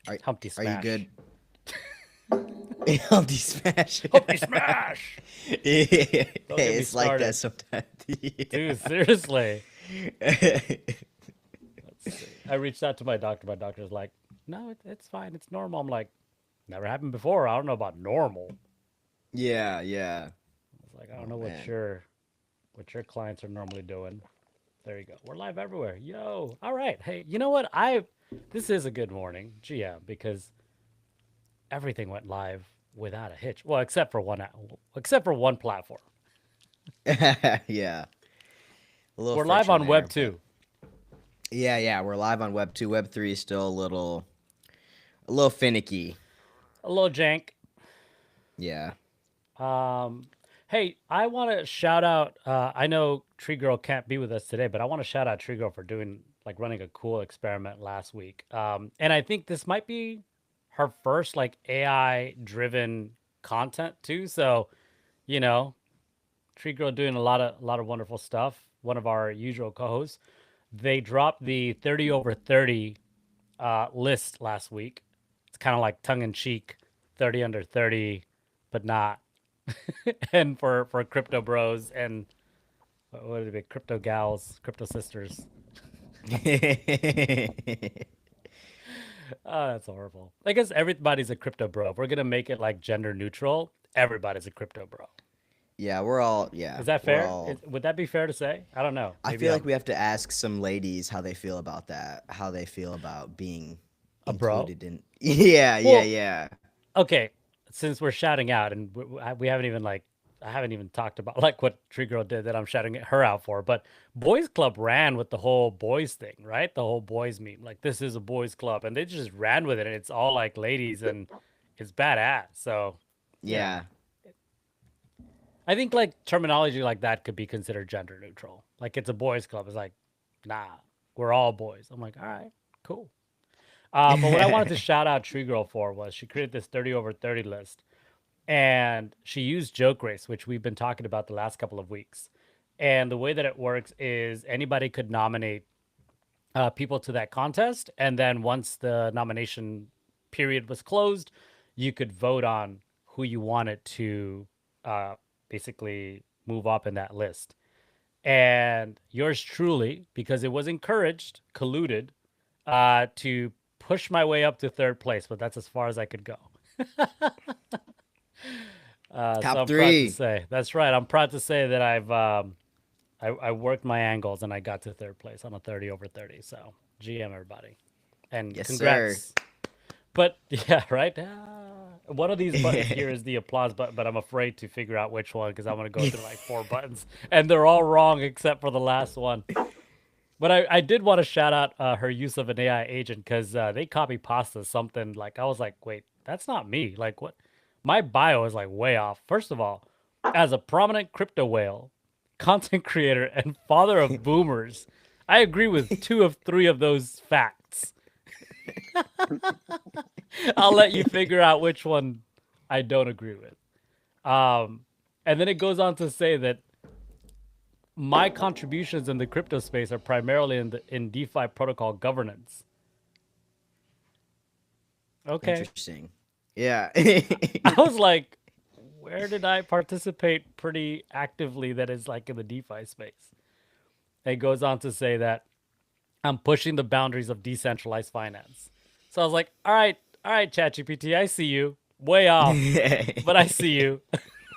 Are Humpty are you Smash. good? Humpty Smash. Humpty Smash! Yeah, Don't get me it's like that started. sometimes. Dude, seriously. Let's see. I reached out to my doctor. My doctor's like, no, it's fine. It's normal. I'm like, never happened before. I don't know about normal. Yeah, yeah. I was like, I don't Oh know man. what your clients are normally doing. There you go. We're live everywhere. Yo. All right. Hey, you know what? This is a good morning, GM, because everything went live without a hitch. Well, except for one platform. Yeah. A little We're live friction on there, Web but 2. yeah, yeah. We're live on Web 2. Web 3 is still a little finicky. A little jank. Yeah. Um, hey, I want to shout out. I know Tree Girl can't be with us today, but I want to shout out Tree Girl for doing like running a cool experiment last week. And I think this might be her first like AI driven content too. So you know, Tree Girl doing a lot of wonderful stuff. One of our usual co-hosts. They dropped the 30 over 30 list last week. It's kind of like tongue in cheek, 30 under 30, but not. And for crypto bros and what would it be? Crypto gals, crypto sisters. Oh, that's horrible. I guess everybody's a crypto bro. If we're gonna make it like gender neutral, everybody's a crypto bro. Yeah, we're all yeah, Is that we're fair? all Would that be fair to say? I don't know. I Maybe feel like I'm we have to ask some ladies how they feel about that, how they feel about being a bro. included in Yeah, yeah, Well, yeah. okay. Since we're shouting out, and we haven't even like I haven't even talked about like what Tree Girl did that I'm shouting her out for. But Boys Club ran with the whole boys thing, right? The whole boys meme. Like this is a boys club, and they just ran with it. And it's all like ladies, and it's badass. So you know, Yeah. I think like terminology like that could be considered gender neutral. Like it's a boys club. It's like, nah, we're all boys. I'm like, all right, cool. But what I wanted to shout out Tree Girl for was she created this 30 over 30 list and she used Joke Race, which we've been talking about the last couple of weeks. And the way that it works is anybody could nominate people to that contest. And then once the nomination period was closed, you could vote on who you wanted to uh, basically move up in that list. And yours truly, because it was encouraged, colluded to push my way up to third place, but that's as far as I could go. So Top I'm proud to 3. say that's right. I'm proud to say that I worked my angles and I got to third place on a 30 over 30. So GM everybody, and Yes, sir. congrats. But yeah, right. One of these buttons here is the applause button, but I'm afraid to figure out which one because I'm gonna go through like four buttons and they're all wrong except for the last one. But I did want to shout out her use of an AI agent because they copy pasta something like I was like, wait, that's not me. Like what? My bio is like way off. First of all, as a prominent crypto whale, content creator, and father of boomers, I agree with two of three of those facts. I'll let you figure out which one I don't agree with. And then it goes on to say that my contributions in the crypto space are primarily in DeFi protocol governance. Okay. Interesting. Yeah. I was like, where did I participate pretty actively that is like in the DeFi space? It goes on to say that I'm pushing the boundaries of decentralized finance. So I was like, all right, ChatGPT, I see you. Way off, but I see you.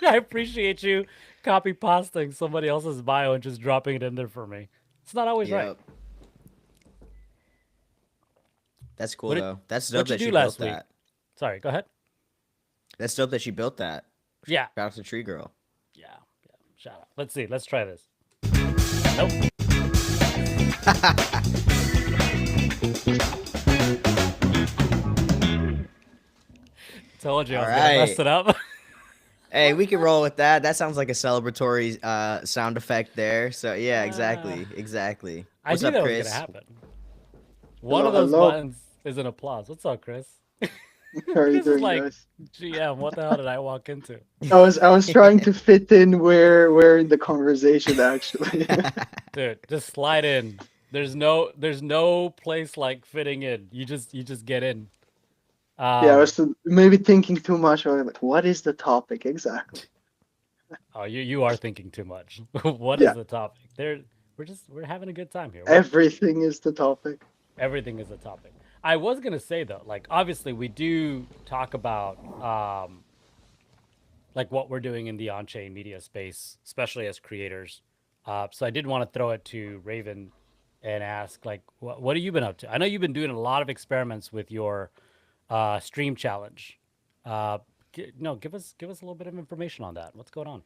I appreciate you copy pasting somebody else's bio and just dropping it in there for me. It's not always right. Yep. That's What cool did though. That's dope what you that do she built last week? that. Sorry, go ahead. That's dope that she built that. Yeah, Shout out to Tree Girl. yeah, yeah. Shout out. Let's see. Let's try this. Nope. Told you I All was gonna mess right. it up. Hey, we can roll with that. That sounds like a celebratory sound effect there. So yeah, uh, exactly, exactly. I What's knew up, that was gonna Chris? happen. One Hello, of those hello. buttons is an applause. What's up, Chris? How are you Chris is doing, like, guys? GM, what the hell did I walk into? I was trying to fit in where in the conversation actually. Dude, just slide in. There's no place like fitting in. You just get in. Yeah, I Um, was maybe thinking too much. Or like, what is the topic exactly? oh, you are thinking too much. What is Yeah, the topic? We're having a good time here. What everything is the topic. everything is a topic. I was gonna say though, like obviously we do talk about like what we're doing in the on-chain media space, especially as creators. So I did want to throw it to Raven and ask, like, what have you been up to? I know you've been doing a lot of experiments with your stream challenge. Uh, no, give us a little bit of information on that. What's going on?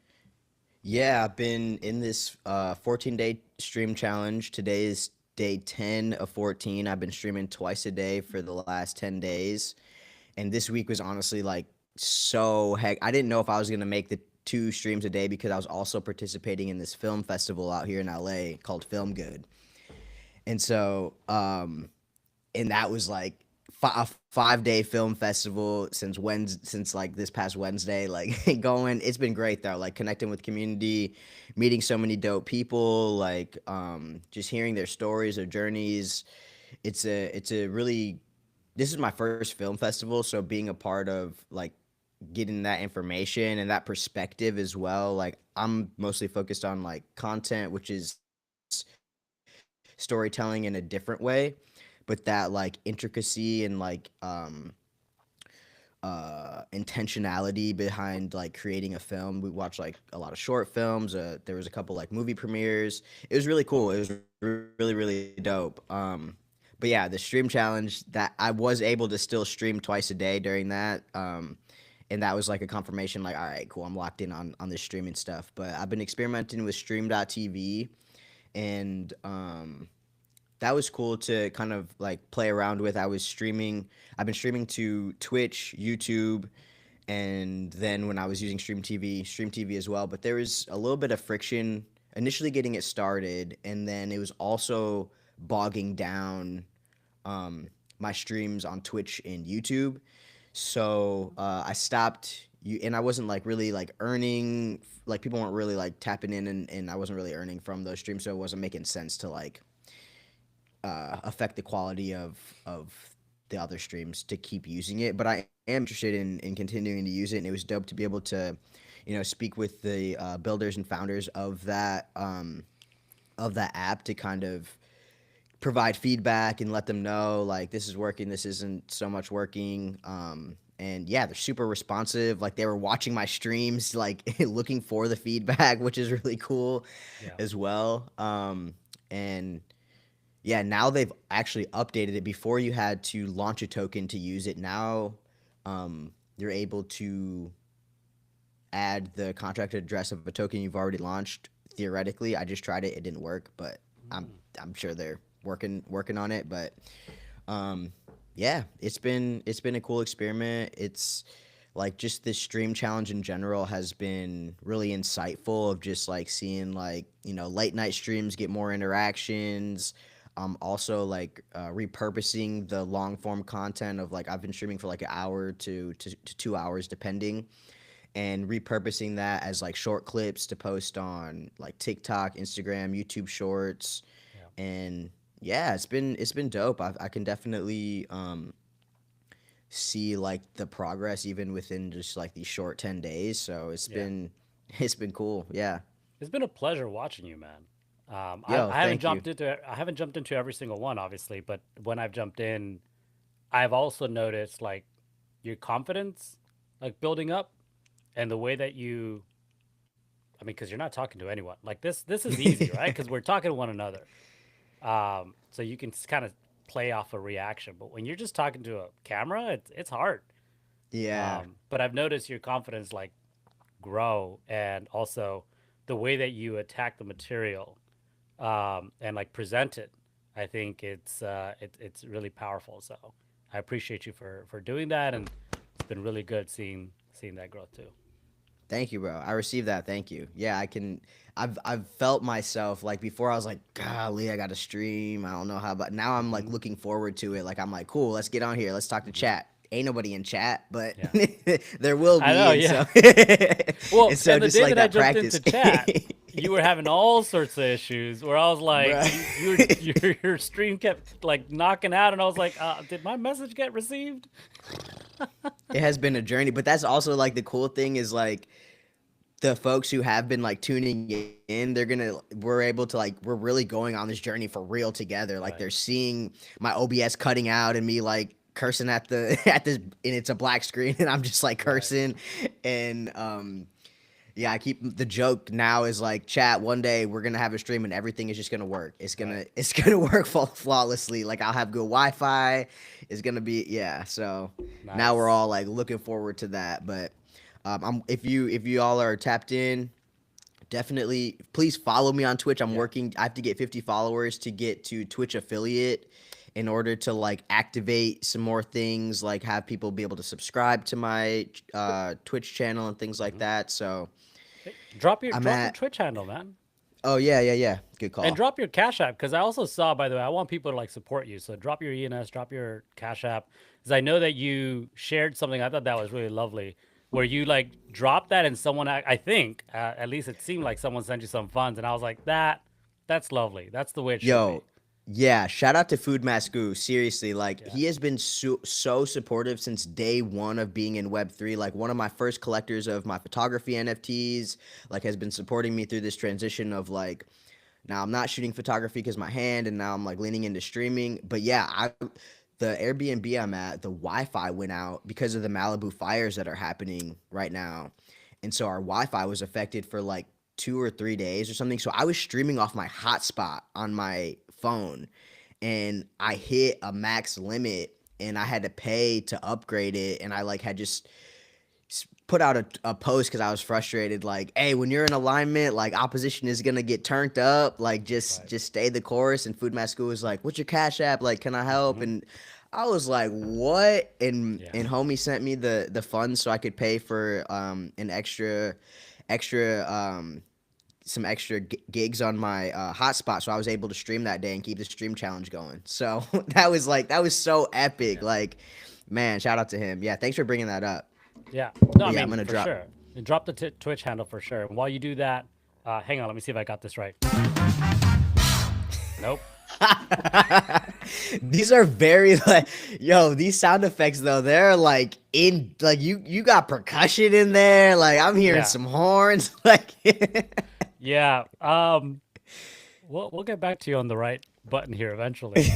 Yeah, I've been in this 14-day stream challenge. Today is day 10 of 14. I've been streaming twice a day for the last 10 days. And this week was honestly like so heck. I didn't know if I was gonna make the 2 streams a day because I was also participating in this film festival out here in LA called Film Good. And so and that was like a 5-day film festival since like this past Wednesday. Like going, it's been great though. Like connecting with community, meeting so many dope people. Like just hearing their stories, their journeys. It's a really, this is my first film festival, so being a part of like getting that information and that perspective as well. Like I'm mostly focused on like content, which is storytelling in a different way, but that like intricacy and like intentionality behind like creating a film. We watched like a lot of short films. There was a couple like movie premieres. It was really cool. It was really dope. But yeah, the stream challenge, that I was able to still stream twice a day during that. And that was like a confirmation, like, all right, cool, I'm locked in on this streaming stuff. But I've been experimenting with stream.tv, and that was cool to kind of like play around with. I've been streaming to Twitch, YouTube, and then when I was using Stream TV as well. But there was a little bit of friction initially getting it started, and then it was also bogging down my streams on Twitch and YouTube. So I stopped you, and I wasn't like really like earning, like people weren't really like tapping in, and I wasn't really earning from those streams, so it wasn't making sense to like affect the quality of the other streams to keep using it. But I am interested in continuing to use it, and it was dope to be able to, speak with the builders and founders of that app to kind of provide feedback and let them know like this is working, this isn't so much working. And yeah, they're super responsive. Like they were watching my streams, like looking for the feedback, which is really cool Yeah. as well. And yeah, now they've actually updated it. Before you had to launch a token to use it. Now you're able to add the contract address of a token you've already launched. Theoretically, I just tried it; it didn't work, but I'm sure they're working on it. But yeah, it's been a cool experiment. It's like just this stream challenge in general has been really insightful of just like seeing like late night streams get more interactions. Also like repurposing the long form content of like I've been streaming for like an hour to 2 hours depending, and repurposing that as like short clips to post on like TikTok, Instagram, YouTube Shorts. Yeah. And yeah, it's been dope. I can definitely see like the progress even within just like these short 10 days. So it's Yeah. been it's been cool. Yeah. It's been a pleasure watching you, man. Yo, I haven't thank you. jumped into every single one, obviously, but when I've jumped in, I've also noticed like your confidence, like building up, and the way that you, I mean, because you're not talking to anyone. Like this is easy, right? Because we're talking to one another, so you can kind of play off a reaction. But when you're just talking to a camera, it's hard. Yeah. But I've noticed your confidence like grow, and also the way that you attack the material and like present it. I think it's really powerful. So I appreciate you for doing that, and it's been really good seeing that growth too. Thank you, bro. I received that. Thank you. Yeah, I can. I've felt myself like before. I was like, golly, I got to stream. I don't know how, but now I'm like Hmm. looking forward to it. Like I'm like, cool. Let's get on here. Let's talk to chat. Ain't nobody in chat, but Yeah, there will I be, know. and Yeah. so Well, and so and the just day like that I that jumped practice. into chat, you were having all sorts of issues where I was like, Bruh. your stream kept like knocking out, and I was like, did my message get received? It has been a journey, but that's also like the cool thing is like the folks who have been like tuning in, we're able to like we're really going on this journey for real together. Like Right. they're seeing my OBS cutting out and me like cursing at the at this, and it's a black screen and I'm just like Right. cursing. And yeah, I keep the joke now is like, chat, one day we're gonna have a stream and everything is just gonna work. Right. It's gonna work flawlessly. Like I'll have good Wi-Fi. It's gonna be, yeah. So now we're Nice. all like looking forward to that. But if you all are tapped in, definitely please follow me on Twitch. I'm Yeah. working. I have to get 50 followers to get to Twitch affiliate in order to like activate some more things, like have people be able to subscribe to my Twitch channel and things like Mhm. that. So Hey, I'm drop your at. Twitch handle, man. Oh yeah. Good And call. drop your Cash App because I also saw, by the way, I want people to like support you. So drop your ENS, drop your Cash App, because I know that you shared something. I thought that was really lovely, where you like dropped that and someone, I think, at least it seemed like someone sent you some funds, and I was like, that's lovely. That's the way it should be. Yo, yeah, shout out to Food Masku. Seriously, like Yeah. he has been so supportive since day one of being in Web3. Like one of my first collectors of my photography NFTs, like has been supporting me through this transition of like, now I'm not shooting photography because my hand, and now I'm like leaning into streaming. But yeah, the Airbnb I'm at, the Wi-Fi went out because of the Malibu fires that are happening right now, and so our Wi-Fi was affected for like 2 or 3 days or something. So I was streaming off my hotspot on my phone, and I hit a max limit, and I had to pay to upgrade it, and I like had just put out a post because I was frustrated. Like, hey, when you're in alignment, like opposition is gonna get turned up. Like, Right. just stay the course. And Food Mask School was like, "What's your Cash App? Like, can I help?" Hmm. And I was like, "What?" Yeah. And homie sent me the funds so I could pay for an extra some extra gigs on my hotspot, so I was able to stream that day and keep the stream challenge going. So that was so epic. Yeah. Like, man, shout out to him. Yeah, thanks for bringing that up. Yeah. No, I But yeah, I'm mean, gonna for drop. sure. And drop the Twitch handle for sure. And while you do that, hang on, let me see if I got this right. Nope. These are very like, yo, these sound effects though, they're like in like you got percussion in there, like I'm hearing Yeah. some horns. Like Yeah. We'll get back to you on the right button here eventually.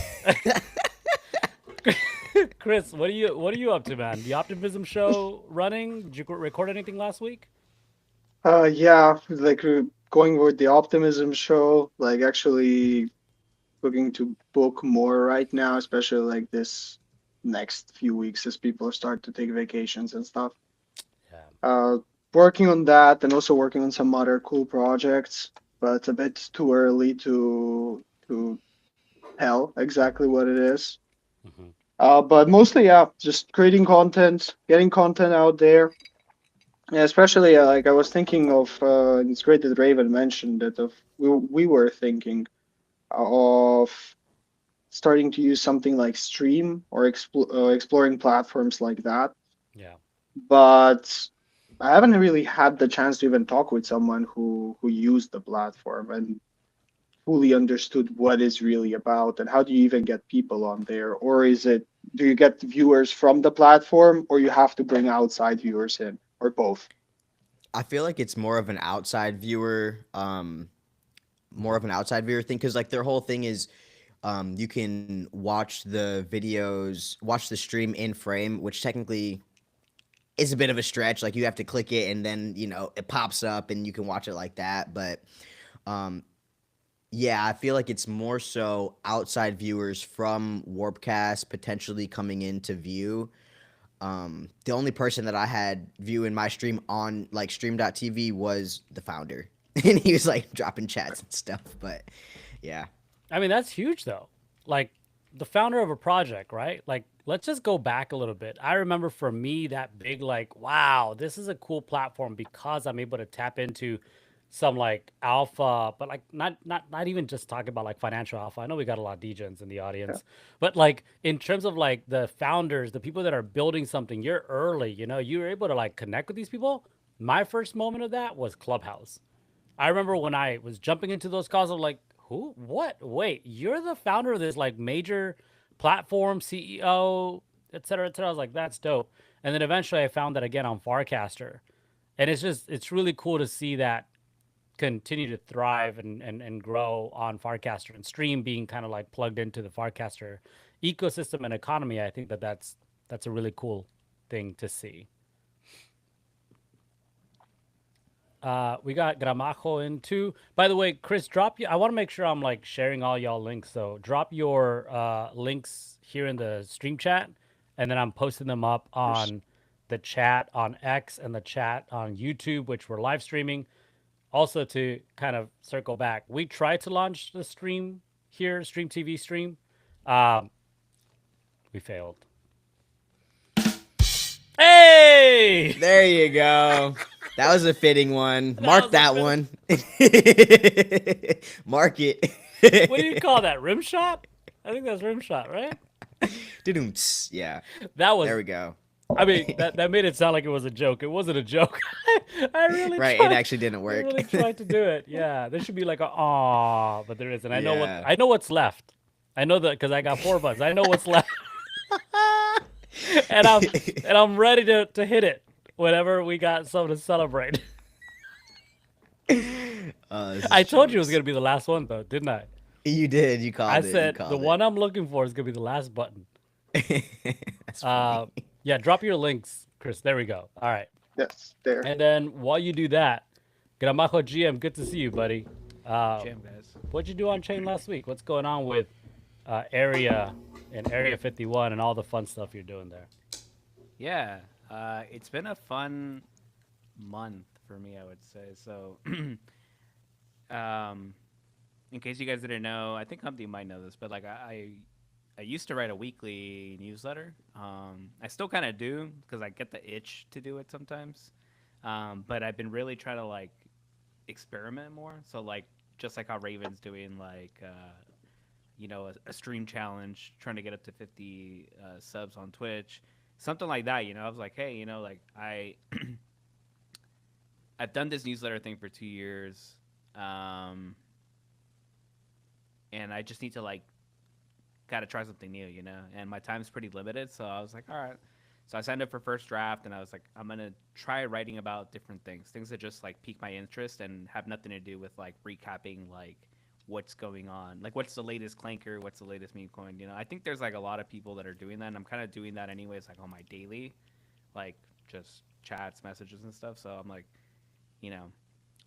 Chris, what are you up to, man? The Optimism show running? Did you record anything last week? Yeah, like going with the optimism show, like actually looking to book more right now, especially like this next few weeks as people start to take vacations and stuff. Yeah. Uh, Working on that and also working on some other cool projects, but it's a bit too early to tell exactly what it is. Hmm. But mostly, yeah, just creating content, getting content out there. Yeah, especially like I was thinking of, it's great that Raven mentioned it. Of we were thinking of starting to use something like Stream or exploring platforms like that. Yeah. But I haven't really had the chance to even talk with someone who used the platform and fully understood what it's really about and how do you even get people on there, or is it do you get viewers from the platform or you have to bring outside viewers in, or both? I feel like it's more Hmm. of an outside viewer thing because like their whole thing is you can watch the stream in frame, which technically is a bit of a stretch. Like you have to click it and then it pops up and you can watch it like that. But um, yeah, I feel like it's more so outside viewers from Warpcast potentially coming in to view. The only person that I had view in my stream on like stream.tv was the founder. And he was like dropping chats and stuff. But yeah. I mean, that's huge though. Like the founder of a project, right? Like let's just go back a little bit. I remember for me that big like, wow, this is a cool platform because I'm able to tap into some like alpha, but like not even just talking about like financial alpha. I know we got a lot of degens in the Yeah. audience, but like in terms of like the founders, the people that are building something, you're early, you're able to like connect with these people. My first moment of that was Clubhouse. I remember when I was jumping into those calls, I'm like, who? What? Wait, you're the founder of this like major platform, CEO, et cetera, et cetera. I was like, that's dope. And then eventually I found that again on Farcaster. And it's really cool to see that continue to thrive and grow on Farcaster and stream being kind of like plugged into the Farcaster ecosystem and economy. I think that's a really cool thing to see. We got Gramajo in too. By the way, Chris, drop you. I want to make sure I'm like sharing all y'all links. So drop your links here in the stream chat, and then I'm posting them up on the chat on X and the chat on YouTube, which we're live streaming. Also, to kind of circle back, we tried to launch the stream here, Stream TV stream. Um, we failed. Hey! There you go. That was a fitting one. Mark that one. Mark it. What do you call that? Rim shot? I think that's rim shot, right? Yeah. That was. There we go. I mean, that made it sound like it was a joke. It wasn't a joke. I really right. Tried, it actually didn't work. I really tried to do it. Yeah, there should be like a aw, but there isn't. I know Yeah. I know what's left. I know that because I got $4. I know what's left, and I'm ready to hit it whenever we got something to celebrate. I told you it was gonna be the last one though, didn't I? You did. You called it. I said the one I'm looking for is gonna be the last button. That's funny. Yeah, drop your links, Chris. There we go. All right. Yes, there. And then while you do that, Gramajo GM, good to see you, buddy. Jam, guys. What'd you do on chain last week? What's going on with Area and Area 51 and all the fun stuff you're doing there? Yeah, it's been a fun month for me, I would say. So, in case you guys didn't know, I think Humpty might know this, but like I used to write a weekly newsletter. I still kind of do because I get the itch to do it sometimes. But I've been really trying to like experiment more. So like just like how Raven's doing like a stream challenge, trying to get up to 50 subs on Twitch, something like that. I was like, hey, like I've done this newsletter thing for 2 years, and I just need to like got to try something new, and my time's pretty limited. So I was like, all right. So I signed up for first draft, and I was like, I'm going to try writing about different things that just like pique my interest and have nothing to do with like recapping like what's going on. Like what's the latest clanker, what's the latest meme coin, I think there's like a lot of people that are doing that, and I'm kind of doing that anyways, like on my daily, like just chats, messages and stuff. So I'm like,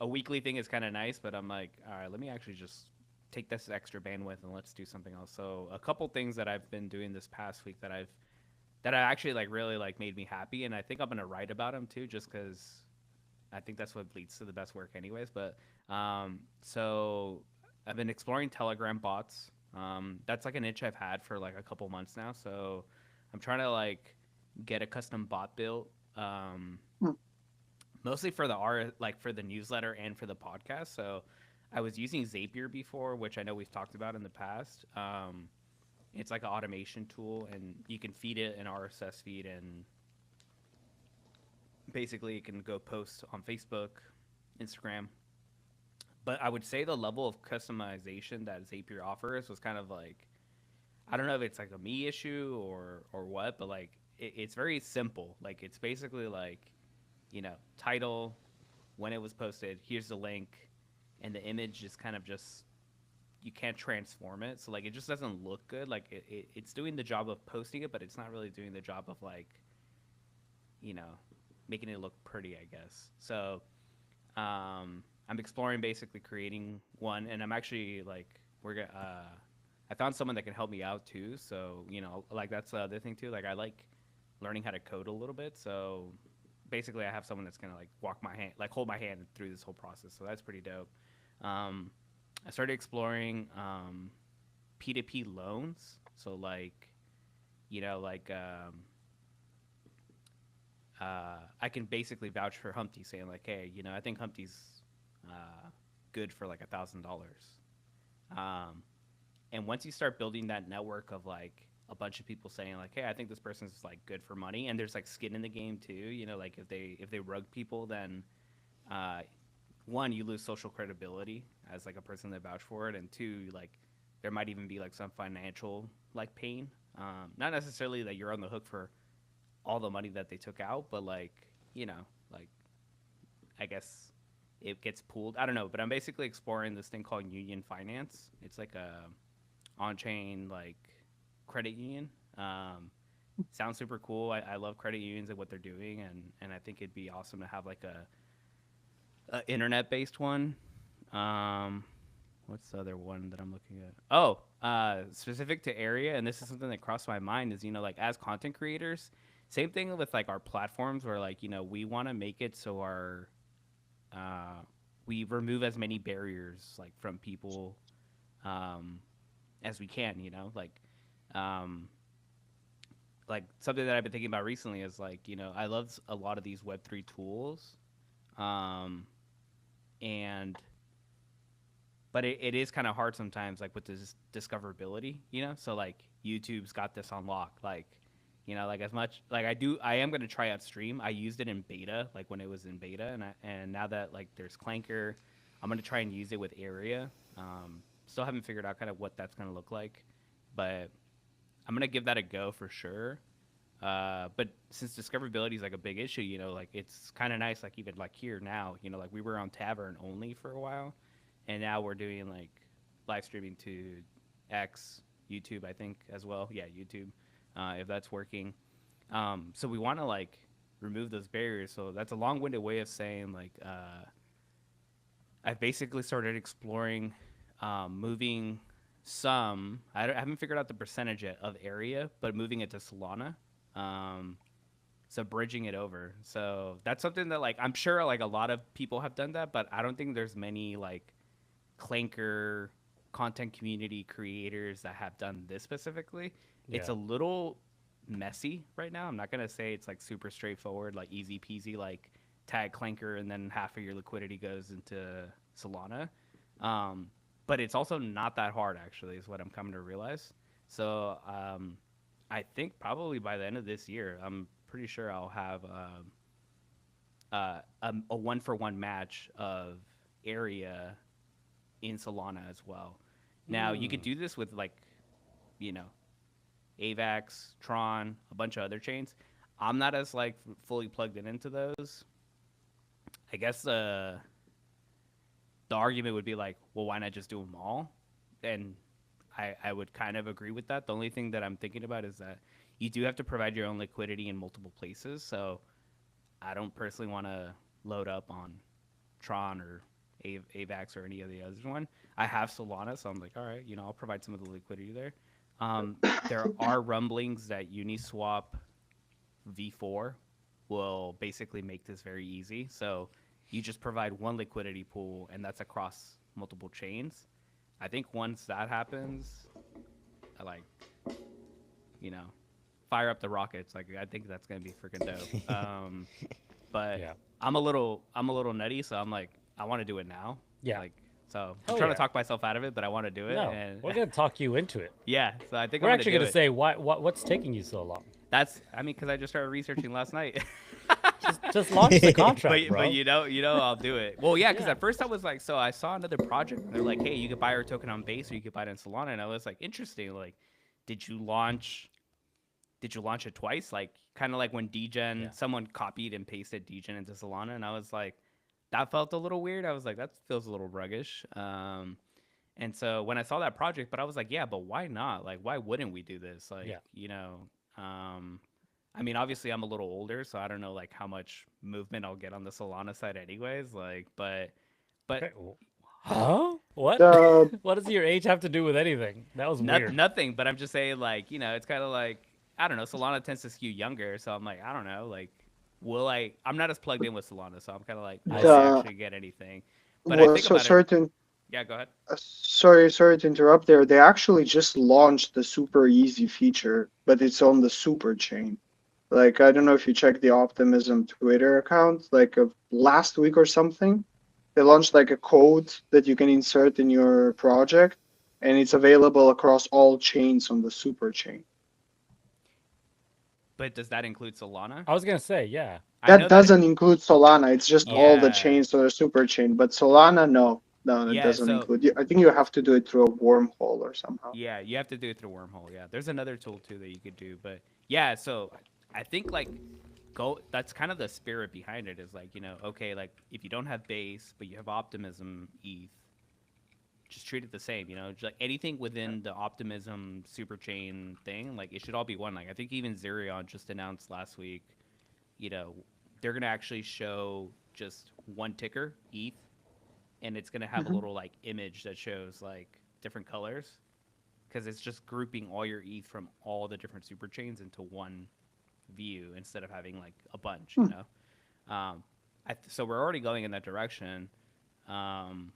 a weekly thing is kind of nice, but I'm like, all right, let me actually just take this extra bandwidth and let's do something else. So a couple things that I've been doing this past week that I actually like really like made me happy, and I think I'm gonna write about them too, just because I think that's what leads to the best work, anyways. But so I've been exploring Telegram bots. That's like an itch I've had for like a couple months now. So I'm trying to like get a custom bot built, mostly for for the newsletter and for the podcast. So I was using Zapier before, which I know we've talked about in the past. It's like an automation tool, and you can feed it an RSS feed, and basically it can go post on Facebook, Instagram. But I would say the level of customization that Zapier offers was kind of like, I don't know if it's like a me issue or what, but like it's very simple. Like it's basically like, title, when it was posted, here's the link, and the image is kind of just, you can't transform it, so like it just doesn't look good. Like it's doing the job of posting it, but it's not really doing the job of like making it look pretty, I guess. So I'm exploring basically creating one, and I'm actually like I found someone that can help me out too. So like that's the other thing too. Like I like learning how to code a little bit, so basically I have someone that's gonna like hold my hand through this whole process. So that's pretty dope. I started exploring P2P loans. So like, I can basically vouch for Humpty, saying like, hey, I think Humpty's good for like $1,000. And once you start building that network of like a bunch of people saying like, hey, I think this person's like good for money, and there's like skin in the game too. Like if they rug people, then one, you lose social credibility as like a person that vouch for it, and two, like there might even be like some financial like pain. Not necessarily that you're on the hook for all the money that they took out, but like, you know, like I guess it gets pooled. I don't know, but I'm basically exploring this thing called Union Finance. It's like a on-chain like credit union. Sounds super cool. I love credit unions and what they're doing, and I think it'd be awesome to have like a internet-based one. Um, what's the other one that I'm looking at? Oh, specific to area, and this is something that crossed my mind is, you know, like as content creators, same thing with like our platforms where like, you know, we want to make it so our we remove as many barriers like from people um, as we can, you know, um, like something that I've been thinking about recently is like, you know, I love a lot of these Web3 tools, um, and but it is kind of hard sometimes, like with this discoverability, you know. So like YouTube's got this on lock, like, you know, like as much like I am gonna try out Stream. I used it in beta, like when it was in beta, and now that like there's Clanker, I'm gonna try and use it with Area. Still haven't figured out kind of what that's gonna look like, but I'm gonna give that a go for sure. But since discoverability is like a big issue, you know, like it's kind of nice, like even like here now, you know, like we were on Tavern only for a while, and now we're doing like live streaming to X, YouTube, I think as well. Yeah, YouTube, if that's working. So we want to like remove those barriers. So that's a long-winded way of saying like I've basically started exploring moving some. I haven't figured out the percentage yet of area, but moving it to Solana. Um, so bridging it over. So that's something that like I'm sure like a lot of people have done that, but I don't think there's many like Clanker content community creators that have done this specifically. Yeah. It's a little messy right now. I'm not gonna say it's like super straightforward, like easy peasy, like tag Clanker and then half of your liquidity goes into Solana. But it's also not that hard actually, is what I'm coming to realize. So I think probably by the end of this year, I'm pretty sure I'll have a one-for-one match of area in Solana as well. Now you could do this with like, you know, AVAX, Tron, a bunch of other chains. I'm not as like fully plugged into those. I guess the argument would be like, well, why not just do them all? And I would kind of agree with that. The only thing that I'm thinking about is that you do have to provide your own liquidity in multiple places. So I don't personally want to load up on Tron or AVAX or any of the other one. I have Solana, so I'm like, all right, you know, I'll provide some of the liquidity there. There are rumblings that Uniswap V4 will basically make this very easy. So you just provide one liquidity pool, and that's across multiple chains. I think once that happens, I like, you know, fire up the rockets. Like I think that's gonna be freaking dope. But Yeah. I'm a little nutty, so I'm like, I want to do it now. Yeah. Like, so Hell I'm trying yeah. to talk myself out of it, but I want to do it. No, And we're gonna talk you into it. yeah, so I think We're I'm actually gonna gonna do it. say what's taking you so long. That's, I mean, because I just started researching last night. Just launch the contract, bro. But you know, I'll do it. Well, yeah, because Yeah. at first I was like, so I saw another project, and they're like, hey, you could buy our token on Base, or you could buy it in Solana, and I was like, interesting. Like, did you launch it twice? Like, kind of like when Degen, Yeah. someone copied and pasted Degen into Solana, and I was like, that felt a little weird. I was like, that feels a little ruggish. And so when I saw that project, but I was like, yeah, but why not? Like, why wouldn't we do this? Like, Yeah. you know, I mean, obviously I'm a little older, so I don't know like how much movement I'll get on the Solana side anyways. Like, but Okay. Huh? What? The What does your age have to do with anything? That was weird. nothing. But I'm just saying, like, you know, it's kind of like, I don't know. Solana tends to skew younger, so I'm like, I don't know. Like, will I? I'm not as plugged in with Solana, so I'm kind of like, will I the actually get anything? But I well, think so about it. certain. Yeah, go ahead. Sorry to interrupt there. They actually just launched the super easy feature, but it's on the super chain. Like I don't know if you checked the Optimism Twitter account, like last week or something. They launched like a code that you can insert in your project, and it's available across all chains on the super chain. But does that include Solana? I was gonna say, yeah. I know That doesn't include Solana. It's just all the Yeah. chains on the super chain. But Solana, no, it Yeah, doesn't so- include. I think you have to do it through a wormhole or somehow. Yeah, you have to do it through Wormhole. Yeah, there's another tool too that you could do, but yeah. So I think like go. That's kind of the spirit behind it. Is like, okay, like if you don't have base but you have optimism ETH, just treat it the same. Just like anything within the optimism super chain thing, like it should all be one. Like I think even Zerion just announced last week, you know, they're gonna actually show just one ticker ETH, and it's gonna have a Hmm. little like image that shows like different colors because it's just grouping all your ETH from all the different super chains into one view instead of having like a bunch. So we're already going in that direction. Um,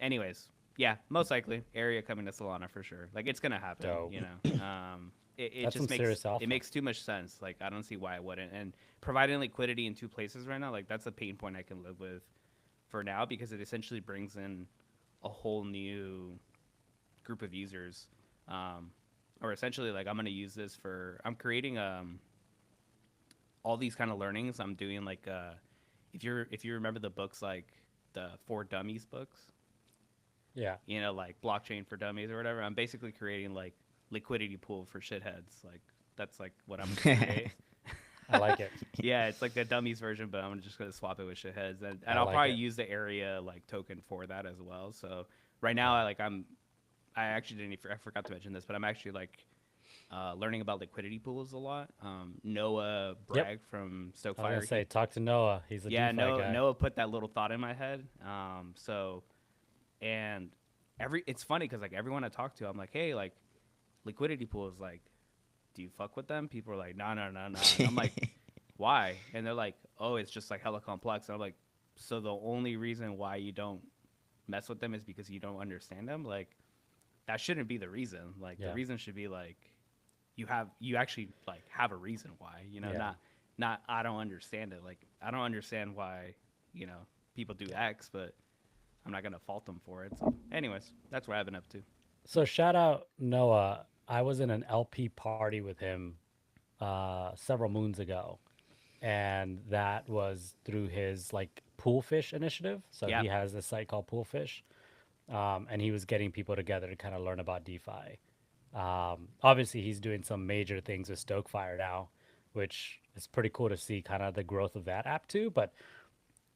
anyways, yeah, most likely area coming to Solana for sure. Like it's gonna happen. Dope. It That's some just makes serious alpha. it makes too much sense. Like I don't see why it wouldn't. And providing liquidity in two places right now, like that's a pain point I can live with for now because it essentially brings in a whole new group of users. Or essentially like I'm gonna use this for I'm creating all these kind of learnings. I'm doing like if you remember the books like the For Dummies books, Yeah, like blockchain for dummies or whatever. I'm basically creating like liquidity pool for shitheads. Like that's like what I'm gonna create. I like it. Yeah, it's like the dummies version, but I'm just gonna swap it with shitheads, and I I'll like probably it. use the area like token for that as well. So right now, Yeah. I actually didn't I forgot to mention this, but I'm actually like learning about liquidity pools a lot. Noah Yep. Bragg from I was gonna Stokefire, say, talk to Noah. He's a yeah, DeFi guy. Noah put that little thought in my head. So and it's funny because like everyone I talk to, I'm like, hey, like liquidity pools, like, do you fuck with them? People are like, no, no, no, no. And I'm like, why? And they're like, oh, it's just like hella complex. And I'm like, so the only reason why you don't mess with them is because you don't understand them? Like, that shouldn't be the reason. Like, the Yeah. reason should be like, you actually like have a reason why, Yeah. not I don't understand it. Like, I don't understand why, people do X, but I'm not gonna fault them for it. So, anyways, that's what I've been up to. So shout out Noah. I was in an LP party with him several moons ago, and that was through his like Poolfish initiative. So Yeah, he has this site called Poolfish, and he was getting people together to kind of learn about DeFi. Obviously, he's doing some major things with Stokefire now, which is pretty cool to see kind of the growth of that app too. But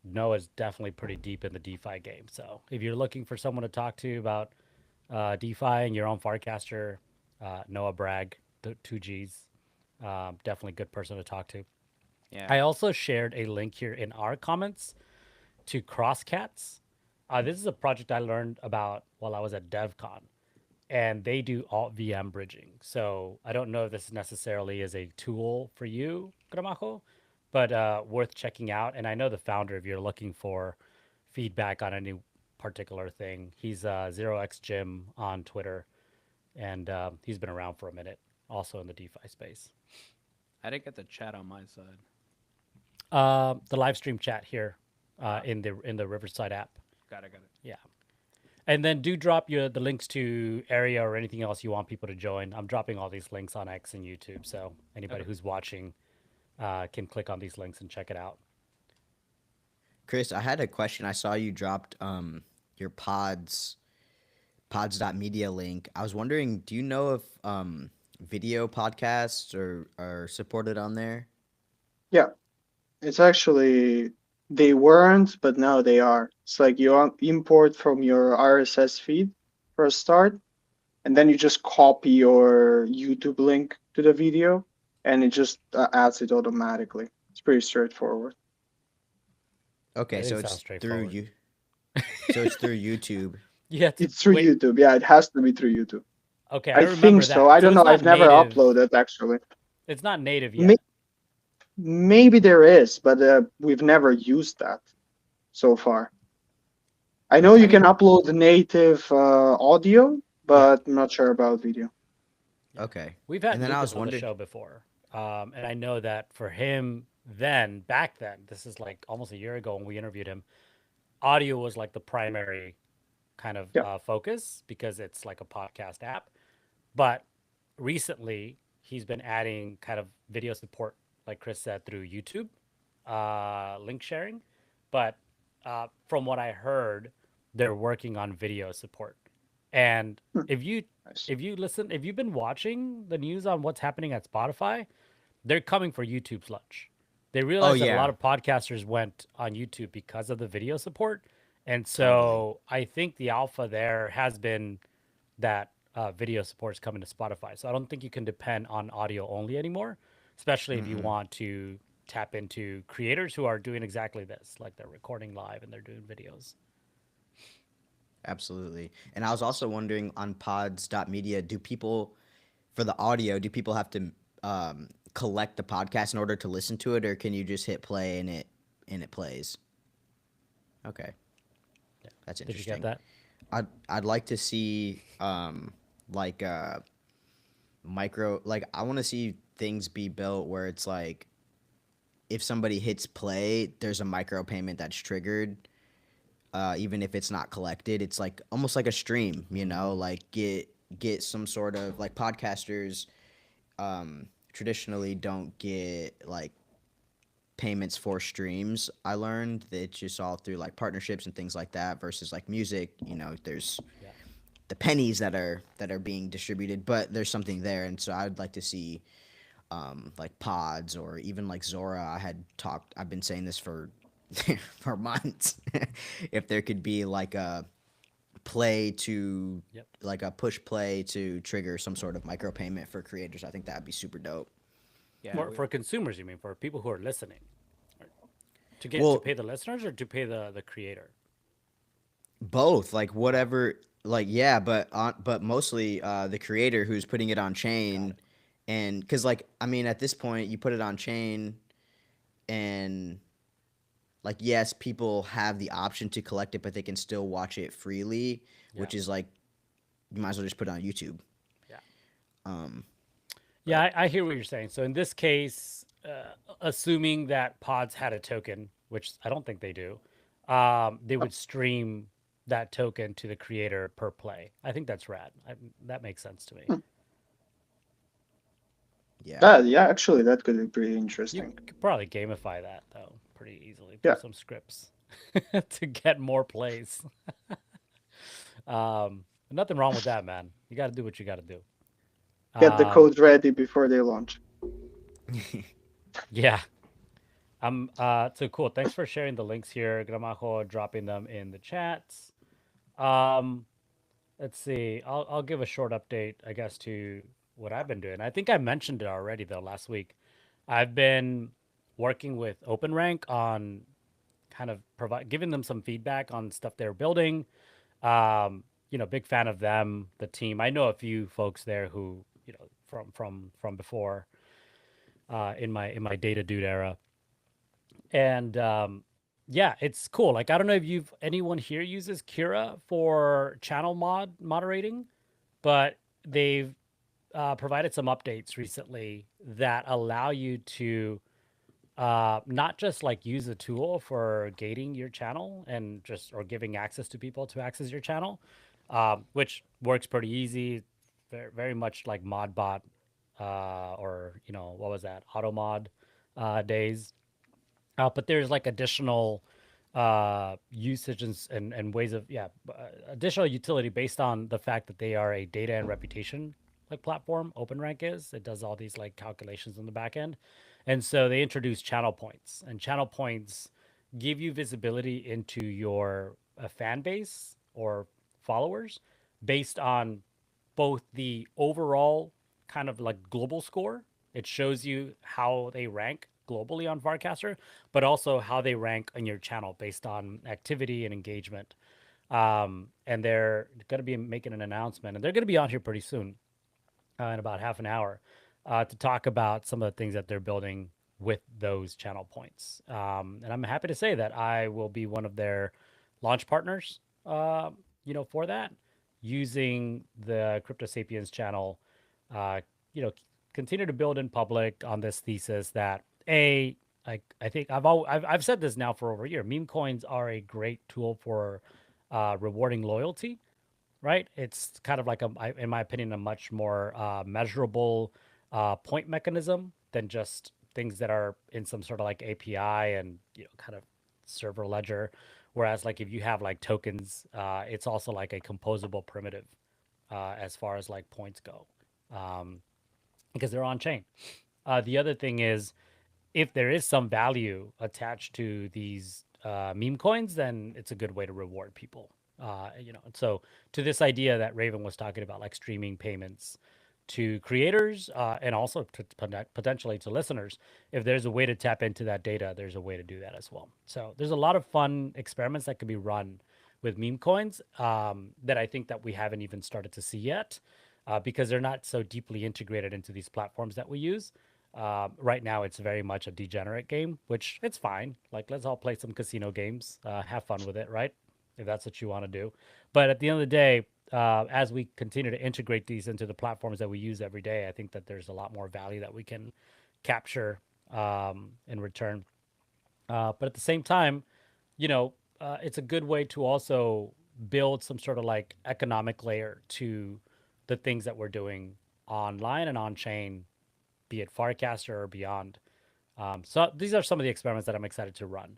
Noah's definitely pretty deep in the DeFi game. So if you're looking for someone to talk to about DeFi and you're on Farcaster, Noah Bragg, the two G's, definitely good person to talk to. yeah. I also shared a link here in our comments to Crosscats. This is a project I learned about while I was at DevCon, and they do alt VM bridging. So I don't know if this necessarily is a tool for you, Gramajo, but worth checking out. And I know the founder, if you're looking for feedback on any particular thing, he's 0x Jim on Twitter, and he's been around for a minute, also in the DeFi space. I didn't get the chat on my side. The live stream chat here Ah, in the Riverside app. got it, got it. Yeah. And then do drop the links to area or anything else you want people to join. I'm dropping all these links on X and YouTube, so anybody Okay. who's watching can click on these links and check it out. Chris, I had a question. I saw you dropped your pods.media link. I was wondering, do you know if video podcasts are supported on there? Yeah, it's actually they weren't, but now they are. It's like you import from your RSS feed for a start, and then you just copy your YouTube link to the video, and it just adds it automatically. It's pretty straightforward. Okay, That so didn't sound it's through straightforward. you. So it's through YouTube. You have to It's through wait. YouTube. Yeah, it has to be through YouTube. Okay, I I think remember so. that. I So don't it's know. not I've never native. uploaded actually. It's not native May- yet. Maybe there is, but we've never used that so far. I know I you can mean, upload native audio, yeah, but I'm not sure about video. yeah. Okay. We've had And then I Lucas was on the wondering, show before, and I know that for him back then, this is like almost a year ago when we interviewed him, audio was like the primary kind of Yeah. focus because it's like a podcast app. But recently, he's been adding kind of video support, like Chris said, through YouTube, link sharing. But from what I heard, they're working on video support. And Hmm, if you nice. if you listen, if you've been watching the news on what's happening at Spotify, they're coming for YouTube's lunch. They Oh realized that a lot yeah, of podcasters went on YouTube because of the video support. And totally. so I think the alpha there has been that video support is coming to Spotify. So I don't think you can depend on audio only anymore, especially if you Mm-mm. want to tap into creators who are doing exactly this, like they're recording live and they're doing videos. Absolutely. And I was also wondering on pods.media, do people, for the audio, do people have to collect the podcast in order to listen to it, or can you just hit play and it plays? Okay, Yeah. that's Did you get interesting. that? I'd like to see like like I want to see things be built where it's like if somebody hits play, there's a micro payment that's triggered. Even if it's not collected, it's like almost like a stream, you know, like get some sort of like podcasters traditionally don't get like payments for streams. I learned that it's just all through like partnerships and things like that versus like music, you know, there's Yeah. the pennies that are being distributed, but there's something there. And so I'd like to see like pods or even like Zora. I've been saying this for for months. If there could be like a play to Yep. like a push play to trigger some sort of micropayment for creators, I think that'd be super dope. Yeah, For consumers, you mean for people who are listening, to get to Well, pay the listeners or to pay the creator? both, like Oh, whatever, like yeah, but mostly the creator who's putting it on got chain, it. and because like I mean at this point you put it on chain and like yes people have the option to collect it but they can still watch it freely, Yeah. which is like you might as well just put it on YouTube. Yeah. Um, Yeah, but I hear what you're saying. So in this case, assuming that pods had a token, which I don't think they do, they would stream that token to the creator per play. I think that's rad. That makes sense to me. Hmm. yeah, Yeah, actually, that could be pretty You interesting. could probably gamify that though pretty easily. Yeah, Put some scripts to get more plays. Nothing wrong with that, man. You got to do what you got to do. get the Um, code ready before they launch. yeah. So cool. Thanks for sharing the links here, Gramajo, dropping them in the chats. Um, let's see. I'll give a short update, I guess, to what I've been doing. I think I mentioned it already though last week. I've been working with OpenRank on kind of provide giving them some feedback on stuff they're building. Big fan of them, the team. I know a few folks there who, from before in my data dude era. And yeah, it's cool. Like I don't know if you've anyone here uses Kira for channel moderating, but they've provided some updates recently that allow you to not just like use a tool for gating your channel and just or giving access to people to access your channel, which works pretty easy, very much like Modbot or what was that AutoMod days. But there's like additional usage and ways of additional utility based on the fact that they are a data and reputation like platform. OpenRank is it does all these like calculations on the back end, and so they introduce channel points, and channel points give you visibility into your fan base or followers based on both the overall kind of like global score. It shows you how they rank globally on Farcaster, but also how they rank on your channel based on activity and engagement. And they're going to be making an announcement, and they're going to be on here pretty soon, in about half an hour, to talk about some of the things that they're building with those channel points. And I'm happy to say that I will be one of their launch partners, for that, using the Crypto Sapiens channel, uh, you know, continue to build in public on this thesis that I think I've said this now for over a year. Meme coins are a great tool for rewarding loyalty, right? It's kind of like in my opinion, a much more measurable point mechanism than just things that are in some sort of like API and kind of server ledger. Whereas like if you have like tokens, it's also like a composable primitive as far as like points go, because they're on chain. The other thing is, if there is some value attached to these meme coins, then it's a good way to reward people. So to this idea that Raven was talking about, like streaming payments to creators and also to potentially to listeners, if there's a way to tap into that data, there's a way to do that as well. So there's a lot of fun experiments that could be run with meme coins that I think that we haven't even started to see yet because they're not so deeply integrated into these platforms that we use. Right now, it's very much a degenerate game, which it's fine. Like, let's all play some casino games, have fun with it, right? If that's what you want to do. But at the end of the day, as we continue to integrate these into the platforms that we use every day, I think that there's a lot more value that we can capture in return. But at the same time, it's a good way to also build some sort of like economic layer to the things that we're doing online and on chain, be it Farcaster or beyond. So these are some of the experiments that I'm excited to run.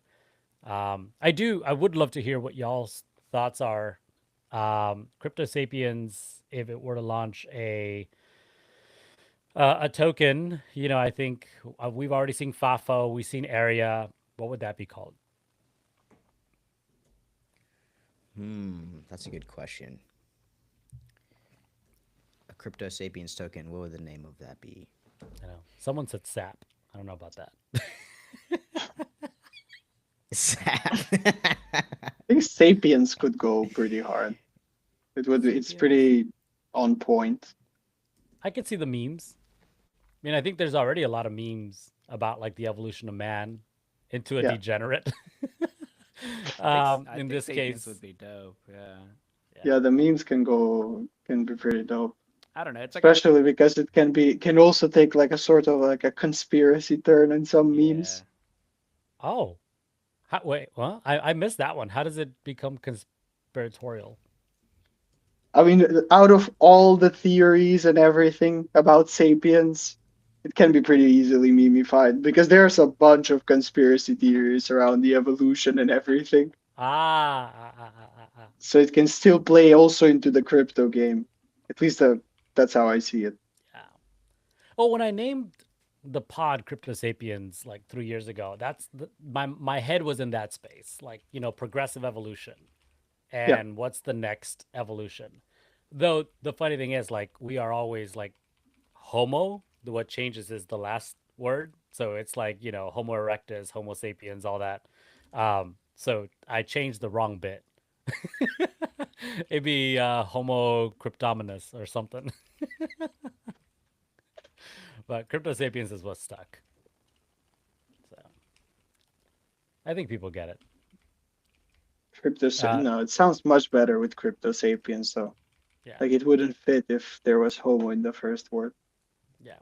I would love to hear what y'all's thoughts are. Crypto Sapiens, if it were to launch a token, I think we've already seen FAFO, we've seen Area. What would that be called? That's a good question. A Crypto Sapiens token, what would the name of that be? I know someone said SAP. I don't know about that. Sap. I think Sapiens could go pretty hard. It's Sapiens. pretty on point. I could see the memes. I mean, I think there's already a lot of memes about like the evolution of man into a Yeah. degenerate. I In think this Sapiens case, would be dope. Yeah. Yeah, the memes can be pretty dope. I don't know. It's like Especially because it can also take like a sort of like a conspiracy turn in some yeah. memes. oh, wait, well, I missed that one. How does it become conspiratorial? I mean, out of all the theories and everything about Sapiens, it can be pretty easily memeified because there's a bunch of conspiracy theories around the evolution and everything. Ah. So it can still play also into the crypto game. At least that's how I see it. Yeah. Oh, when I named the pod Crypto Sapiens like 3 years ago, my head was in that space, like progressive evolution, Yeah. and what's the next evolution. Though the funny thing is, like we are always like Homo. What changes is the last word, so it's like Homo erectus, Homo sapiens, all that. So I changed the wrong bit. It'd be Homo cryptominus or something. But Crypto Sapiens is what's stuck. So I think people get it. No, it sounds much better with Crypto Sapiens, though. Yeah. Like it wouldn't fit if there was Homo in the first word. Yeah.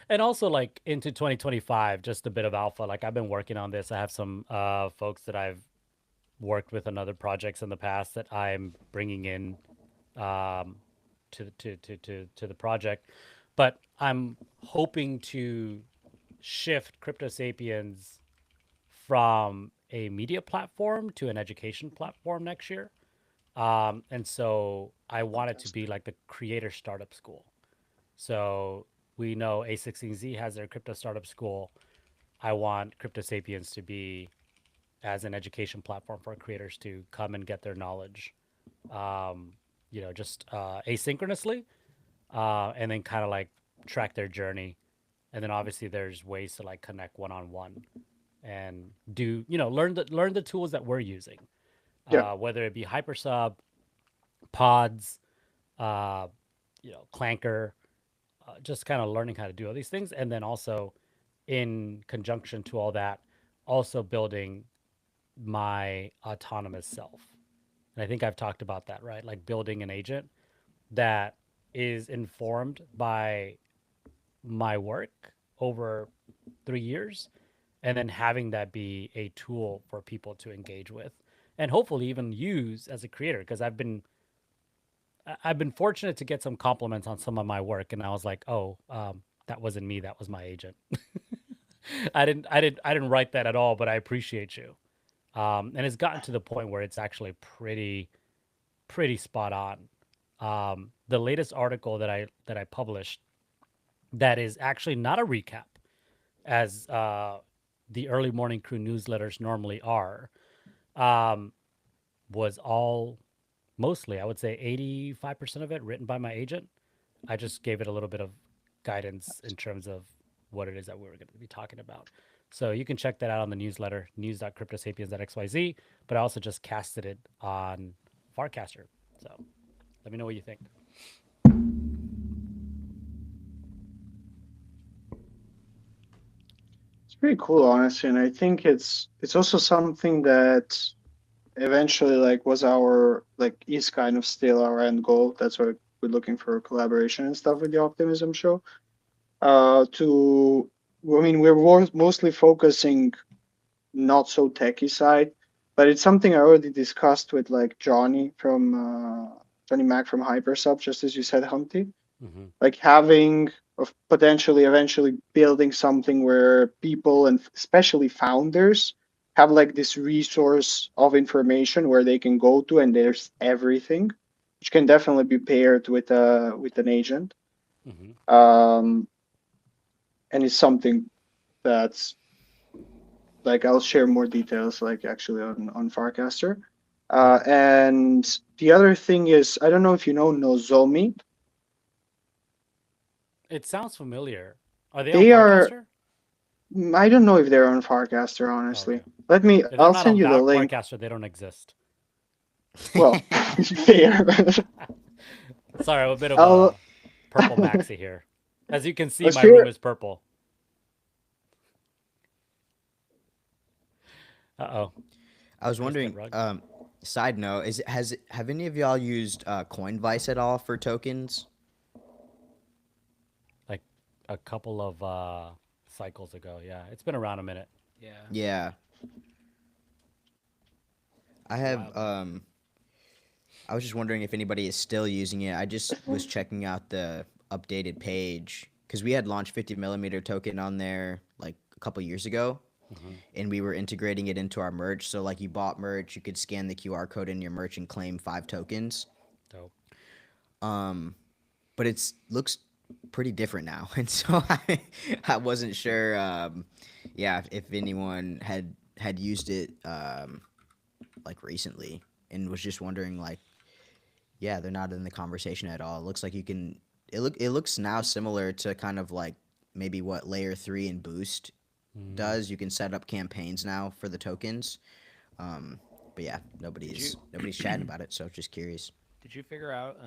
And also like into 2025, just a bit of alpha. Like I've been working on this. I have some folks that I've worked with on other projects in the past that I'm bringing in to the project. But I'm hoping to shift Crypto Sapiens from a media platform to an education platform next year. And so I want it to be like the creator startup school. So we know A16Z has their crypto startup school. I want Crypto Sapiens to be as an education platform for creators to come and get their knowledge, just asynchronously, and then kind of like track their journey. And then obviously there's ways to like connect one on one and do learn the tools that we're using, Yeah. whether it be Hypersub, Pods, Clanker, just kind of learning how to do all these things, and then also in conjunction to all that, also building my autonomous self. And I think I've talked about that, right? Like building an agent that is informed by my work over 3 years, and then having that be a tool for people to engage with and hopefully even use as a creator. Because I've been fortunate to get some compliments on some of my work, and I was like, oh, that wasn't me, that was my agent. I didn't write that at all, but I appreciate you. And it's gotten to the point where it's actually pretty spot on. The latest article that I published that is actually not a recap. as the early morning crew newsletters normally are, um, was all mostly, I would say 85% of it written by my agent. I just gave it a little bit of guidance in terms of what it is that we were going to be talking about. So you can check that out on the newsletter, news.cryptosapiens.xyz, but I also just casted it on Farcaster. So let me know what you think. It's pretty cool, honestly, and I think it's also something that eventually like was our like is kind of still our end goal. That's why we're looking for collaboration and stuff with the Optimism show. To I mean, we're mostly focusing not so techy side, but it's something I already discussed with like Johnny Mac from Hypersub, just as you said, Humpty. Mm-hmm. Like having of potentially eventually building something where people and especially founders have like this resource of information where they can go to and there's everything, which can definitely be paired with an agent. Mm-hmm. Um, and it's something that's like I'll share more details like actually on Farcaster. Yeah. And the other thing is I don't know if you know Nozomi. It sounds familiar. Are they on They are Farcaster? I don't know if they're on Farcaster Oh, honestly. okay. If they're I'll not send on you the link. Farcaster, they don't exist. Well, fair. Sorry, I'm a bit of I'll a purple maxi here. As you can see, I'll my room share. is purple. Uh oh. I was Crispin wondering. rug. Side note: have any of y'all used Coinvice at all for tokens? Like a couple of cycles ago. Yeah, it's been around a minute. Yeah, Yeah, I it's a have. while though. I was just wondering if anybody is still using it. I just was checking out the updated page because we had launched 50 millimeter token on there like a couple years ago, Mm-hmm. and we were integrating it into our merch. So like you bought merch, you could scan the QR code in your merch and claim 5 tokens. Dope. Um, but it's looks pretty different now, and so I wasn't sure. Yeah, if anyone had used it like recently, and was just wondering like, yeah, they're not in the conversation at all. It looks like you can. It looks now similar to kind of like maybe what Layer 3 and Boost Mm. does. You can set up campaigns now for the tokens. But yeah, Did you nobody's chatting about it. So just curious. did you figure out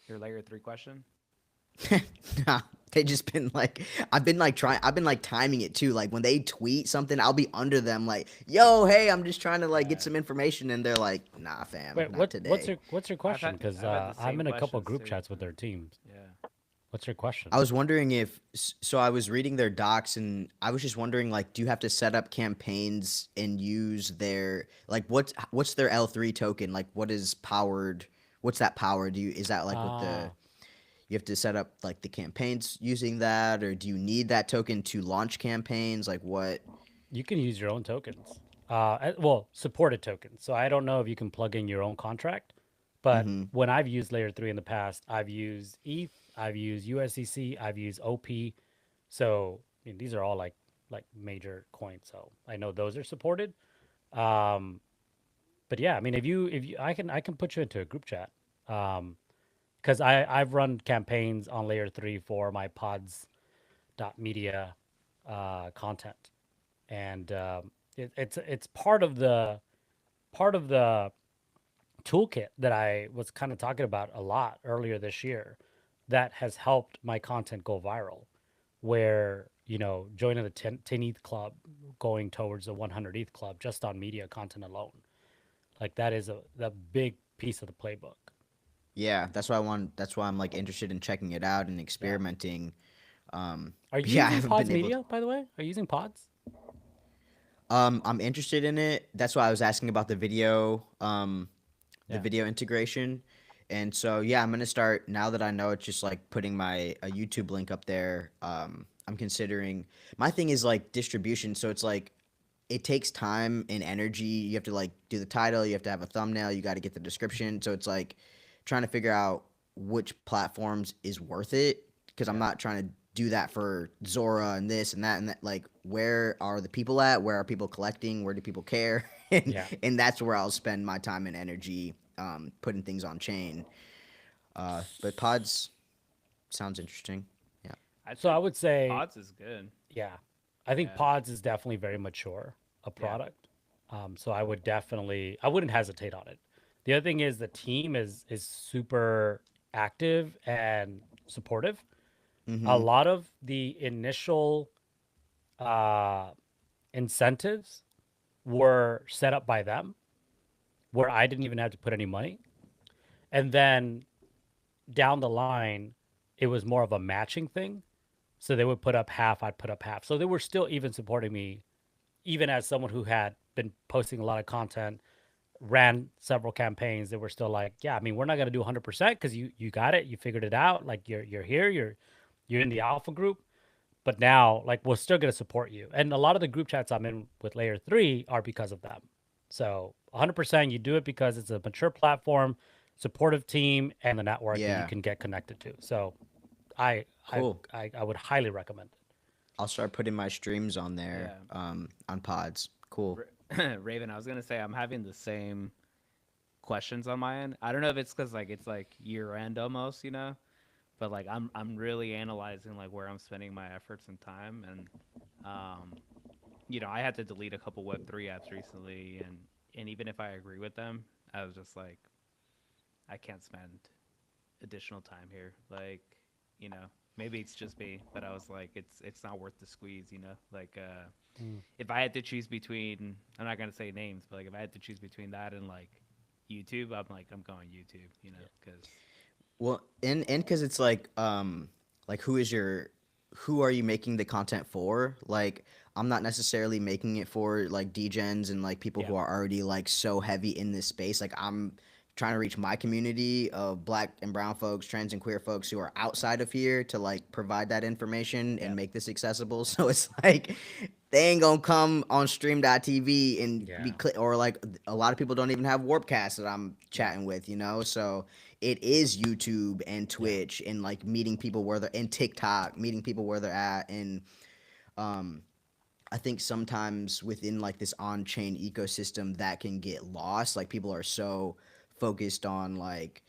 your layer 3 question? Nah, they just been like I've been like timing it too. Like when they tweet something, I'll be under them like, yo, hey, I'm just trying to like get Yeah. some information, and they're like, nah, fam, Wait, not today. what's your I've question? had Because I've had the I'm same in a couple questions group too. chats with their teams. Yeah. What's your question? I was wondering if so I was reading their docs and I was just wondering like do you have to set up campaigns and use their like what's their L3 token? Like what is powered? What's that power? Do you is that like what the Ah, you have to set up like the campaigns using that or do you need that token to launch campaigns? Like what? you can use your own tokens. Well, supported tokens. So I don't know if you can plug in your own contract, but Mhm. when I've used Layer 3 in the past, I've used ETH, I've used USDC, I've used OP. So I mean, these are all like major coins. So I know those are supported. Um, but yeah, I mean, if you I can put you into a group chat. Because I've run campaigns on Layer 3 for my pods.media content, and it's part of the toolkit that I was kind of talking about a lot earlier this year that has helped my content go viral. Where joining the 10 ETH club, going towards the 100 ETH club just on media content alone, like that is a big piece of the playbook. Yeah, that's why I'm like interested in checking it out and Yeah. experimenting. Are But you yeah, I using haven't Pods been able to. Media, by the way? Are you using Pods? I'm interested in it. That's why I was asking about the Yeah. video integration. And so yeah, I'm gonna start now that I know it's just like putting my a YouTube link up there. I'm considering my thing is like distribution. So it's like it takes time and energy. You have to like do the title, you have to have a thumbnail, you got to get the description. So it's like trying to figure out which platforms is worth it because I'm Yeah. not trying to do that for Zora and this and that and that. Like, where are the people at? Where are people collecting? Where do people care? and Yeah. and that's where I'll spend my time and energy putting things on chain. But pods sounds interesting. Yeah. I'd So say I would say, pods is good. yeah, I think Yeah. Pods is definitely very mature a Yeah. product. So I wouldn't hesitate on it. The other thing is the team is super active and supportive. A Mm-hmm. lot of the initial uh, incentives were set up by them, where I didn't even have to put any money. And then down the line, it was more of a matching thing. So they would put up half, I'd put up half. So they were still even supporting me, even as someone who had been posting a lot of content, ran several campaigns. They were still like, yeah, I mean, we're not going to do 100% because you got it, you figured it out. Like you're here, you're in the alpha group. But now, like, we're still going to support you. And a lot of the group chats I'm in with Layer 3 are because of them. So 100% you do it because it's a mature platform, supportive team, and the network that you Yeah. can get connected to. So I I Cool. I would highly recommend it. I'll start putting my streams on there Yeah. on pods. Cool. Raven, I was gonna say I'm having the same questions on my end. I don't know if it's because like it's like year end almost, but like I'm really analyzing like where I'm spending my efforts and time, and um, I had to delete a couple Web3 apps recently, and even if I agree with them, I was just like, I can't spend additional time here. Like, you know, maybe it's just me, but I was like, it's not worth the squeeze. Like Mm. if I had to choose between, I'm not gonna say names, but like if I had to choose between that and like YouTube, I'm going YouTube. Because Well, and because it's like who are you making the content for? Like, I'm not necessarily making it for like degens and like people Yeah. who are already like so heavy in this space. Like, I'm trying to reach my community of black and brown folks, trans and queer folks who are outside of here to like provide that information yeah, and make this accessible. So it's like they ain't gonna come on stream.tv and Yeah. or like a lot of people don't even have Warpcast that I'm chatting with, so it is YouTube and Twitch and like meeting people where they're and TikTok, meeting people where they're at. And um I think sometimes within like this on-chain ecosystem that can get lost. Like people are so focused on like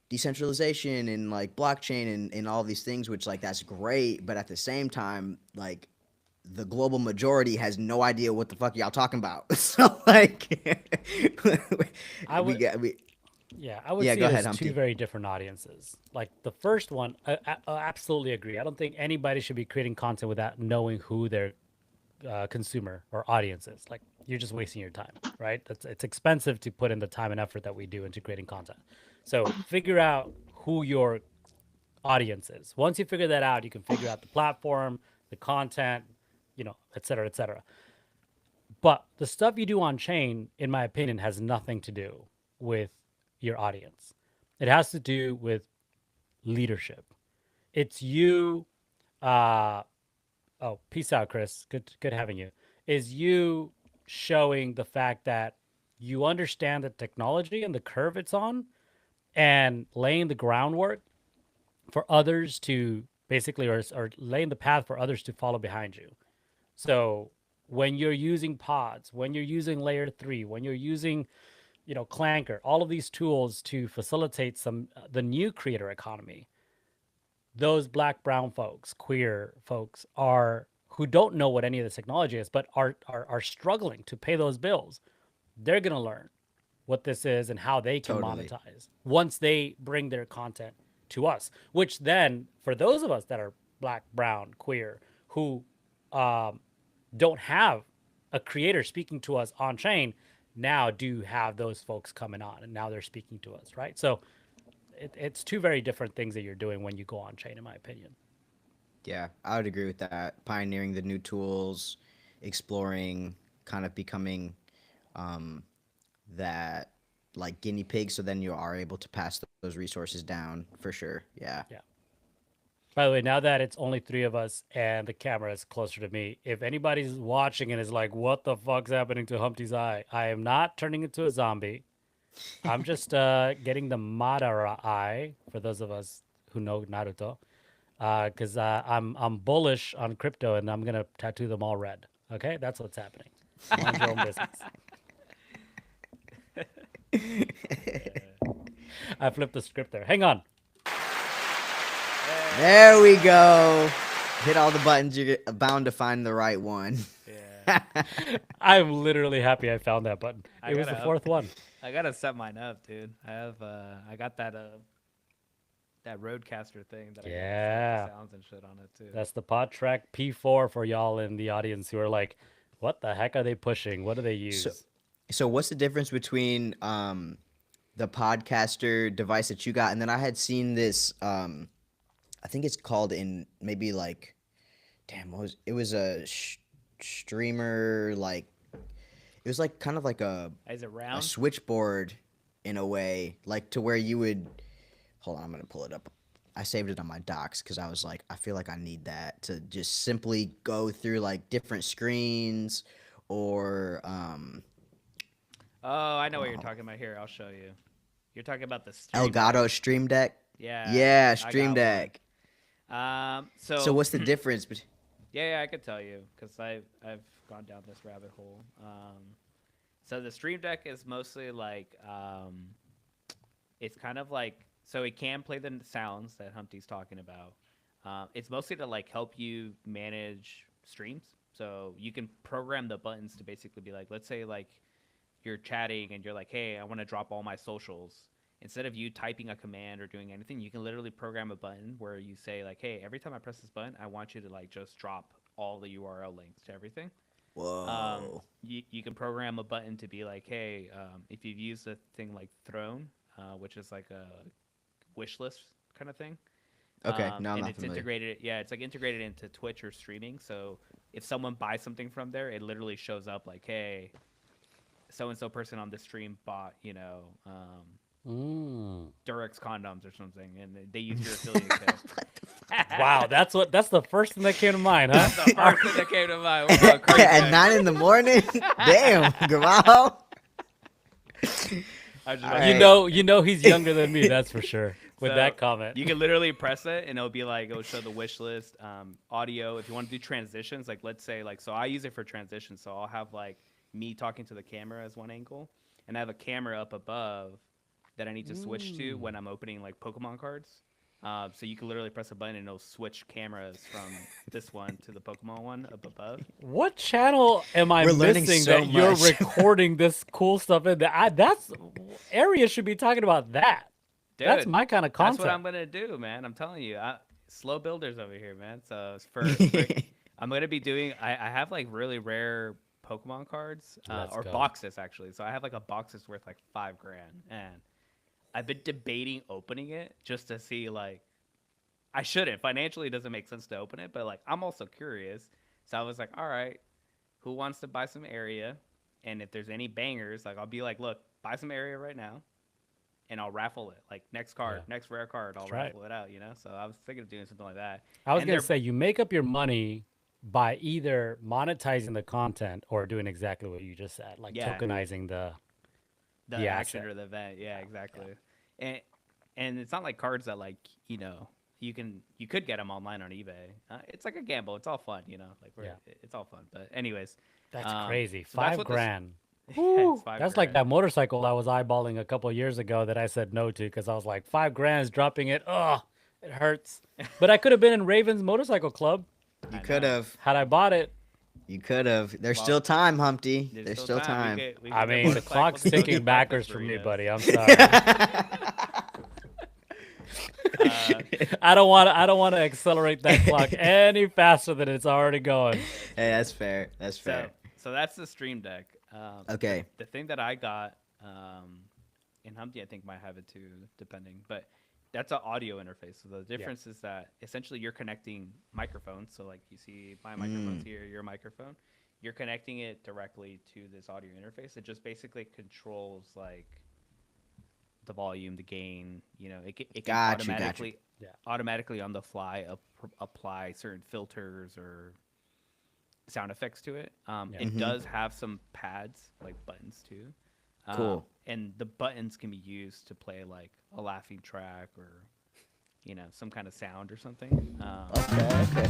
decentralization and like blockchain and all these things, which like that's great, but at the same time, like the global majority has no idea what the fuck y'all talking about. So like I we would got we Yeah, I would yeah, see go it ahead, as two Humpty. very different audiences. Like the first one, I absolutely agree. I don't think anybody should be creating content without knowing who their consumer or audience is. Like you're just wasting your time, right? It's expensive to put in the time and effort that we do into creating content. So figure out who your audience is. Once you figure that out, you can figure out the platform, the content, et cetera, et cetera. But the stuff you do on chain, in my opinion, has nothing to do with your audience. It has to do with leadership. It's you. Uh, oh, peace out, Chris. Good having you. Is you showing the fact that you understand the technology and the curve it's on, and laying the groundwork for others to basically, or laying the path for others to follow behind you. So when you're using pods, when you're using layer 3, when you're using, Clanker, all of these tools to facilitate the new creator economy, those black, brown folks, queer folks are who don't know what any of this technology is, but are struggling to pay those bills. They're gonna learn what this is and how they can Totally. monetize once they bring their content to us. Which then, for those of us that are black, brown, queer, who um, don't have a creator speaking to us on chain, now do have those folks coming on, and now they're speaking to us, right? So it's two very different things that you're doing when you go on chain, in my opinion. Yeah, I would agree with that. Pioneering the new tools, exploring, kind of becoming um, that like guinea pig, so then you are able to pass those resources down for sure. Yeah. Yeah. By the way, now that it's only three of us and the camera is closer to me, if anybody's watching and is like, "What the fuck's happening to Humpty's eye?" I am not turning into a zombie. I'm just getting the Madara eye for those of us who know Naruto. because I'm bullish on crypto and I'm gonna tattoo them all red. Okay, that's what's happening. Mind your own business. I flipped the script there. Hang on. There we go. Hit all the buttons. You're bound to find the right one. Yeah. I'm literally happy I found that button. I It was the gotta fourth one. I gotta set mine up, dude. I got that Roadcaster thing that I Yeah. got the sounds and shit on it too. That's the Pod Track P4 for y'all in the audience who are like, what the heck are they pushing? What do they use? So what's the difference between the podcaster device that you got, and then I had seen this I think it's called in maybe like, damn, what was it was a streamer, like it was like kind of like Is it a round? switchboard in a way, like to where you would hold on, I'm gonna pull it up. I saved it on my docs because I was like, I feel like I need that to just simply go through like different screens or Oh, I know what you're wow. talking about. Here, I'll show you. You're talking about the Stream Elgato Deck. Stream Deck. Yeah. Yeah, I Stream got Deck. one. So what's the difference? Yeah, I could tell you because I've gone down this rabbit hole. So the Stream Deck is mostly like it's kind of like, so it can play the sounds that Humpty's talking about. It's mostly to like help you manage streams. So you can program the buttons to basically be like, let's say like you're chatting and you're like, hey, I want to drop all my socials. Instead of you typing a command or doing anything, you can literally program a button where you say like, hey, every time I press this button, I want you to like just drop all the URL links to everything. Whoa. You can program a button to be like, hey, if you've used a thing like Throne, which is like a wish list kind of thing. Okay, no, I'm and not it's familiar. integrated. Yeah, it's like integrated into Twitch or streaming. So if someone buys something from there, it literally shows up like, hey, so and so person on the stream bought, Durex condoms or something, and they use your affiliate code. Wow, that's the first thing that came to mind, huh? That's the first thing that came to mind. We're going crazy. At 9 in the morning? Damn, Gamal. I just All right. You know he's younger than me, that's for sure. With So, that comment. You can literally press it, and it'll be like, it'll show the wish list, audio. If you want to do transitions, like let's say, like, so I use it for transitions. So I'll have like me talking to the camera as one angle, and I have a camera up above that I need to switch to when I'm opening like Pokemon cards. So you can literally press a button and it'll switch cameras from this one to the Pokemon one up above. What channel am I We're learning missing so that you're much. recording this cool stuff in? That's area should be talking about that. Dude, That's my kind of that's concept. what I'm gonna do, man. I'm telling you, slow builders over here, man. So I'm gonna be doing. I have like really rare Pokemon cards Let's or go. boxes actually. So I have like a box that's worth like $5,000, and I've been debating opening it just to see like. I shouldn't. Financially, it doesn't make sense to open it, but like I'm also curious. So I was like, all right, who wants to buy some area? And if there's any bangers, like I'll be like, look, buy some area right now, and I'll raffle it. Like next card, next rare card, I'll That's right. raffle it out. So I was thinking of doing something like that. I was And gonna they're- say you make up your money by either monetizing the content or doing exactly what you just said, like Yeah. tokenizing the the the action asset. or the event. Yeah, exactly. And it's not like cards that like you could get them online on eBay. It's like a gamble. It's all fun. Like it's all fun. But anyways, That's crazy. so that's $5 what grand. Yeah, it's That's $5,000. like that motorcycle I was eyeballing a couple years ago that I said no to because I was like, $5 is dropping it. Ugh, it hurts. But I could have been in Raven's motorcycle club You I could know. have. had I bought it. You could have. There's Well, still time, Humpty. There's still time. We I could get mean, the motorcycles clock's to go ticking do backwards breakfast for me, burritos. buddy. I'm sorry. I don't want to accelerate that clock any faster than it's already going. Hey, that's fair. That's So, fair. so that's the Stream Deck. Okay. The thing that I got, and Humpty I think might have it too, depending. But that's an audio interface. So the difference is that essentially you're connecting microphones. So like you see my microphone's here, your microphone. You're connecting it directly to this audio interface. It just basically controls like the volume, the gain. It can Got you. automatically on the fly apply certain filters or sound effects to it. It does have some pads like buttons too. Cool. And the buttons can be used to play like a laughing track or some kind of sound or something. Okay.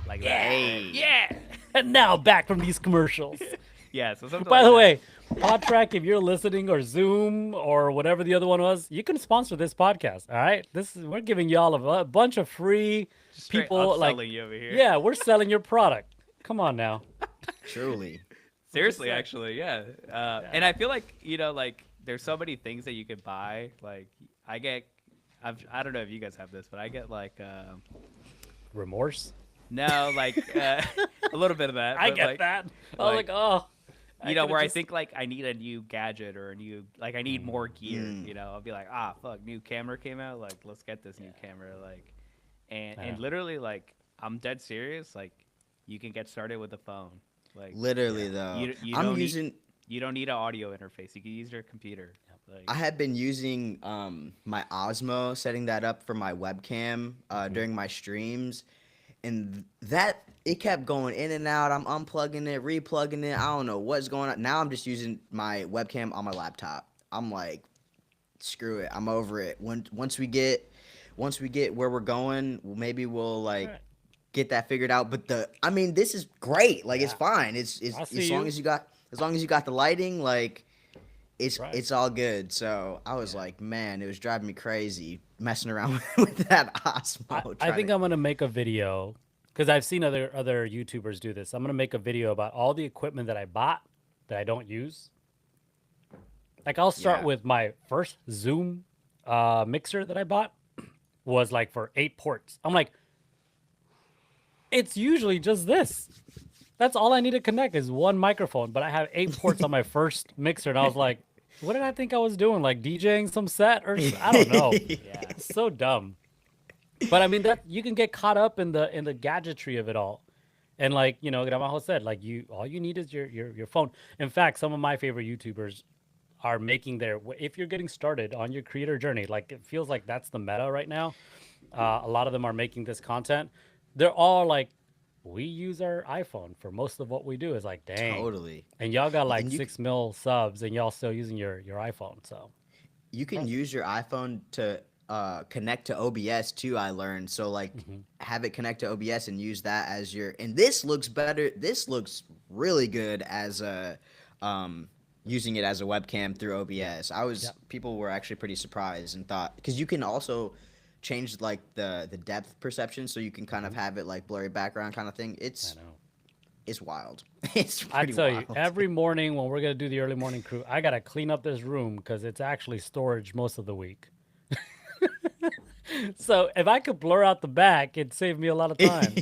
Like Yeah. that. Yeah. And now back from these commercials. Yeah. So something. By like the that. way, Podtrack, if you're listening, or Zoom, or whatever the other one was, you can sponsor this podcast. All right, we're giving y'all a bunch of free Just straight people. Like, upselling you over here. yeah, we're selling your product. Come on now. Truly. Seriously, saying. actually, yeah. And I feel like like there's so many things that you could buy. Like I don't know if you guys have this, but I get like Remorse. no, like a little bit of that. I but, get like, that. I was like, oh. where I just- think like I need a new gadget or I need more gear. Mm. I'll be like, fuck, new camera came out. Like, let's get this new camera. Like, and Yeah. literally like I'm dead serious. Like, you can get started with a phone. Like, Literally though. you I'm don't need- using you don't need an audio interface. You can use your computer. Like, I have been using my Osmo, setting that up for my webcam during my streams, and that it kept going in and out. I'm unplugging it, replugging it. I don't know what's going on. Now I'm just using my webcam on my laptop. I'm like, screw it. I'm over it. Once we get where we're going, maybe we'll like Alright. get that figured out. But this is great. Like it's Yeah. fine. It's I as see long you. as you got the lighting, like. Right. It's all good. So I was like, man, it was driving me crazy messing around with that Osmo. I think I'm gonna make a video because I've seen other YouTubers do this. I'm gonna make a video about all the equipment that I bought that I don't use. Like I'll start Yeah. with my first Zoom mixer that I bought was like for 8 ports. I'm like, it's usually just this. That's all I need to connect is one microphone, but I have 8 ports on my first mixer, and I was like, what did I think I was doing? Like DJing some set or I don't know. yeah. It's so dumb. But I mean that you can get caught up in the gadgetry of it all. And like, Gramajo said, like all you need is your phone. In fact, some of my favorite YouTubers are making if you're getting started on your creator journey, like it feels like that's the meta right now. A lot of them are making this content. They're all like, we use our iPhone for most of what we do. Is like, dang. Totally. And y'all got like And you 6 mil subs and y'all still using your iPhone. So You can use your iPhone to connect to OBS too, I learned. So like have it connect to OBS and use that as your, and this looks better. This looks really good as a using it as a webcam through OBS. People were actually pretty surprised and thought, because you can also change like the depth perception, so you can kind of have it like blurry background kind of thing. I It's know. wild. It's I pretty tell wild. you, every morning when we're gonna do the early morning crew, I gotta clean up this room because it's actually storage most of the week. So if I could blur out the back, it'd save me a lot of time.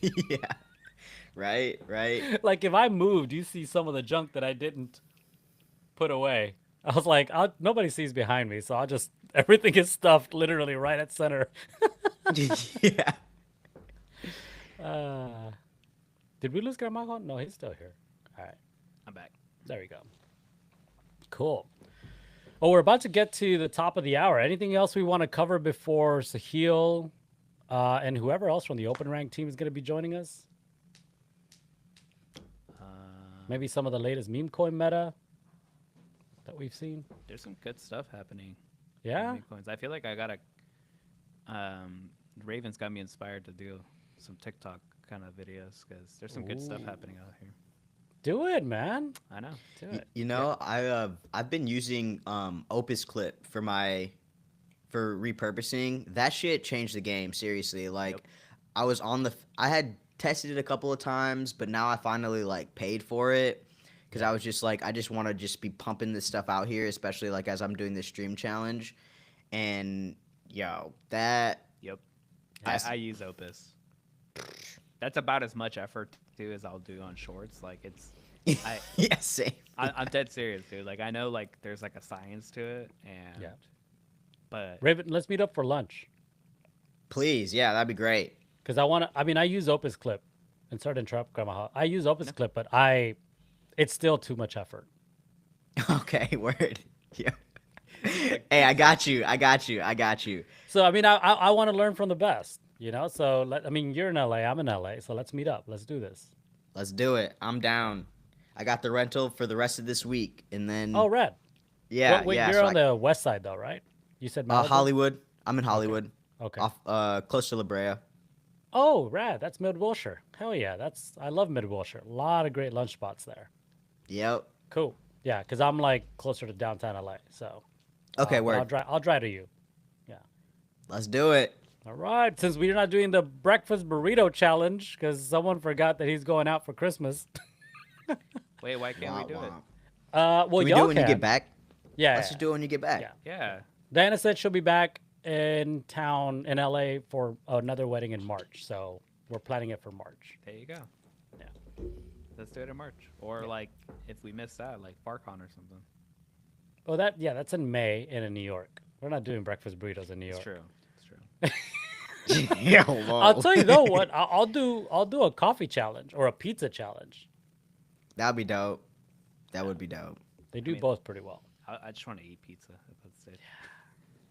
Yeah. Right. Like if I moved, you see some of the junk that I didn't put away. I was like, nobody sees behind me, so everything is stuffed literally right at center. Yeah. Did we lose Gramajo? No, he's still here. All right, I'm back. there we go. Cool. Well, we're about to get to the top of the hour. Anything else we want to cover before Sahil and whoever else from the Open Rank team is going to be joining us? Maybe some of the latest meme coin meta that we've seen. There's some good stuff happening. Yeah. Meme coins. I feel like I gotta. Ravens got me inspired to do some TikTok kind of videos because there's some good stuff Ooh. happening out here. Do it, man. I know. Do Y- it. You know, I've been using Opus Clip for repurposing. That shit changed the game, seriously. Like Yep. I had tested it a couple of times, but now I finally like paid for it because I was just like, I just want to just be pumping this stuff out here, especially like as I'm doing this stream challenge. And that Yep. That's- I use Opus. That's about as much effort to do as I'll do on shorts. Like it's, yeah, same. I'm dead serious, dude. Like I know like there's like a science to it, and Yeah. but Raven, let's meet up for lunch. Please, yeah, that'd be great. Because I use Opus Clip. And sorry to interrupt, Grandma. I use Opus Clip, but it's still too much effort. Okay, word. Yeah. Hey, I got you. So, I mean, I want to learn from the best, So, you're in LA, I'm in LA. So let's meet up. Let's do this. Let's do it. I'm down. I got the rental for the rest of this week, and then Oh, Red. yeah, Wait, yeah. you're so on the west side, though, right? You said Malibu? Hollywood. I'm in Hollywood. Okay. off close to La Brea. Oh, rad. That's Mid Wilshire. Hell yeah. I love Mid Wilshire. A lot of great lunch spots there. Yep. Cool. Yeah, because I'm like closer to downtown LA. So Okay, but word. I'll drive to you. Yeah. Let's do it. All right. Since we're not doing the breakfast burrito challenge because someone forgot that he's going out for Christmas. Wait, why can't we Wah, do it? Well, Can we do y'all it when you can. get back? Yeah. Let's just do it when you get back. Yeah. Yeah. Diana said she'll be back in town in LA for another wedding in March. So we're planning it for March. There you go. Yeah. Let's do it in March. Or like if we miss that, like Farcon or something. Oh, that's in May and in New York. We're not doing breakfast burritos in New York. It's true. It's true. Yeah, I'll tell you though what I'll do a coffee challenge or a pizza challenge. That'd be dope. That would be dope. They do mean- both pretty well. I just want to eat pizza. That's it.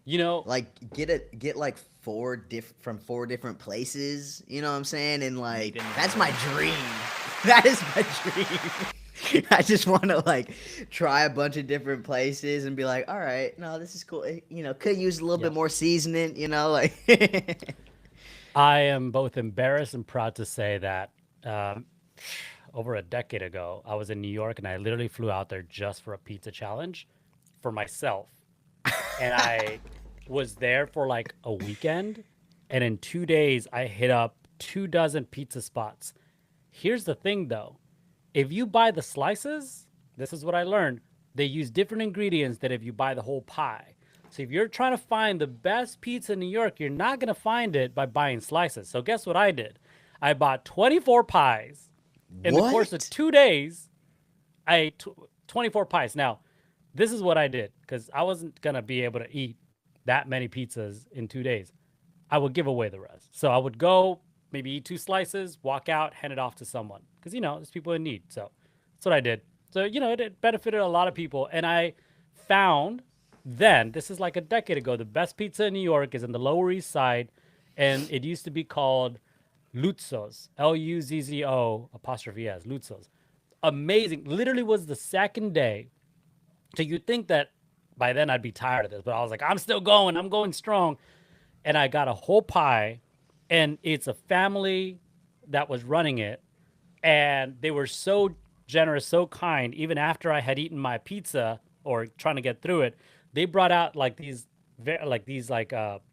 You know, Like get like from 4 different places. You know what I'm saying? And like Meet in the that's my dream. That is my dream. I just want to like try a bunch of different places and be like, all right, no, this is cool. You know, could use a little bit more seasoning. You know, like. I am both embarrassed and proud to say that over a decade ago, I was in New York and I literally flew out there just for a pizza challenge for myself. And I was there for like a weekend. And in 2 days, I hit up 24 pizza spots. Here's the thing though. If you buy the slices, this is what I learned. They use different ingredients than if you buy the whole pie. So if you're trying to find the best pizza in New York, you're not going to find it by buying slices. So guess what I did? I bought 24 pies. In the course of 2 days, I ate 24 pies. Now, this is what I did because I wasn't going to be able to eat that many pizzas in 2 days. I would give away the rest. So I would go, maybe eat 2 slices, walk out, hand it off to someone. Because, there's people in need. So that's what I did. So, it benefited a lot of people. And I found then, this is like a decade ago, the best pizza in New York is in the Lower East Side. And it used to be called Luzzo's, Luzzo apostrophe S, Luzzo's. Amazing. Literally was the second day. So you'd think that by then I'd be tired of this, but I was like, I'm still going. I'm going strong. And I got a whole pie, and it's a family that was running it. And they were so generous, so kind. Even after I had eaten my pizza or trying to get through it, they brought out these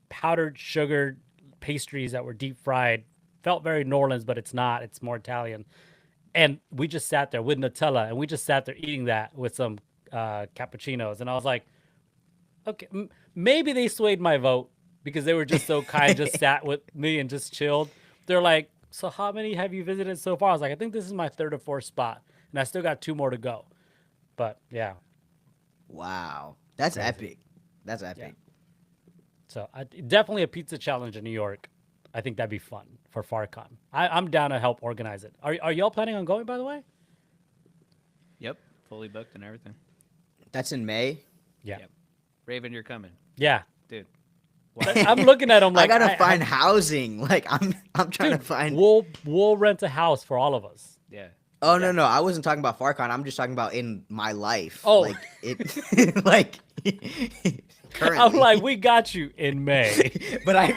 powdered sugar pastries that were deep fried. Felt very New Orleans, but it's not. It's more Italian. And we just sat there with Nutella, and we just sat there eating that with some cappuccinos. And I was like, okay, maybe they swayed my vote because they were just so kind, just sat with me and just chilled. They're like, so how many have you visited so far? I was like, I think this is my 3rd or 4th spot, and I still got 2 more to go. But yeah. Wow, that's Crazy. epic. That's epic. So definitely a pizza challenge in New York. I think that'd be fun for Farcon. I'm down to help organize it. Are y'all planning on going, by the way? Yep. Fully booked and everything. That's in May. Yeah. Yep. Raven, you're coming. Yeah. Dude. I'm looking at them like I gotta find housing. Like I'm trying to find. We'll rent a house for all of us. Yeah. Oh no, I wasn't talking about Farcon. I'm just talking about in my life. Oh. Like it, like currently. I'm like, we got you in May. But I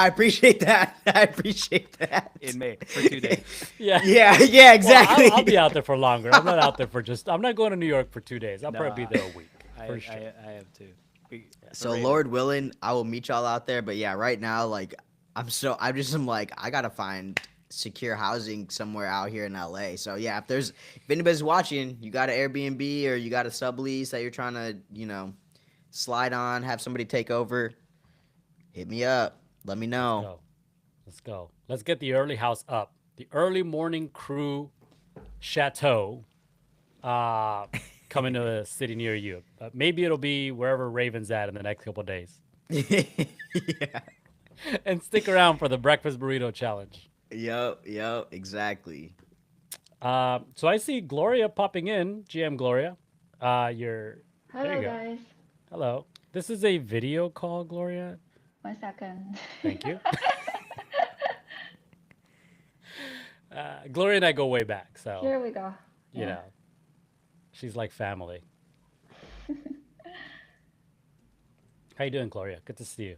appreciate that. I appreciate that. In May for 2 days. Yeah. Yeah, exactly. Well, I'll be out there for longer. I'm not out there for I'm not going to New York for 2 days. I'll probably be there a week. For sure. I have too. So Lord willing, I will meet y'all out there. But yeah, right now, like I'm like, I gotta find secure housing somewhere out here in LA. So yeah, if anybody's watching, you got an Airbnb or you got a sublease that you're trying to, slide on, have somebody take over, hit me up. Let me know. Let's go. Let's get the early house up. The early morning crew chateau coming to a city near you. Maybe it'll be wherever Raven's at in the next couple of days. Yeah. And stick around for the breakfast burrito challenge. Yep, exactly. So I see Gloria popping in, GM Gloria. There Hello, you go. guys. Hello. This is a video call, Gloria. 1 second. Thank you. Gloria and I go way back, so Here we go. you know, she's like family. How you doing, Gloria? Good to see you.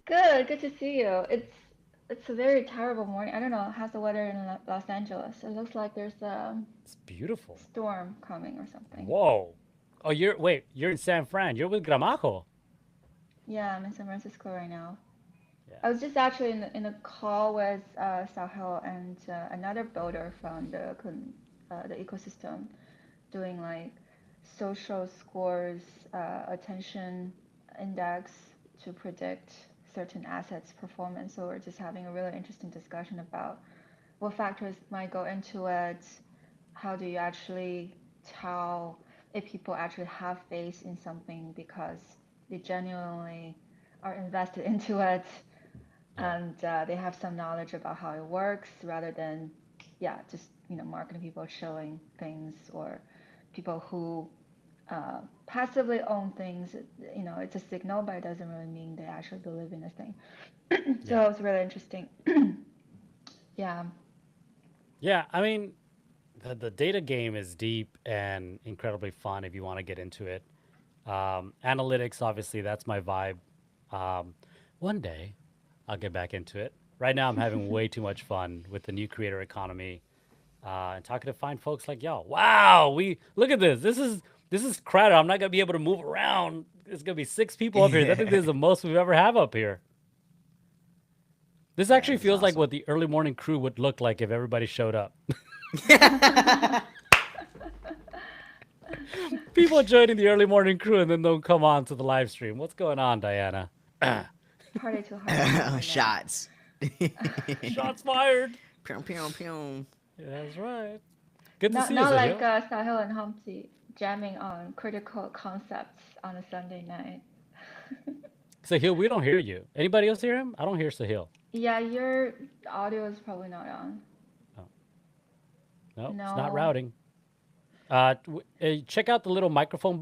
Good to see you. It's a very terrible morning. I don't know, how's the weather in Los Angeles? It looks like there's a It's beautiful. storm coming or something. Whoa. Oh, you're in San Fran. You're with Gramajo. Yeah, I'm in San Francisco right now. Yeah. I was just actually in a call with Sahil and another builder from the ecosystem doing like social scores, attention index to predict certain assets performance. So we're just having a really interesting discussion about what factors might go into it. How do you actually tell if people actually have faith in something because they genuinely are invested into it Yeah. and they have some knowledge about how it works rather than, yeah, just marketing people showing things or people who passively own things. It's a signal, but it doesn't really mean they actually believe in the thing. So Yeah. it's really interesting. Yeah. Yeah. I mean, the data game is deep and incredibly fun if you want to get into it. Analytics, obviously, that's my vibe. Um, one day, I'll get back into it. Right now, I'm having way too much fun with the new creator economy and talking to fine folks like y'all. Wow, we look at this. This is crowded. I'm not gonna be able to move around. There's gonna be 6 people up here. I think this is the most we've ever have up here. This Yeah, actually this is feels like awesome. what the early morning crew would look like if everybody showed up. People joining the early morning crew and then don't come on to the live stream. What's going on, Diana? Party too hard for me tonight. Shots. Shots fired. Pew, pew, pew. Yeah, that's right. Good to Not see you, not like Sahil. Sahil and Humpty jamming on critical concepts on a Sunday night. Sahil, we don't hear you. Anybody else hear him? I don't hear Sahil. Yeah, your audio is probably not on. Oh. No, it's not No. routing. Check out the little microphone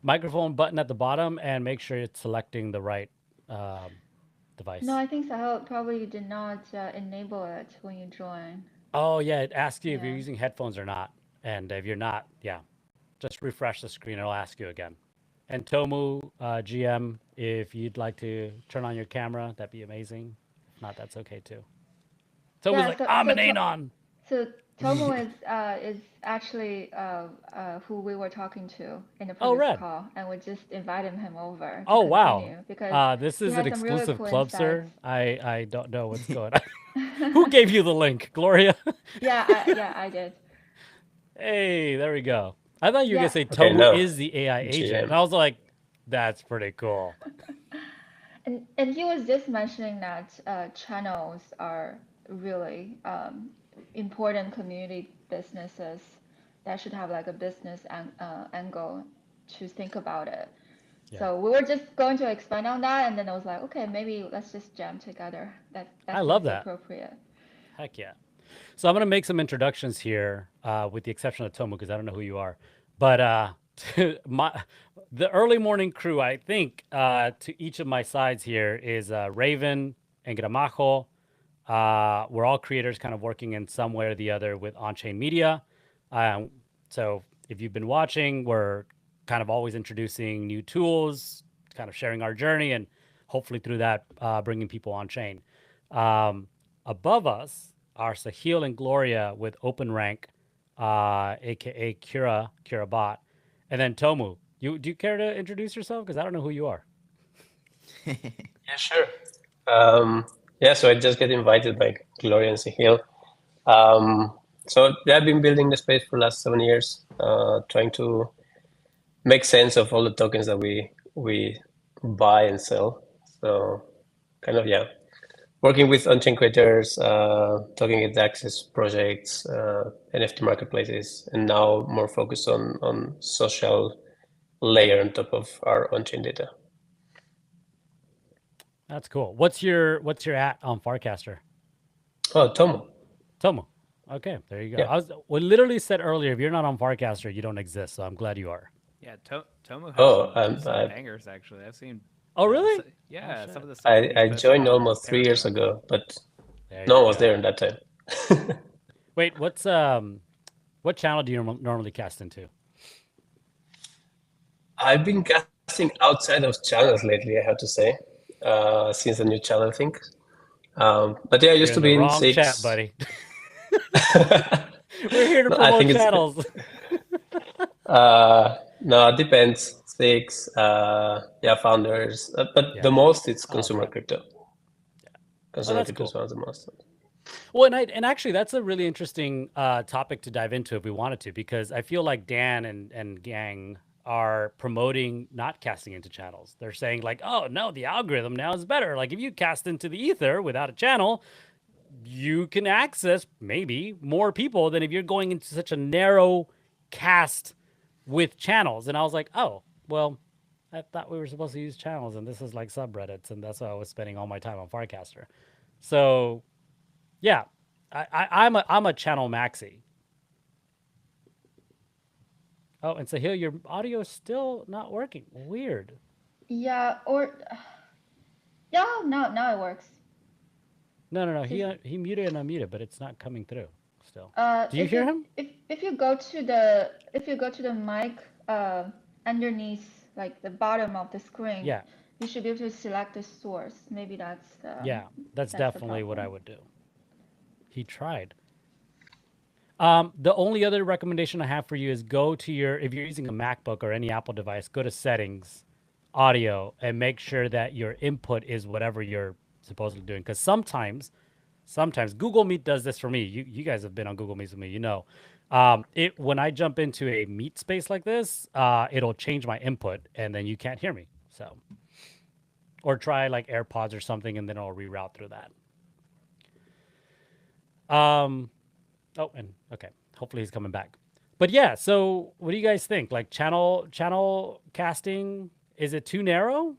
microphone button at the bottom and make sure it's selecting the right device. No, I think Sahil probably did not enable it when you join. Oh yeah, it asks you if you're Yeah. using headphones or not, and if you're not, yeah, just refresh the screen. It'll ask you again. And Tomu GM, if you'd like to turn on your camera, that'd be amazing. If not, that's okay too. Tomu's Yeah, like, so I'm so an to, anon. so Tomo is actually who we were talking to in the Oh, previous red. call, and we just invited him over to Oh wow. continue because This he is an has some really exclusive cool club, insights. sir. I don't know what's going on. Who gave you the link, Gloria? Yeah, I did. Hey, there we go. I thought you were gonna Yeah, say Okay, Tomu no. is the AI agent, and GM. I was like, that's pretty cool. and he was just mentioning that channels are really important community businesses that should have like a business angle to think about it. Yeah. So we were just going to expand on that, and then I was like, okay, maybe let's just jam together. That I love seems that. appropriate. Heck yeah. So I'm gonna make some introductions here, with the exception of Tomu, because I don't know who you are. But the early morning crew, I think, to each of my sides here is Raven and Gramajo. We're all creators kind of working in some way or the other with on-chain media. So if you've been watching, we're kind of always introducing new tools, kind of sharing our journey, and hopefully through that, bringing people on chain. Above us are Sahil and Gloria with Open Rank, aka Kira Bot, and then Tomu. Do you care to introduce yourself? Because I don't know who you are. Yeah, sure. So I just get invited by Gloria and Sahil. So I've been building the space for the last 7 years, trying to make sense of all the tokens that we buy and sell. So kind of, working with on-chain creators, talking with access projects, NFT marketplaces, and now more focused on social layer on top of our on-chain data. That's cool. What's your at on Farcaster? Oh, Tomo. Tomu. Okay, there you go. Yeah. We literally said earlier, if you're not on Farcaster, you don't exist. So I'm glad you are. Yeah, Tomu has Oh, some bangers actually. I've seen. Oh, really? Yeah, shit. some of the stuff that he's I posted joined on almost 3 years Paragraph. ago, but There no you one was go. there in that time. Wait, what channel do you normally cast into? I've been casting outside of channels lately, I have to say. since the new channel thing. But yeah, I You're used in to the be in wrong 6. chat, buddy. We're here to No, I promote think it's channels. no, it depends. 6, yeah, founders, but the Yeah. most it's Oh, consumer okay. crypto. Oh, Consumer that's crypto is cool. one of the most. Well, and actually, that's a really interesting topic to dive into if we wanted to, because I feel like Dan and gang are promoting not casting into channels. They're saying like, oh no, the algorithm now is better. Like if you cast into the ether without a channel, you can access maybe more people than if you're going into such a narrow cast with channels. And I was like, oh, well, I thought we were supposed to use channels, and this is like subreddits, and that's why I was spending all my time on Farcaster. So yeah, I'm a channel maxi. Oh, and Sahil, your audio is still not working. Weird. Yeah, or yeah, now it works. No. If He muted and unmuted, but it's not coming through still. Do you if hear you him? if you go to the mic underneath like the bottom of the screen, Yeah, you should be able to select the source. Maybe yeah. That's that's the definitely what I problem. would do. He tried. The only other recommendation I have for you is go to your, if you're using a MacBook or any Apple device, go to settings, audio, and make sure that your input is whatever you're supposedly doing. Because sometimes Google Meet does this for me. You guys have been on Google Meets with me, you know. It when I jump into a meet space like this, it'll change my input, and then you can't hear me. So, or try like AirPods or something, and then it'll reroute through that. Um, Oh, and okay. Hopefully he's coming back. But yeah, so what do you guys think? Like channel casting, is it too narrow?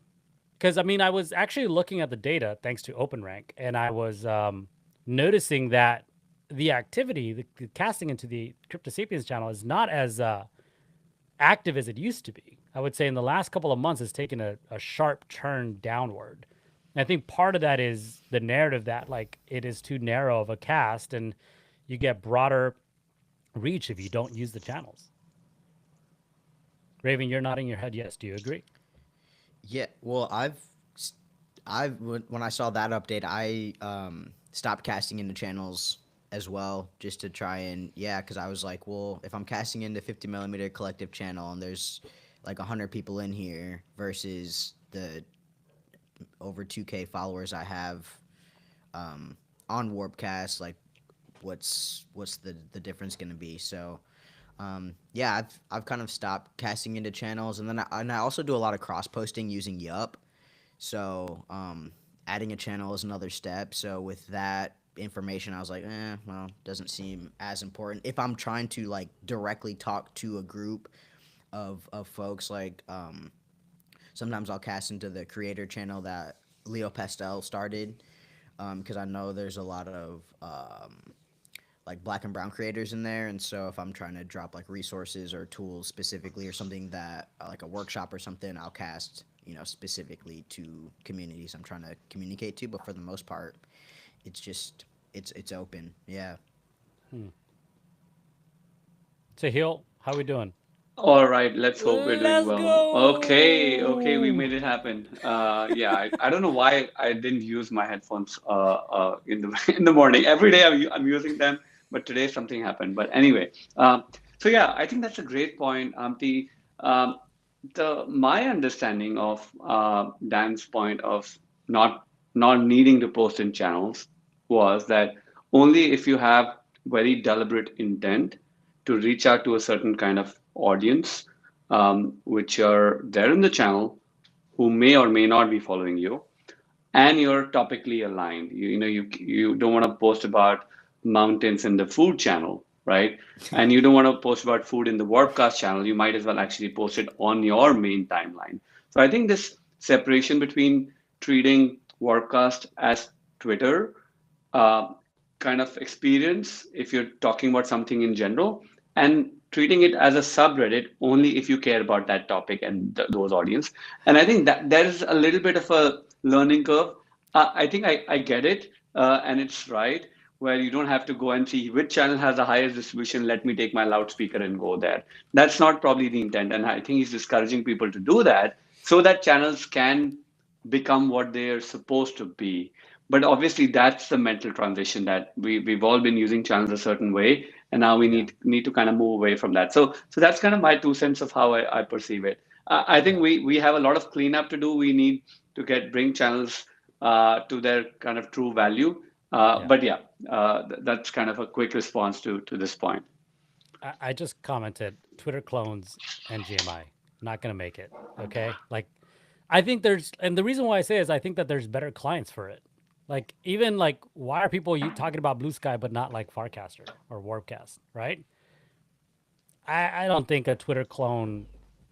Because I mean, I was actually looking at the data thanks to OpenRank, and I was noticing that the activity, the casting into the Crypto Sapiens channel is not as active as it used to be. I would say in the last couple of months, it's taken a sharp turn downward. And I think part of that is the narrative that like it is too narrow of a cast, and you get broader reach if you don't use the channels. Raven, you're nodding your head. Yes. Do you agree? Yeah, well, when I saw that update, I stopped casting into channels as well, just to try and because I was like, well, if I'm casting into 50mm collective channel and there's like 100 people in here versus the over 2K followers I have on Warpcast, like what's the difference gonna be? So I've kind of stopped casting into channels, and then I also do a lot of cross posting using Yup. So adding a channel is another step. So with that information, I was like, well, doesn't seem as important. If I'm trying to like directly talk to a group of folks, like sometimes I'll cast into the creator channel that Leo Pastel started, because I know there's a lot of like black and brown creators in there, and so if I'm trying to drop like resources or tools specifically or something that like a workshop or something, I'll cast specifically to communities I'm trying to communicate to. But for the most part, it's just it's open. Yeah. Sahil, how we doing? All right, let's hope we're doing Let's well. Okay, we go. made it happen. Yeah, I don't know why I didn't use my headphones in the in the morning. Every day I'm using them, but today something happened. But anyway, so yeah, I think that's a great point. Um, the my understanding of Dan's point of not not needing to post in channels was that only if you have very deliberate intent to reach out to a certain kind of audience, which are there in the channel, who may or may not be following you, and you're topically aligned. You don't want to post about mountains in the food channel, right? And you don't want to post about food in the Warpcast channel. You might as well actually post it on your main timeline. So I think this separation between treating Warpcast as Twitter uh, kind of experience if you're talking about something in general, and treating it as a subreddit only if you care about that topic and those audience. And I think that there is a little bit of a learning curve. I think I get it, and it's right, where you don't have to go and see which channel has the highest distribution. Let me take my loudspeaker and go there. That's not probably the intent. And I think he's discouraging people to do that so that channels can become what they're supposed to be. But obviously, that's the mental transition that we've all been using channels a certain way, and now we Yeah. need to kind of move away from that. So that's kind of my 2 cents of how I perceive it. I think Yeah. we have a lot of cleanup to do. We need to bring channels to their kind of true value. Yeah. But yeah, that's kind of a quick response to this point. I just commented Twitter clones and GMI not going to make it. Okay. Like, I think there's, and the reason why I say is I think that there's better clients for it. Like, even like, why are people talking about Blue Sky but not like Farcaster or Warpcast, right? I don't think a Twitter clone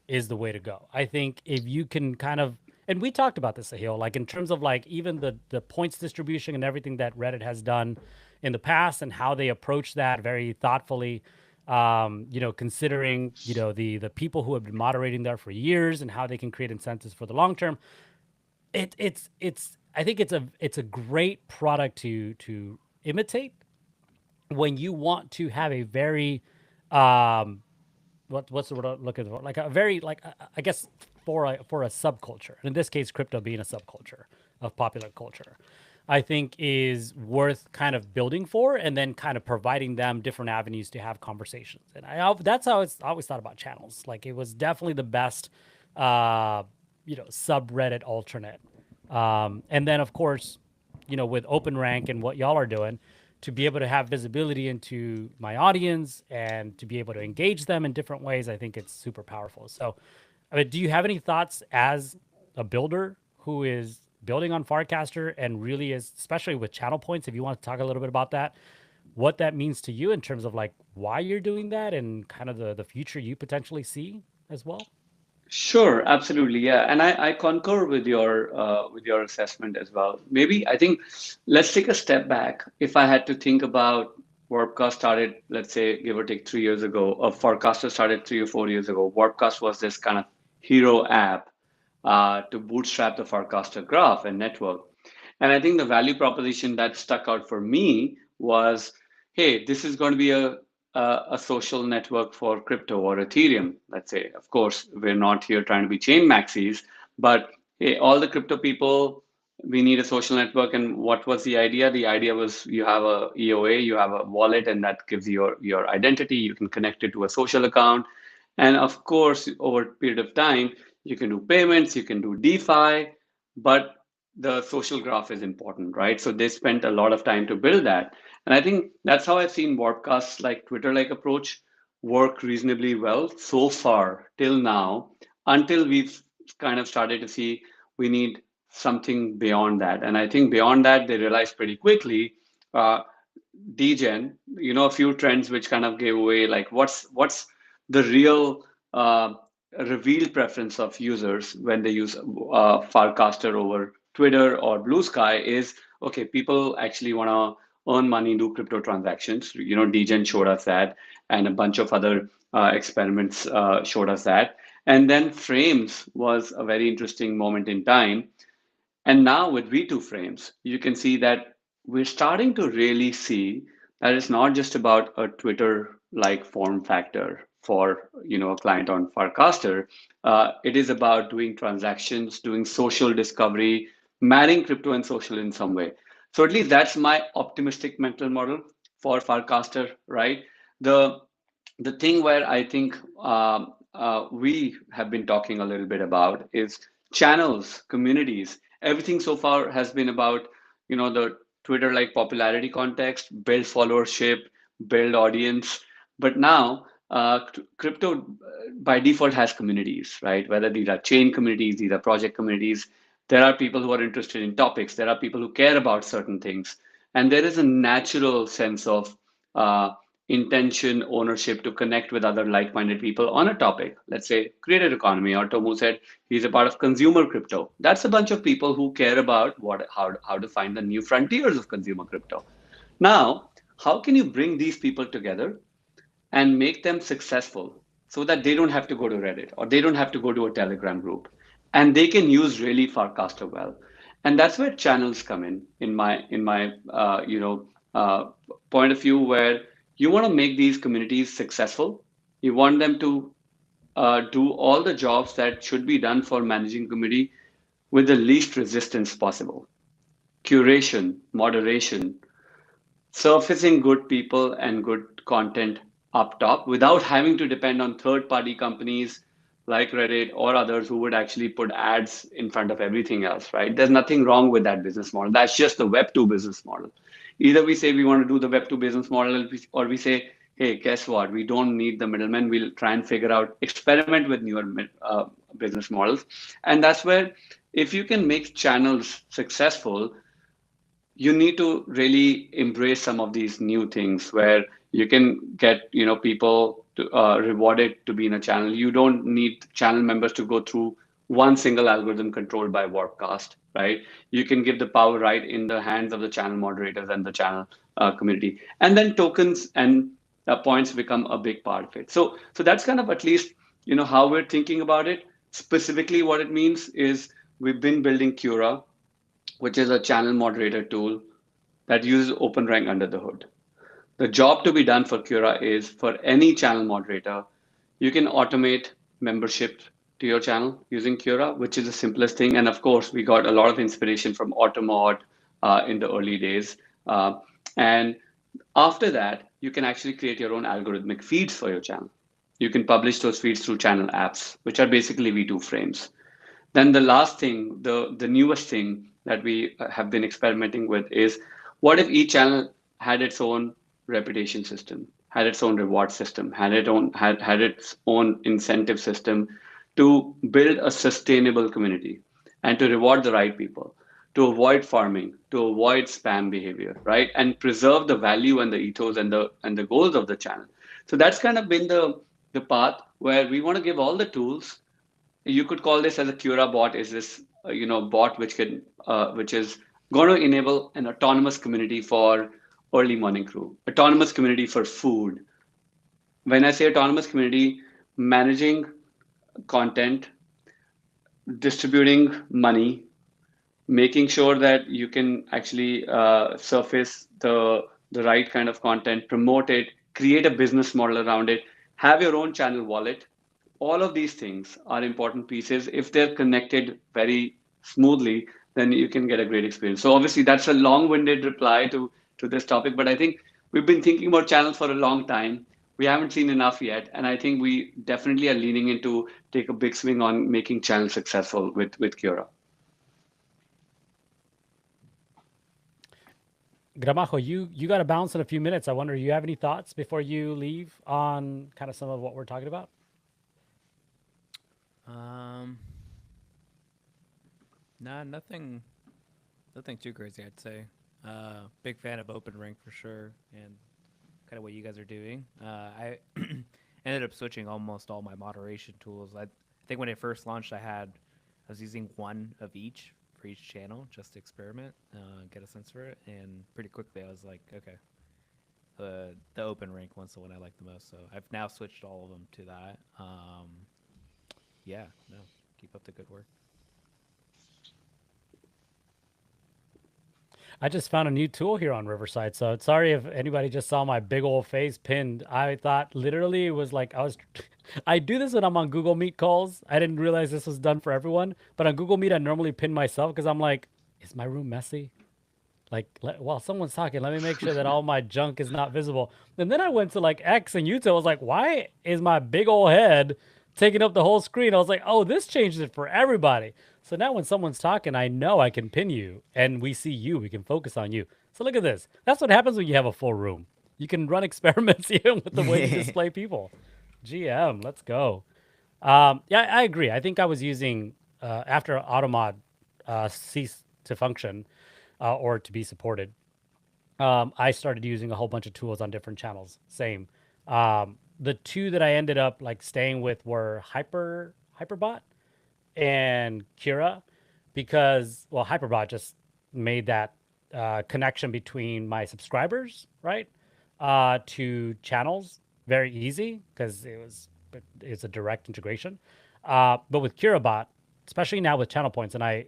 is the way to go. I think if you can kind of, and we talked about this, Sahil, like in terms of like even the points distribution and everything that Reddit has done in the past and how they approach that very thoughtfully, considering, the people who have been moderating there for years and how they can create incentives for the long term. It's I think it's a great product to imitate when you want to have a very um what's the word I'm looking for? Like a very like I guess for a subculture. In this case, crypto being a subculture of popular culture, I think is worth kind of building for, and then kind of providing them different avenues to have conversations. And that's how I always thought about channels. Like it was definitely the best, subreddit alternate. And then of course, with Open Rank and what y'all are doing, to be able to have visibility into my audience and to be able to engage them in different ways, I think it's super powerful. So, I mean, do you have any thoughts as a builder who is building on Farcaster and really is, especially with channel points, if you want to talk a little bit about that, what that means to you in terms of like why you're doing that and kind of the future you potentially see as well? Sure, absolutely, yeah, and I concur with your assessment as well. Maybe I think let's take a step back. If I had to think about Warpcast started, let's say, give or take 3 years ago, or Forecaster started 3 or 4 years ago. Warpcast was this kind of hero app to bootstrap the Farcaster graph and network. And I think the value proposition that stuck out for me was, hey, this is going to be a social network for crypto or Ethereum, let's say. Of course, we're not here trying to be chain maxis, but hey, all the crypto people, we need a social network. And what was the idea? The idea was you have a EOA, you have a wallet, and that gives you your identity. You can connect it to a social account. And of course, over a period of time, you can do payments, you can do DeFi, but the social graph is important, right? So they spent a lot of time to build that. And I think that's how I've seen Warpcasts like Twitter-like approach work reasonably well so far till now, until we've kind of started to see we need something beyond that. And I think beyond that, they realized pretty quickly, uh, degen, a few trends which kind of gave away like what's the real revealed preference of users when they use Farcaster over Twitter or Blue Sky is okay. People actually want to earn money, do crypto transactions. Degen showed us that, and a bunch of other experiments showed us that. And then Frames was a very interesting moment in time, and now with V2 frames, you can see that we're starting to really see that it's not just about a Twitter-like form factor for a client on Farcaster. It is about doing transactions, doing social discovery, marrying crypto and social in some way. So at least that's my optimistic mental model for Farcaster, right? The the thing where I think we have been talking a little bit about is channels, communities. Everything so far has been about, the Twitter like popularity context, build followership, build audience. But now, crypto by default has communities, right? Whether these are chain communities, these are project communities. There are people who are interested in topics. There are people who care about certain things. And there is a natural sense of intention, ownership to connect with other like-minded people on a topic. Let's say creator economy, or Tomu said he's a part of consumer crypto. That's a bunch of people who care about how to find the new frontiers of consumer crypto. Now, how can you bring these people together and make them successful so that they don't have to go to Reddit or they don't have to go to a Telegram group, and they can use really Farcaster well? And that's where channels come in my point of view, where you want to make these communities successful. You want them to do all the jobs that should be done for managing community with the least resistance possible. Curation, moderation, surfacing good people and good content up top without having to depend on third party companies like Reddit or others who would actually put ads in front of everything else, right? There's nothing wrong with that business model. That's just the Web 2 business model. Either we say we want to do the Web 2 business model, or we say, hey, guess what? We don't need the middlemen. We'll try and figure out, experiment with newer business models. And that's where, if you can make channels successful, you need to really embrace some of these new things where you can get people to, rewarded to be in a channel. You don't need channel members to go through one single algorithm controlled by Warpcast, right? You can give the power right in the hands of the channel moderators and the channel community, and then tokens and points become a big part of it. So that's kind of, at least how we're thinking about it. Specifically, what it means is we've been building Cura, which is a channel moderator tool that uses OpenRank under the hood. The job to be done for Cura is, for any channel moderator, you can automate membership to your channel using Cura, which is the simplest thing. And of course, we got a lot of inspiration from Automod in the early days. And after that, you can actually create your own algorithmic feeds for your channel. You can publish those feeds through channel apps, which are basically V2 frames. Then the last thing, the newest thing that we have been experimenting with is, what if each channel had its own reputation system, had its own reward system, had its own incentive system to build a sustainable community and to reward the right people, to avoid farming, to avoid spam behavior, right? And preserve the value and the ethos and the goals of the channel. So that's kind of been the path where we want to give all the tools. You could call this as a Cura bot. Is this bot which is going to enable an autonomous community for early morning crew, autonomous community for food. When I say autonomous community, managing content, distributing money, making sure that you can actually surface the right kind of content, promote it, create a business model around it, have your own channel wallet. All of these things are important pieces. If they're connected very smoothly, then you can get a great experience. So obviously that's a long-winded reply to this topic, but I think we've been thinking about channels for a long time. We haven't seen enough yet, and I think we definitely are leaning into take a big swing on making channels successful with Cura. Gramajo, you got to bounce in a few minutes. I wonder, you have any thoughts before you leave on kind of some of what we're talking about? Nah, nothing too crazy, I'd say. Big fan of OpenRank for sure, and kind of what you guys are doing. I ended up switching almost all my moderation tools. I think when it first launched, I was using one of each for each channel just to experiment, get a sense for it, and pretty quickly I was like, okay, the OpenRank one's the one I like the most. So I've now switched all of them to that. Yeah, no, keep up the good work. I just found a new tool here on Riverside, so sorry if anybody just saw my big old face pinned. I thought literally it was like I do this when I'm on Google Meet calls. I didn't realize this was done for everyone, but on Google Meet I normally pin myself because I'm like, is my room messy? Like, while someone's talking, let me make sure that all my junk is not visible. And then I went to like X and YouTube. I was like, why is my big old head taking up the whole screen? I was like, oh, this changes it for everybody. So now when someone's talking, I know I can pin you and we see you. We can focus on you. So look at this. That's what happens when you have a full room. You can run experiments even with the way you display people. GM, let's go. Yeah, I agree. I think I was using, after Automod ceased to function, or to be supported, I started using a whole bunch of tools on different channels. Same. The two that I ended up like staying with were Hyperbot and Cura, because Hyperbot just made that connection between my subscribers, right, to channels very easy because it's a direct integration. But with CuraBot, especially now with channel points, and I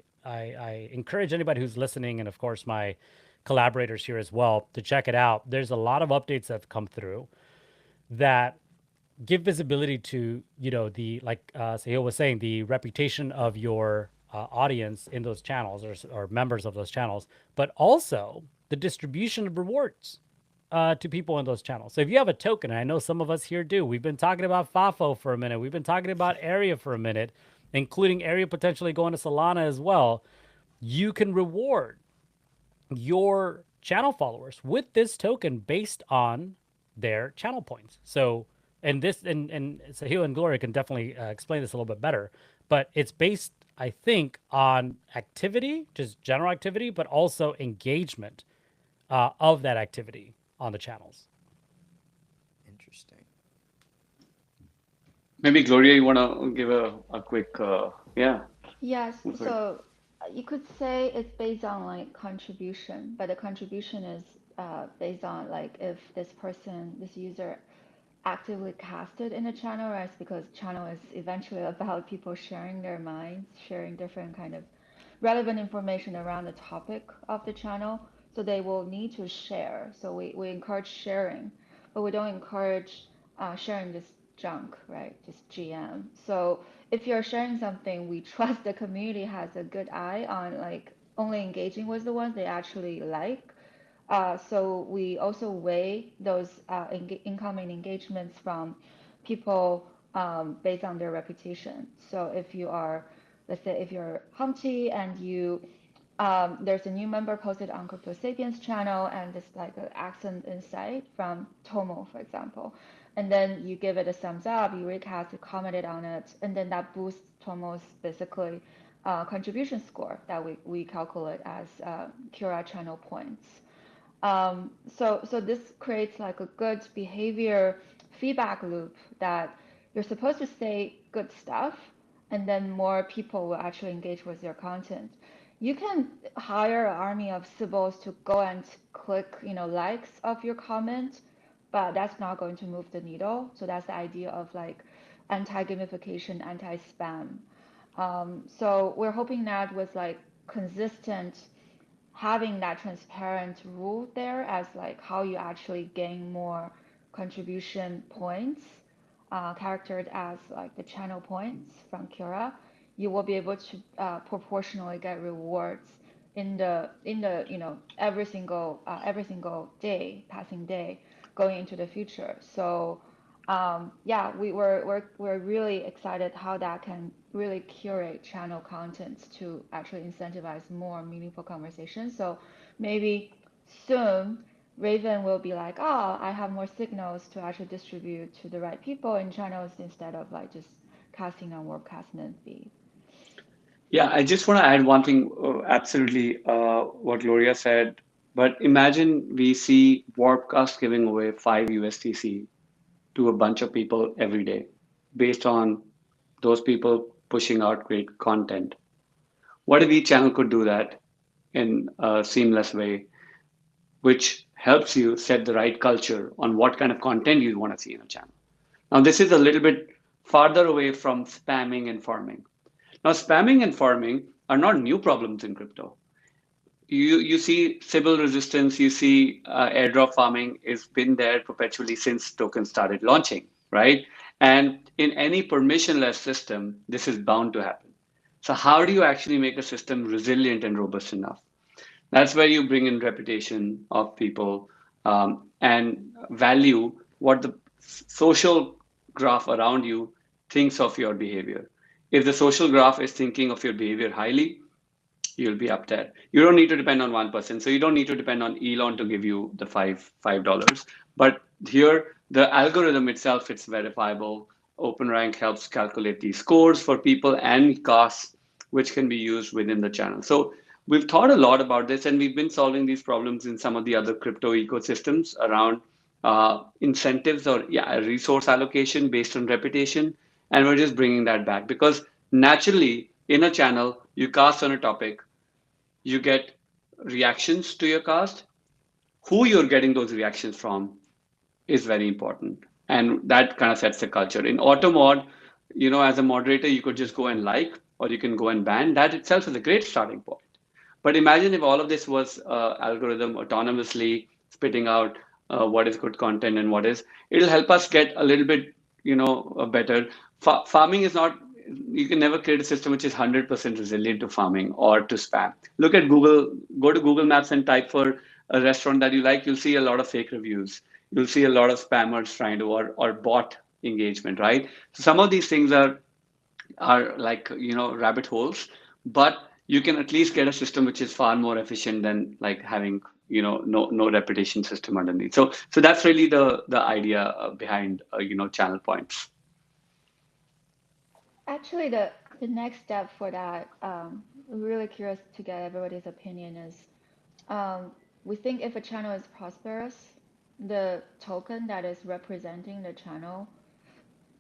encourage anybody who's listening, and of course my collaborators here as well, to check it out. There's a lot of updates that have come through that give visibility to, the, like Sahil was saying, the reputation of your audience in those channels or members of those channels, but also the distribution of rewards to people in those channels. So if you have a token, and I know some of us here do, we've been talking about FAFO for a minute, we've been talking about Area for a minute, including Area potentially going to Solana as well. You can reward your channel followers with this token based on their channel points. So, and this, and Sahil and Gloria can definitely explain this a little bit better, but it's based, I think, on activity, just general activity, but also engagement of that activity on the channels. Interesting. Maybe Gloria, you want to give a quick, yeah. Yes, Sorry. so you could say it's based on like contribution, but the contribution is based on like if this person, this user actively casted in a channel, right? Because channel is eventually about people sharing their minds, sharing different kind of relevant information around the topic of the channel. So they will need to share. So we encourage sharing, but we don't encourage sharing just junk, right? Just GM. So if you're sharing something, we trust the community has a good eye on like only engaging with the ones they actually like. So we also weigh those incoming engagements from people based on their reputation. So if you are, let's say, if you're Humpty and you there's a new member posted on Crypto Sapiens channel, and it's like an accent insight from Tomo, for example. And then you give it a thumbs up, you recast, you commented on it, and then that boosts Tomo's basically contribution score that we calculate as Cura channel points. So this creates like a good behavior feedback loop that you're supposed to say good stuff, and then more people will actually engage with your content. You can hire an army of Sibyls to go and click, likes of your comment, but that's not going to move the needle. So that's the idea of like anti-gamification, anti-spam. So we're hoping that with like consistent having that transparent rule there as like how you actually gain more contribution points, charactered as like the channel points from Cura, you will be able to proportionally get rewards in the every single day, passing day, going into the future. So yeah, we're really excited how that can really curate channel contents to actually incentivize more meaningful conversations. So maybe soon Raven will be like, oh, I have more signals to actually distribute to the right people in channels instead of like just casting on webcasting and feed. Yeah, I just want to add one thing, absolutely, what Gloria said. But imagine we see Warpcast giving away 5 USDC to a bunch of people every day based on those people pushing out great content. What if each channel could do that in a seamless way, which helps you set the right culture on what kind of content you want to see in a channel? Now, this is a little bit farther away from spamming and farming. Now, spamming and farming are not new problems in crypto. You see Sybil resistance, you see airdrop farming has been there perpetually since tokens started launching, right? And in any permissionless system, this is bound to happen. So how do you actually make a system resilient and robust enough? That's where you bring in reputation of people and value what the social graph around you thinks of your behavior. If the social graph is thinking of your behavior highly, you'll be up there. You don't need to depend on one person. So you don't need to depend on Elon to give you the $5. But here, the algorithm itself, it's verifiable. OpenRank helps calculate these scores for people and costs, which can be used within the channel. So we've thought a lot about this, and we've been solving these problems in some of the other crypto ecosystems around incentives or resource allocation based on reputation. And we're just bringing that back because naturally in a channel, you cast on a topic, you get reactions to your cast. Who you're getting those reactions from is very important. And that kind of sets the culture. In auto mod, as a moderator, you could just go and like, or you can go and ban. That itself is a great starting point. But imagine if all of this was algorithm autonomously spitting out what is good content and what is, it'll help us get a little bit, better. Farming is not you can never create a system which is 100% resilient to farming or to spam. Look at Google, go to Google Maps and type for a restaurant that you like, you'll see a lot of fake reviews. You'll see a lot of spammers trying to, or bot engagement, right? So some of these things are like, rabbit holes, but you can at least get a system which is far more efficient than like having, no reputation system underneath. So that's really the idea behind, channel points. Actually, the next step for that, I'm really curious to get everybody's opinion is, we think if a channel is prosperous, the token that is representing the channel,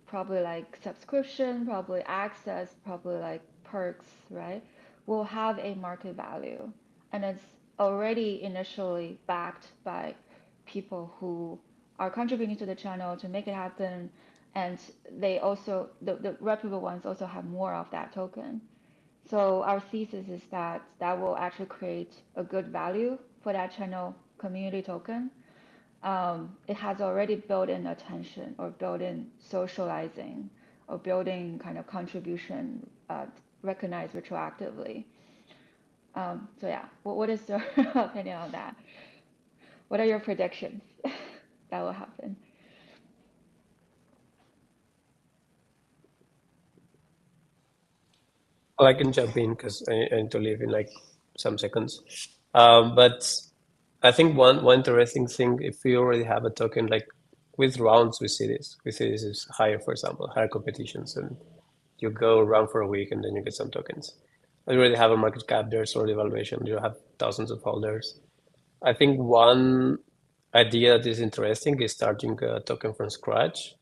probably like subscription, probably access, probably like perks, right, will have a market value. And it's already initially backed by people who are contributing to the channel to make it happen. And they also, the reputable ones also have more of that token. So our thesis is that that will actually create a good value for that channel community token. It has already built in attention or built in socializing or building kind of contribution recognized retroactively. So yeah, what is your opinion on that? What are your predictions that will happen? Well, I can jump in because I need to leave in like some seconds. But I think one interesting thing, if you already have a token, like with rounds, we see this. We see this is higher, for example, higher competitions, and you go around for a week and then you get some tokens. You already have a market cap, there's already valuation, you have thousands of holders. I think one idea that is interesting is starting a token from scratch,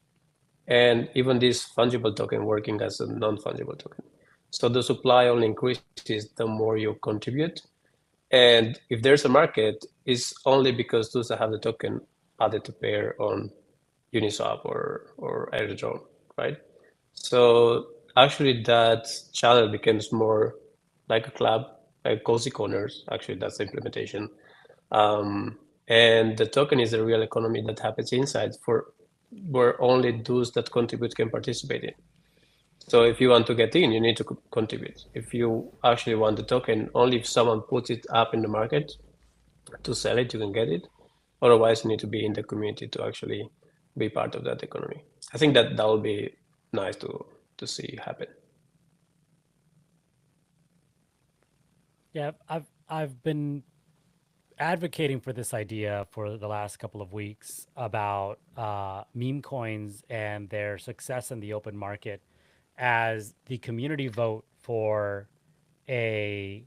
and even this fungible token working as a non-fungible token. So the supply only increases the more you contribute. And if there's a market, it's only because those that have the token added to pair on Uniswap or Airdrop, right? So actually that channel becomes more like a club, like cozy corners. Actually, that's the implementation. And the token is the real economy that happens inside for where only those that contribute can participate in. So if you want to get in, you need to contribute. If you actually want the token, only if someone puts it up in the market to sell it, you can get it. Otherwise, you need to be in the community to actually be part of that economy. I think that would be nice to see happen. Yeah, I've been advocating for this idea for the last couple of weeks about meme coins and their success in the open market as the community vote for a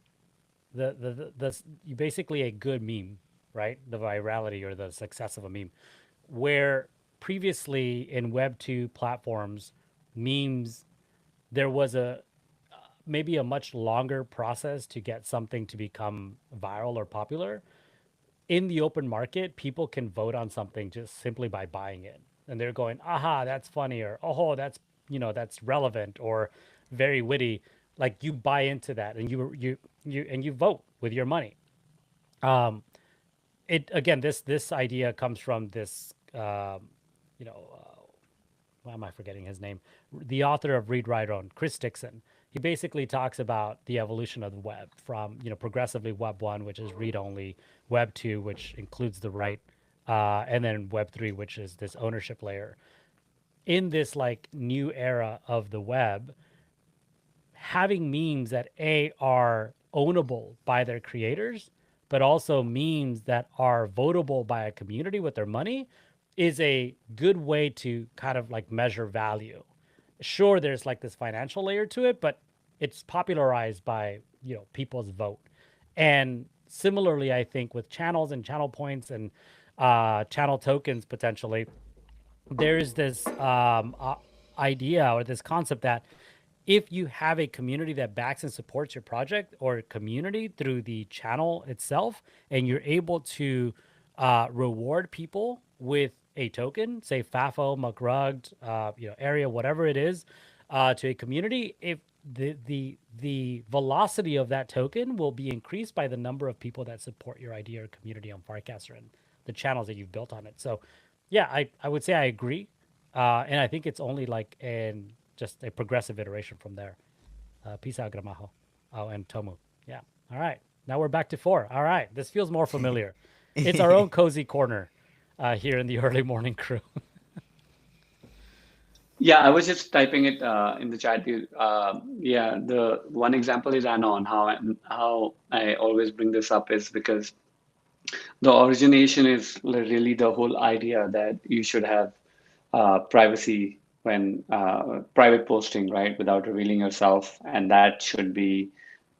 basically a good meme, right? The virality or the success of a meme, where previously in Web2 platforms, memes, there was a maybe a much longer process to get something to become viral or popular. In the open market, people can vote on something just simply by buying it. And they're going, aha, that's funny, or oh, that's that's relevant or very witty. Like you buy into that and you vote with your money. Um, it again, this idea comes from this you know, why am I forgetting his name? The author of Read Write Own, Chris Dixon. He basically talks about the evolution of the web from progressively Web 1, which is read only, Web 2, which includes the write, and then Web 3, which is this ownership layer. In this like new era of the web, having memes that are ownable by their creators, but also memes that are votable by a community with their money is a good way to kind of like measure value. Sure, there's like this financial layer to it, but it's popularized by people's vote. And similarly, I think with channels and channel points and channel tokens potentially, there's this idea or this concept that if you have a community that backs and supports your project or community through the channel itself, and you're able to reward people with a token, say FAFO, McRugged, area, whatever it is, to a community, if the velocity of that token will be increased by the number of people that support your idea or community on Farcaster and the channels that you've built on it. So, yeah, I would say I agree, and I think it's only like in just a progressive iteration from there. Peace out, Gramajo. Oh, and Tomu. Yeah. All right. Now we're back to 4. All right. This feels more familiar. It's our own cozy corner here in the early morning crew. Yeah, I was just typing it in the chat. Yeah, the one example is Anon. How I always bring this up is because the origination is really the whole idea that you should have privacy when private posting, right, without revealing yourself, and that should be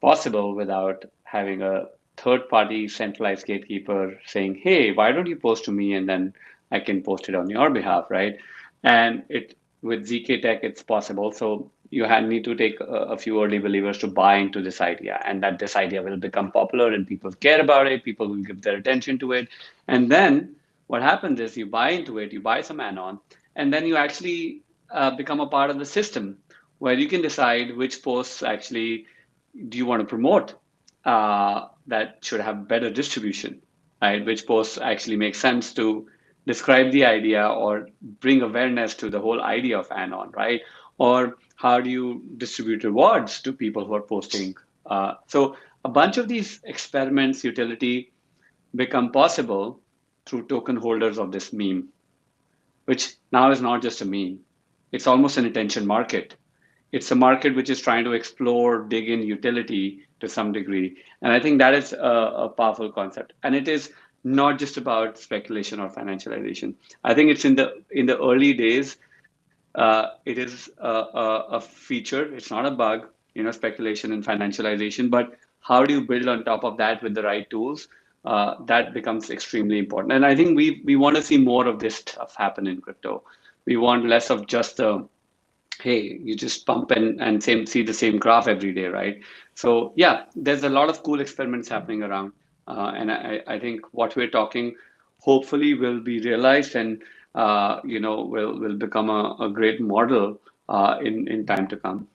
possible without having a third-party centralized gatekeeper saying, "Hey, why don't you post to me, and then I can post it on your behalf," right? And it with ZK Tech, it's possible. So you need to take a few early believers to buy into this idea, and that this idea will become popular, and people care about it. People will give their attention to it, and then what happens is you buy into it, you buy some anon, and then you actually become a part of the system where you can decide which posts actually do you want to promote that should have better distribution, right? Which posts actually make sense to describe the idea or bring awareness to the whole idea of anon, right? Or how do you distribute rewards to people who are posting? So a bunch of these experiments utility become possible through token holders of this meme, which now is not just a meme. It's almost an attention market. It's a market which is trying to explore, dig in utility to some degree. And I think that is a powerful concept. And it is not just about speculation or financialization. I think it's in the early days. It is a feature. It's not a bug, speculation and financialization. But how do you build on top of that with the right tools? That becomes extremely important. And I think we want to see more of this stuff happen in crypto. We want less of just the hey, you just pump and see the same graph every day, right? So yeah, there's a lot of cool experiments happening around, and I think what we're talking hopefully will be realized and will become a great model in time to come.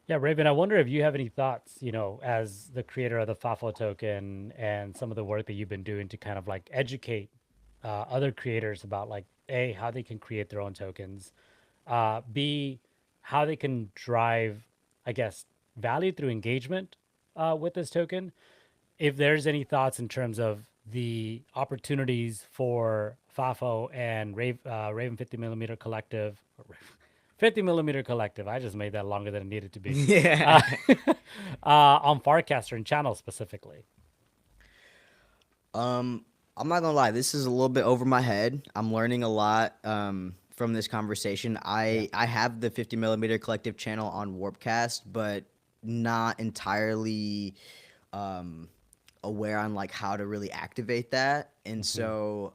Yeah, Raven, I wonder if you have any thoughts, as the creator of the FAFO token and some of the work that you've been doing to kind of like educate other creators about like A, how they can create their own tokens, B, how they can drive, I guess, value through engagement with this token. If there's any thoughts in terms of the opportunities for FAFO and Raven 50 millimeter collective, 50 millimeter collective. I just made that longer than it needed to be. Yeah. On Farcaster and channel specifically. I'm not gonna lie, this is a little bit over my head. I'm learning a lot from this conversation. I have the 50 millimeter collective channel on Warpcast, but not entirely aware on like how to really activate that. And so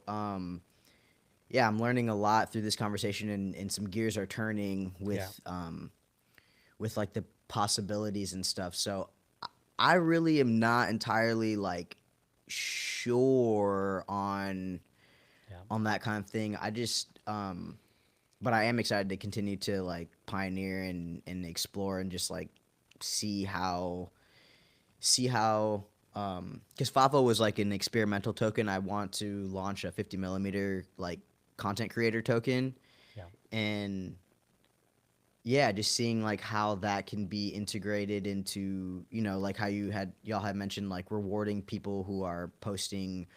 yeah, I'm learning a lot through this conversation, and some gears are turning with like the possibilities and stuff. So I really am not entirely like sure on that kind of thing. I just but I am excited to continue to like pioneer and explore and just like see how because FAFO was like an experimental token. I want to launch a 50 millimeter like content creator token, and yeah, just seeing like how that can be integrated into, like how y'all had mentioned like rewarding people who are posting.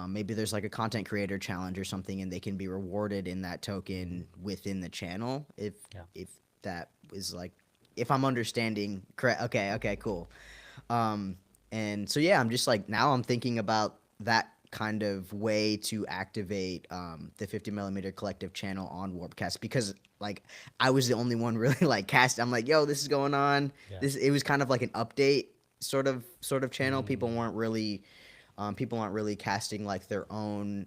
Maybe there's like a content creator challenge or something, and they can be rewarded in that token within the channel. If that is like, if I'm understanding correct. Okay, cool. And so yeah, I'm just like now I'm thinking about that kind of way to activate the 50 millimeter collective channel on Warpcast, because like I was the only one really like cast. I'm like, yo, this is going on. It was kind of like an update sort of channel. People aren't really casting like their own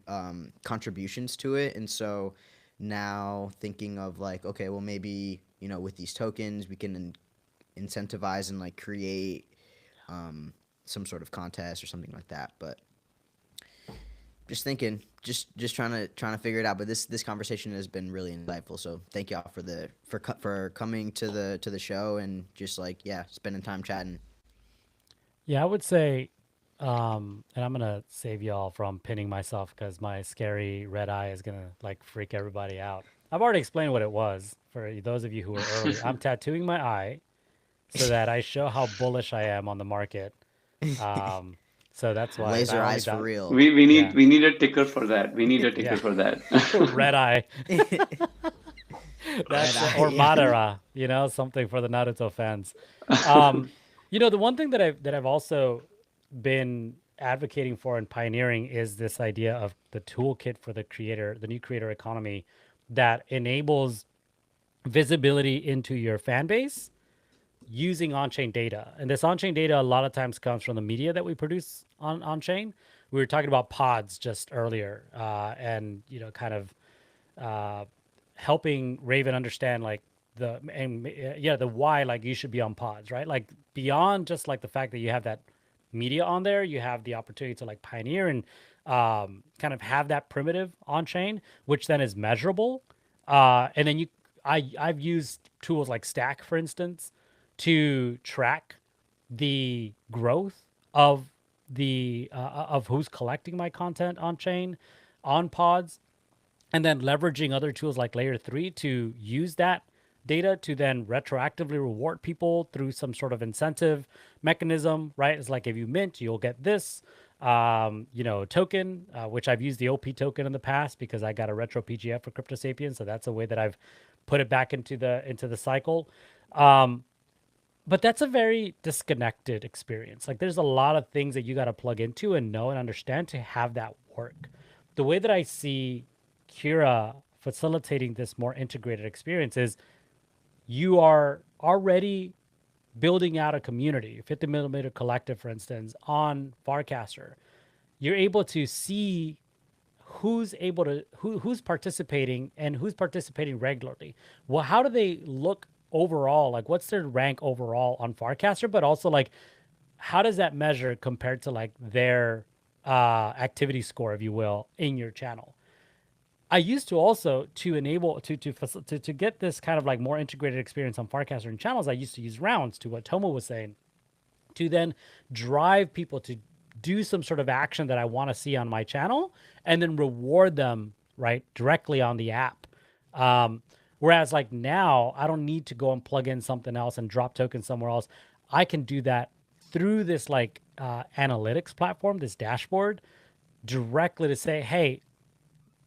contributions to it. And so now thinking of like, okay, well maybe, with these tokens we can incentivize and like create some sort of contest or something like that. But just thinking, just trying to figure it out. But this conversation has been really insightful. So thank y'all for coming to the show and just like spending time chatting. Yeah, I would say, and I'm gonna save y'all from pinning myself because my scary red eye is gonna like freak everybody out. I've already explained what it was for those of you who were early. I'm tattooing my eye so that I show how bullish I am on the market. Um, so that's why Laser not only eyes for that, real. yeah, We need a ticker for that. We need a ticker yeah, for that. red eye. Red That's eye. or Yeah. Madara, something for the Naruto fans. Um, the one thing that I've also been advocating for and pioneering is this idea of the toolkit for the creator, the new creator economy that enables visibility into your fan base using on-chain data. And this on-chain data a lot of times comes from the media that we produce on-chain. We were talking about pods just earlier, and kind of uh, helping Raven understand like the why like you should be on pods, right? Like beyond just like the fact that you have that media on there, you have the opportunity to like pioneer and kind of have that primitive on chain, which then is measurable. And then I've used tools like Stack, for instance, to track the growth of the of who's collecting my content on chain on pods, and then leveraging other tools like layer 3 to use that data to then retroactively reward people through some sort of incentive mechanism, right? It's like if you mint, you'll get this token, which I've used the OP token in the past because I got a retro PGF for Crypto Sapiens, so that's a way that I've put it back into the cycle. But that's a very disconnected experience. Like there's a lot of things that you got to plug into and know and understand to have that work. The way that I see Kira facilitating this more integrated experience is you are already building out a community, 50 millimeter collective, for instance, on Farcaster. You're able to see who's participating and who's participating regularly. Well, how do they look overall? Like what's their rank overall on Farcaster, but also like how does that measure compared to like their activity score, if you will, in your channel? I used to also to enable to get this kind of like more integrated experience on Farcaster and channels. I used to use rounds, to what Tomo was saying, to then drive people to do some sort of action that I want to see on my channel and then reward them right directly on the app. Whereas like now I don't need to go and plug in something else and drop tokens somewhere else. I can do that through this like analytics platform, this dashboard, directly to say, hey,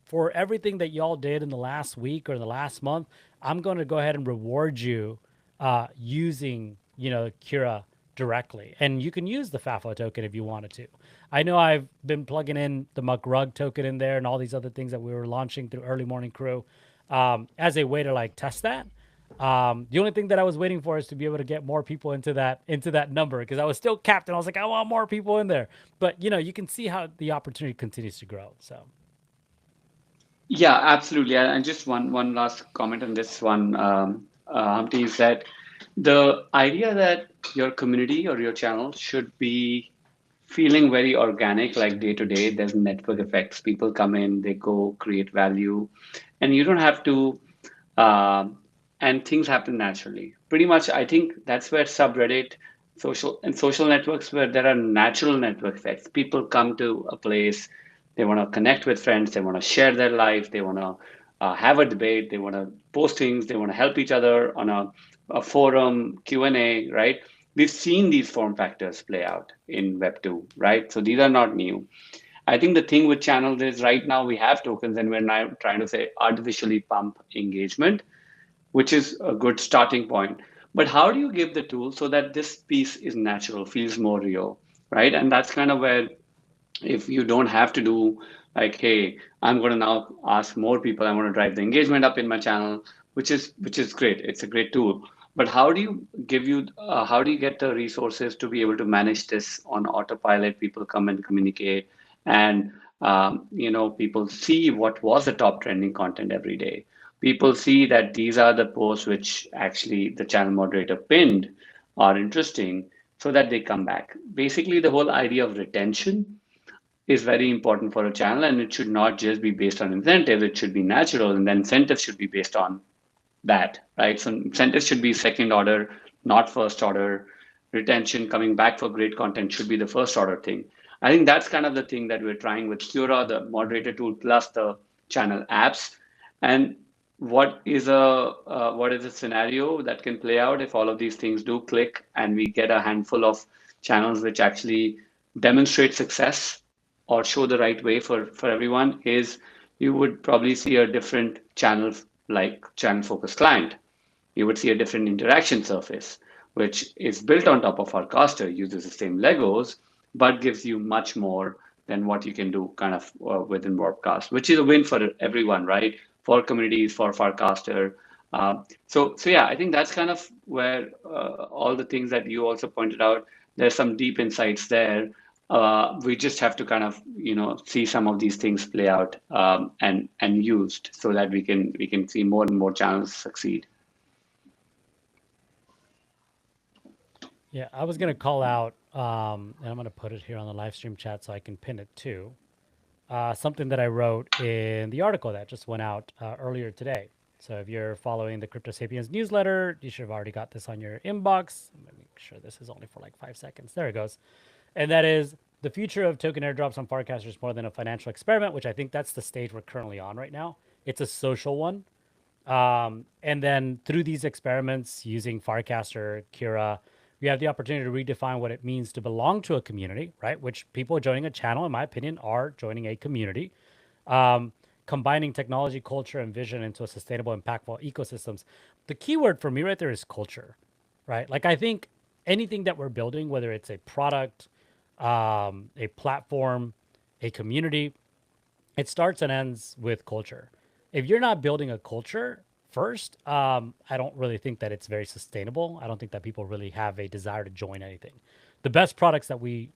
for everything that y'all did in the last week or the last month, I'm going to go ahead and reward you using, Kira directly. And you can use the FAFO token if you wanted to. I know I've been plugging in the McRug token in there and all these other things that we were launching through Early Morning Crew as a way to like test that. The only thing that I was waiting for is to be able to get more people into that number because I was still capped and I was like, I want more people in there. But you can see how the opportunity continues to grow. So. Yeah, absolutely. And just one last comment on this one, Humpty, is that the idea that your community or your channel should be feeling very organic, like day to day. There's network effects. People come in, they go, create value, and you don't have to. Um, and things happen naturally. Pretty much, I think that's where subreddit, social networks, where there are natural network effects. People come to a place, they want to connect with friends, they want to share their life, they want to have a debate, they want to post things, they want to help each other on a forum Q&A, right? We've seen these form factors play out in Web 2, right? So these are not new. I think the thing with channels is right now we have tokens and we're now trying to say artificially pump engagement, which is a good starting point. But how do you give the tool so that this piece is natural, feels more real, right? And that's kind of where if you don't have to do like, hey, I'm going to now ask more people, I want to drive the engagement up in my channel, which is great. It's a great tool. But how do you get the resources to be able to manage this on autopilot? People come and communicate, and people see what was the top trending content every day. People see that these are the posts which actually the channel moderator pinned are interesting, so that they come back. Basically, the whole idea of retention is very important for a channel, and it should not just be based on incentives. It should be natural, and the incentives should be based on that, right? So incentives should be second order, not first order. Retention, coming back for great content, should be the first order thing. I think that's kind of the thing that we're trying with Cura, the moderator tool, plus the channel apps. And what is a scenario that can play out if all of these things do click and we get a handful of channels which actually demonstrate success or show the right way for everyone is you would probably see a different channel like channel focused client. You would see a different interaction surface, which is built on top of Farcaster, uses the same Legos, but gives you much more than what you can do kind of within Warpcast, which is a win for everyone, right? For communities, for Farcaster. So yeah, I think that's kind of where all the things that you also pointed out, there's some deep insights there. We just have to kind of see some of these things play out and used so that we can see more and more channels succeed. Yeah, I was gonna call out, and I'm gonna put it here on the live stream chat so I can pin it too. Something that I wrote in the article that just went out earlier today. So if you're following the Crypto Sapiens newsletter, you should have already got this on your inbox. Let me make sure this is only for like 5 seconds. There it goes. And that is the future of token airdrops on Farcaster is more than a financial experiment, which I think that's the stage we're currently on right now. It's a social one. And then through these experiments using Farcaster, Kira, we have the opportunity to redefine what it means to belong to a community, right? Which people joining a channel, in my opinion, are joining a community. Combining technology, culture, and vision into a sustainable, impactful ecosystems. The key word for me right there is culture, right? Like I think anything that we're building, whether it's a product, a platform, a community, it starts and ends with culture. If you're not building a culture first, I don't really think that it's very sustainable. I don't think that people really have a desire to join anything. The best products that we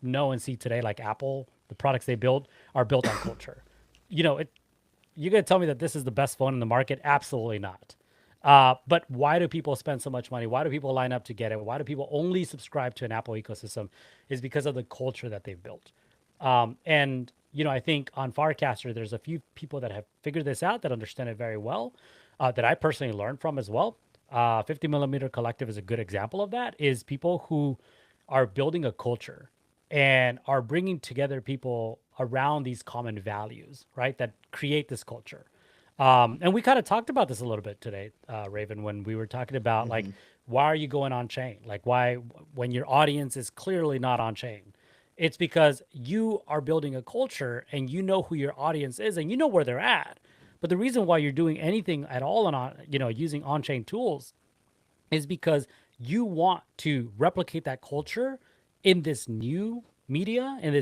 know and see today, like Apple, the products they build are built on culture. You're going to tell me that this is the best phone in the market? Absolutely not. But why do people spend so much money? Why do people line up to get it? Why do people only subscribe to an Apple ecosystem? Is because of the culture that they've built. And I think on Farcaster, there's a few people that have figured this out that understand it very well, that I personally learned from as well. 50 Millimeter Collective is a good example of that, is people who are building a culture and are bringing together people around these common values, right, that create this culture. And we kind of talked about this a little bit today, Raven, when we were talking about like, why are you going on chain? Like why, when your audience is clearly not on chain? It's because you are building a culture and you know who your audience is and you know where they're at. But the reason why you're doing anything at all on, using on-chain tools is because you want to replicate that culture in this new media and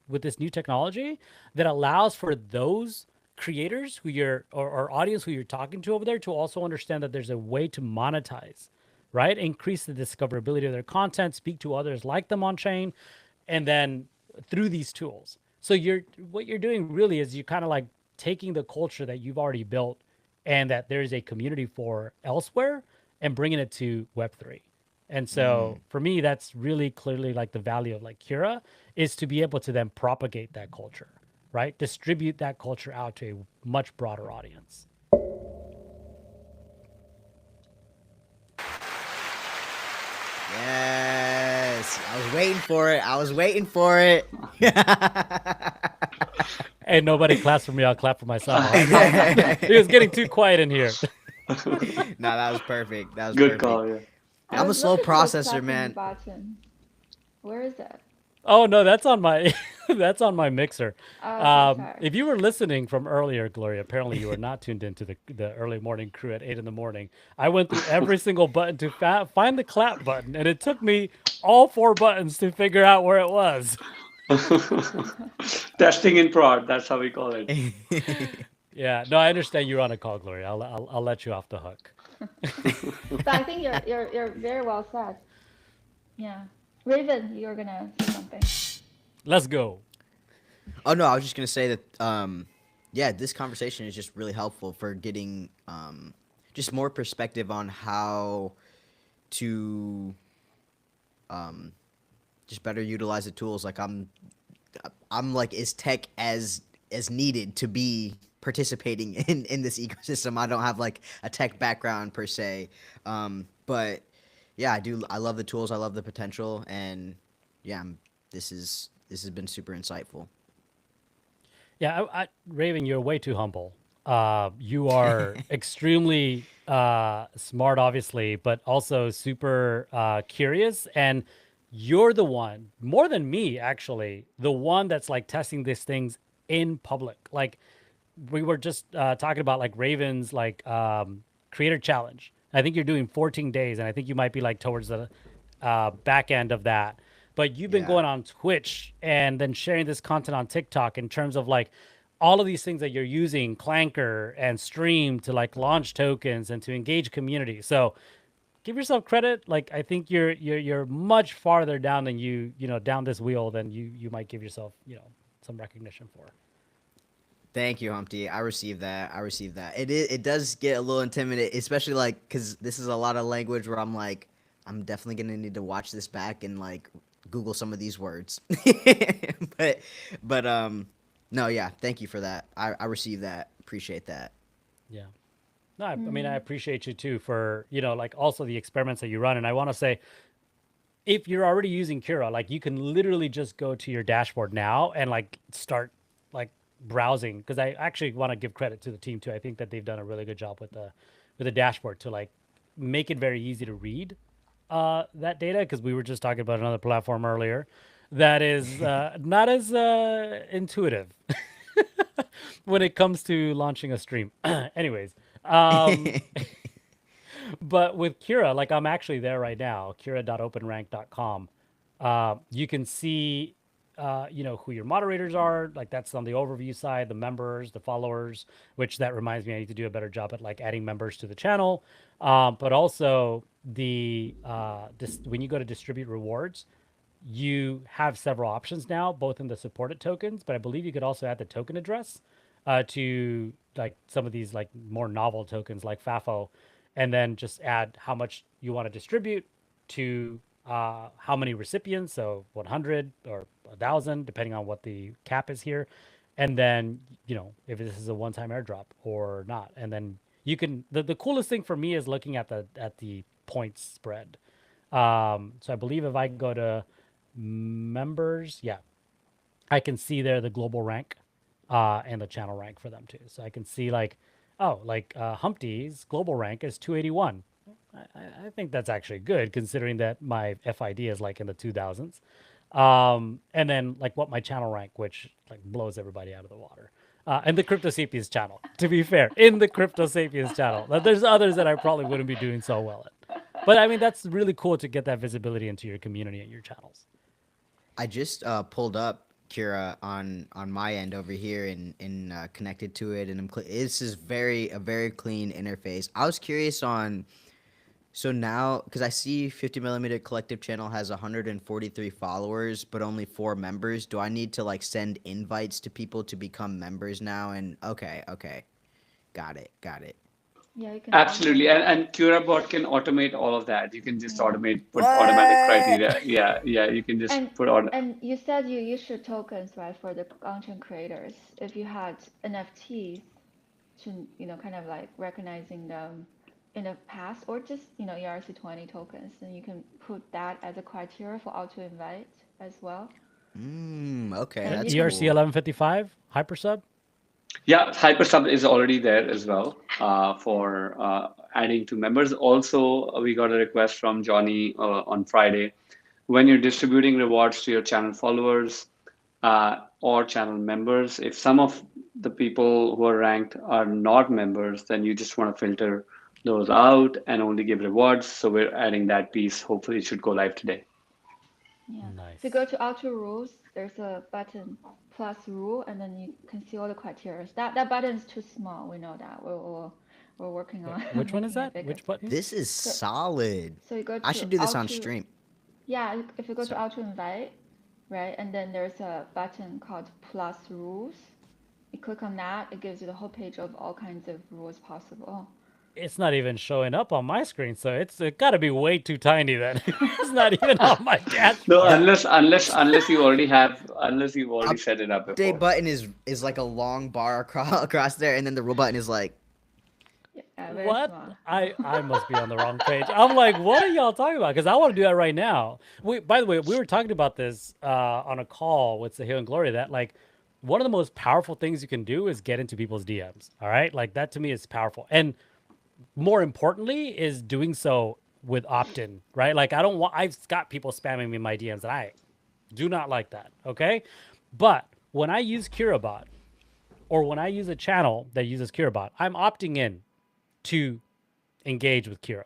with this new technology that allows for those creators who you're or audience who you're talking to over there to also understand that there's a way to monetize, right? Increase the discoverability of their content, speak to others like them on chain, and then through these tools. So what you're doing really is you're kind of like taking the culture that you've already built and that there's a community for elsewhere and bringing it to Web3. And so for me, that's really clearly like the value of like Kira is to be able to then propagate that culture, right? Distribute that culture out to a much broader audience. Yes, I was waiting for it. I was waiting for it. Hey, nobody claps for me. I'll clap for myself. It was getting too quiet in here. No, that was perfect. That was Good perfect. call, yeah. I I'm a was slow looking for the processor, clapping man. Button. Where is it? Oh no, that's on my that's on my mixer. Oh, okay, sorry. If you were listening from earlier, Gloria, apparently you were not tuned into the early morning crew at 8 in the morning. I went through every single button to find the clap button, and it took me all 4 buttons to figure out where it was. Testing in prod, that's how we call it. Yeah, no, I understand you're on a call, Gloria. I'll let you off the hook. But I think you're very well said. Yeah. Raven, you're gonna say something. Let's go. Oh no, I was just gonna say that yeah, this conversation is just really helpful for getting just more perspective on how to just better utilize the tools. Like I'm like as tech as needed to be participating in this ecosystem. I don't have like a tech background per se, but yeah, I love the tools. I love the potential, and yeah, this has been super insightful. Yeah, Raven, you're way too humble. You are extremely smart, obviously, but also super curious. And you're the one, more than me, actually, the one that's like testing these things in public. Like we were just talking about like Raven's like creator challenge. I think you're doing 14 days, and I think you might be like towards the back end of that. But you've been Yeah. going on Twitch and then sharing this content on TikTok in terms of like all of these things that you're using Clanker and Stream to like launch tokens and to engage community. So give yourself credit. Like I think you're much farther down than down this wheel than you might give yourself some recognition for. Thank you, Humpty. I received that. It does get a little intimidating, especially like because this is a lot of language where I'm like, I'm definitely gonna need to watch this back and like Google some of these words. but no, yeah. Thank you for that. I received that. Appreciate that. Yeah. No, I mean, I appreciate you too for, like also the experiments that you run. And I want to say, if you're already using Cura, like you can literally just go to your dashboard now and like start like browsing. Cause I actually want to give credit to the team too. I think that they've done a really good job with the dashboard to like make it very easy to read that data. Cause we were just talking about another platform earlier that is not as intuitive when it comes to launching a stream. Anyways, but with Cura, like I'm actually there right now, cura.openrank.com. You can see, who your moderators are. Like that's on the overview side, the members, the followers, which that reminds me, I need to do a better job at like adding members to the channel. But also when you go to distribute rewards, you have several options now, both in the supported tokens, but I believe you could also add the token address to like some of these like more novel tokens like FAFO, and then just add how much you want to distribute to how many recipients, so 100 or 1,000, depending on what the cap is here. And then, if this is a one-time airdrop or not. And then you can, the coolest thing for me is looking at the points spread. So I believe if I go to members, yeah, I can see there the global rank and the channel rank for them too. So I can see like, Humpty's global rank is 281. I think that's actually good considering that my FID is like in the 2000s. And then like what my channel rank, which like blows everybody out of the water. And the Crypto Sapiens channel, to be fair, in the Crypto Sapiens channel. There's others that I probably wouldn't be doing so well at. But I mean, that's really cool to get that visibility into your community and your channels. I just pulled up Cura on my end over here and connected to it, and this is a very clean interface. I was curious on. So now, because I see 50mm Collective channel has 143 followers, but only 4 members. Do I need to like send invites to people to become members now? And okay, got it. Yeah, you can Absolutely, and CuraBot can automate all of that. You can just put automatic criteria. Yeah, you can just put on. And you said you use your tokens, right, for the content creators. If you had NFTs to, kind of like recognizing them in the past, or just, ERC20 tokens, then you can put that as a criteria for auto invite as well. Okay, And that's ERC cool. 1155 hypersub. Yeah, Hypersub is already there as well for adding to members. Also, we got a request from Johnny on Friday. When you're distributing rewards to your channel followers or channel members, if some of the people who are ranked are not members, then you just want to filter those out and only give rewards. So we're adding that piece. Hopefully, it should go live today. Yeah. Nice. If you go to auto rules, there's a button plus rule, and then you can see all the criteria. That button is too small. We know that. We're working on. Which one is making it that? bigger. Which button? This is solid. So you go to I should do this on auto- stream. Yeah, if you go to Sorry. auto invite, right, and then there's a button called plus rules. You click on that, it gives you the whole page of all kinds of rules possible. It's not even showing up on my screen, so it's got to be way too tiny then. It's not even on my dashboard. No, unless you already set it up before. Update button is like a long bar across there, and then the rule button is like. Yeah, very What? small. I must be on the wrong page. I'm like, what are y'all talking about? Because I want to do that right now. By the way, we were talking about this on a call with Sahil and Gloria that like one of the most powerful things you can do is get into people's DMs. All right. Like that to me is powerful. And more importantly, is doing so with opt in, right? Like I don't want, I've got people spamming me in my DMs and I do not like that. Okay. But when I use Curabot or when I use a channel that uses Curabot, I'm opting in to engage with Kira.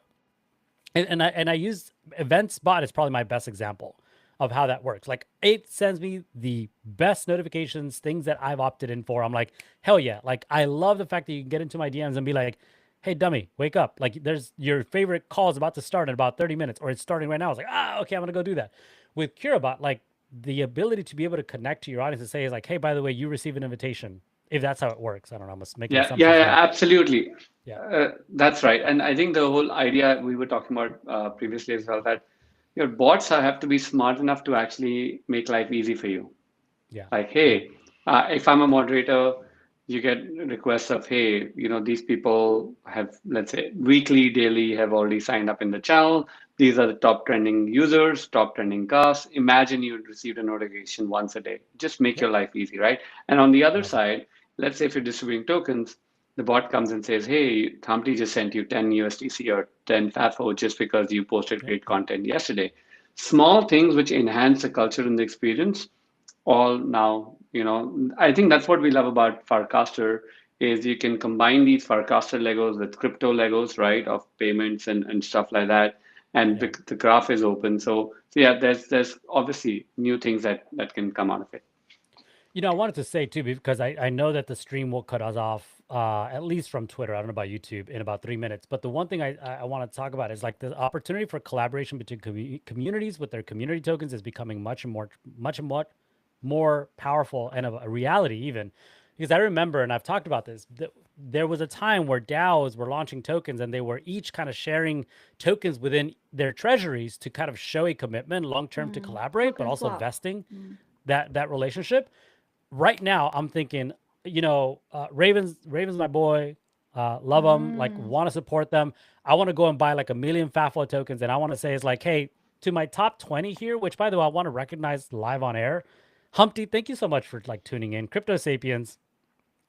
And I use Events Bot is probably my best example of how that works. Like it sends me the best notifications, things that I've opted in for. I'm like, hell yeah. Like I love the fact that you can get into my DMs and be like, hey dummy, wake up. Like there's your favorite call is about to start in about 30 minutes, or it's starting right now. I was like, okay, I'm gonna go do that. With Curabot, like the ability to be able to connect to your audience and say is like, hey, by the way, you receive an invitation. If that's how it works. I don't know. I'm making Yeah, yeah, assumptions yeah, here. absolutely. Yeah. That's right. And I think the whole idea we were talking about previously as well, that your bots have to be smart enough to actually make life easy for you. Yeah. Like, Yeah. hey, if I'm a moderator, you get requests of, hey, these people have, let's say, weekly, daily, have already signed up in the channel. These are the top trending users, top trending casts. Imagine you received a notification once a day. Just make Yep. your life easy, right? And on the other Love it. side, let's say if you're distributing tokens, the bot comes and says, hey, Humpty just sent you 10 USDC or 10 FAFO just because you posted Yep. great content yesterday. Small things which enhance the culture and the experience all now, I think that's what we love about Farcaster is you can combine these Farcaster Legos with crypto Legos, right, of payments and stuff like that. And Yeah. the graph is open. So yeah, there's obviously new things that can come out of it. I wanted to say too, because I know that the stream will cut us off, at least from Twitter. I don't know about YouTube in about 3 minutes. But the one thing I want to talk about is like the opportunity for collaboration between communities with their community tokens is becoming much and more powerful and of a reality even. Because I remember, and I've talked about this, there was a time where DAOs were launching tokens and they were each kind of sharing tokens within their treasuries to kind of show a commitment long term to collaborate, but Token also swap. vesting that relationship. Right now I'm thinking, Ravens my boy, love them, like want to support them. I want to go and buy like a million FAFO tokens, and I want to say is like, hey, to my top 20 here, which by the way I want to recognize live on air. Humpty, thank you so much for like tuning in. Crypto Sapiens.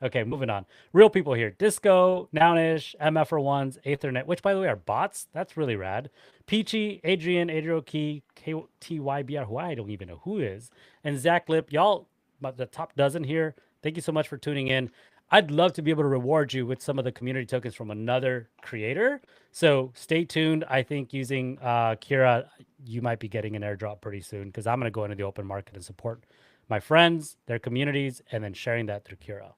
Okay, moving on. Real people here. Disco, Nounish, MFR ones, Ethernet, which by the way are bots. That's really rad. Peachy, Adrian, Adriel Key, KTYBR, who I don't even know who is, and Zach Lip. Y'all, the top dozen here. Thank you so much for tuning in. I'd love to be able to reward you with some of the community tokens from another creator. So stay tuned. I think using Kira, you might be getting an airdrop pretty soon because I'm going to go into the open market and support my friends, their communities, and then sharing that through Kira.